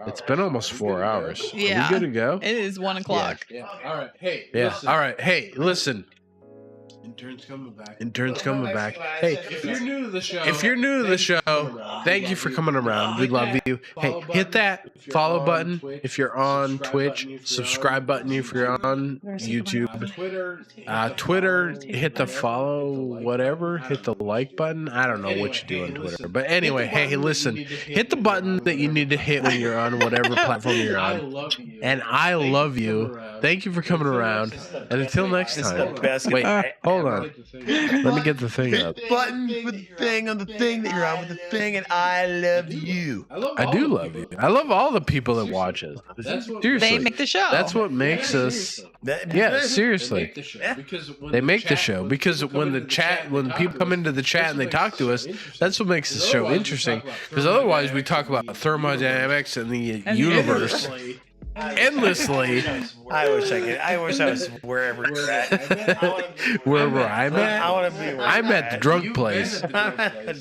It's been almost 4 hours.
Yeah.
Are we good to go?
It is 1 o'clock.
Yeah. All right. Hey.
Yeah.
Listen.
All right. Hey, listen.
Intern's coming back.
Intern's coming back. Hey,
If you're new to the show,
thank you for coming around. We love you. Hey, hit that follow button if you're on Twitch, subscribe button if you're on YouTube, Twitter, hit the follow, whatever, hit the like button. I don't know what you do on Twitter. But anyway, hey, listen, hit the button that you need to hit when you're on whatever platform you're on. And I love you. Thank you for coming around. And until next time. Wait, hold on. Let me get the thing up.
Button with the thing on the thing that you're on with the thing, and I love you.
I do love you. I love all the people that watch us. Seriously.
They make the show.
That's what makes us. Yeah, seriously. They make the show because when people come into the chat and they talk to us, that's what makes the show interesting. Because otherwise, we talk about thermodynamics and the universe endlessly.
I wish I was wherever you're at.
Wherever I'm at.
I want to be.
I'm at the drunk place.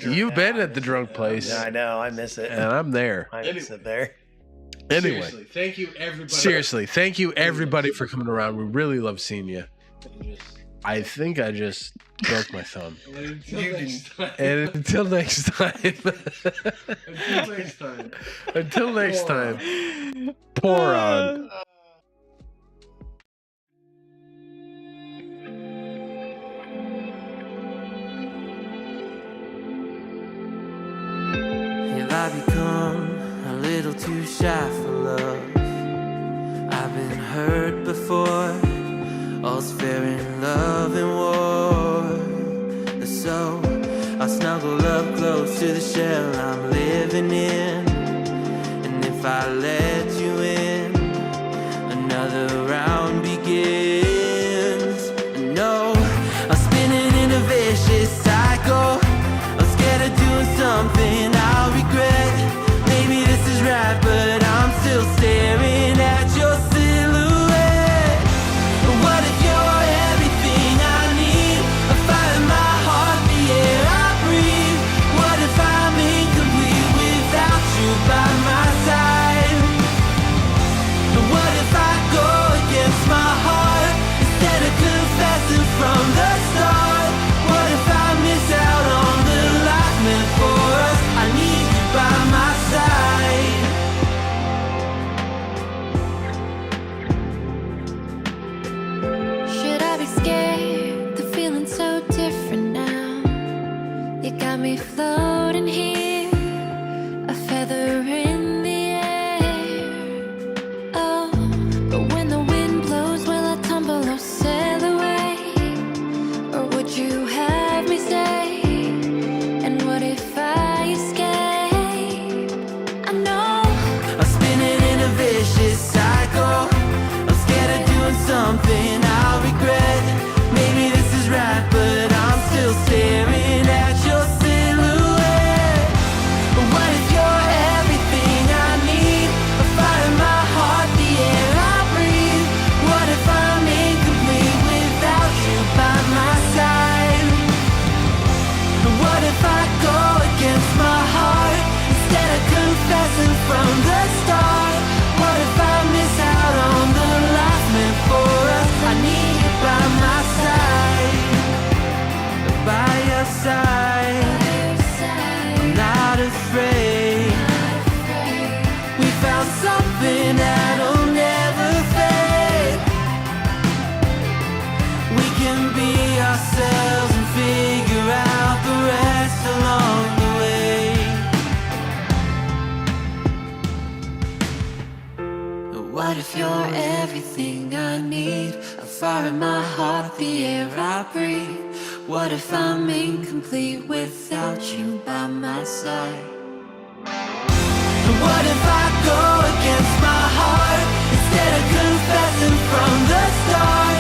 You've been at the drunk place.
Yeah, I know. I miss it.
And I'm there.
I miss it there.
Anyway.
Seriously, thank you everybody.
Seriously, thank you everybody for coming around. We really love seeing you. I think I just broke my thumb. And until next time. Until next time. Pour on.
Have I become a little too shy for love? I've been hurt before. All's fair in love and war. So I snuggle up close to the shell I'm living in. And if I let you in, another round begins. No, I'm spinning in a vicious cycle. I'm scared of doing something I'll regret. Maybe this is right, but I'm still staring at your silhouette. What if you're everything I need? A fire in my heart, the air I breathe. What if I'm incomplete without you by my side? What if I go against my heart instead of confessing from the start? What if I miss out on the life meant for us? I need you by my side.
Should I be scared? The feeling's so different now. You got me floating here, a feather in the air. Oh, but when the wind blows, will I tumble or sail away? Or would you have me stay? And what if I escape? I know
I'm spinning in a vicious cycle. I'm scared of doing something I'll regret. Maybe this is right, but I'm still staring at your silhouette. What if you're everything I need? A fire in my heart, the air I breathe. What if I'm incomplete without you by my side? What if I go against my heart instead of confessing from the start? What if I miss out on the life meant for us? I need you by my side, by your side. I'm not afraid. We found something that'll never fade. We can be ourselves and figure out the rest along the way. What if you're everything I need? A fire in my heart, the air I breathe. What if I'm incomplete without you by my side? What if I go against my heart instead of confessing from the start?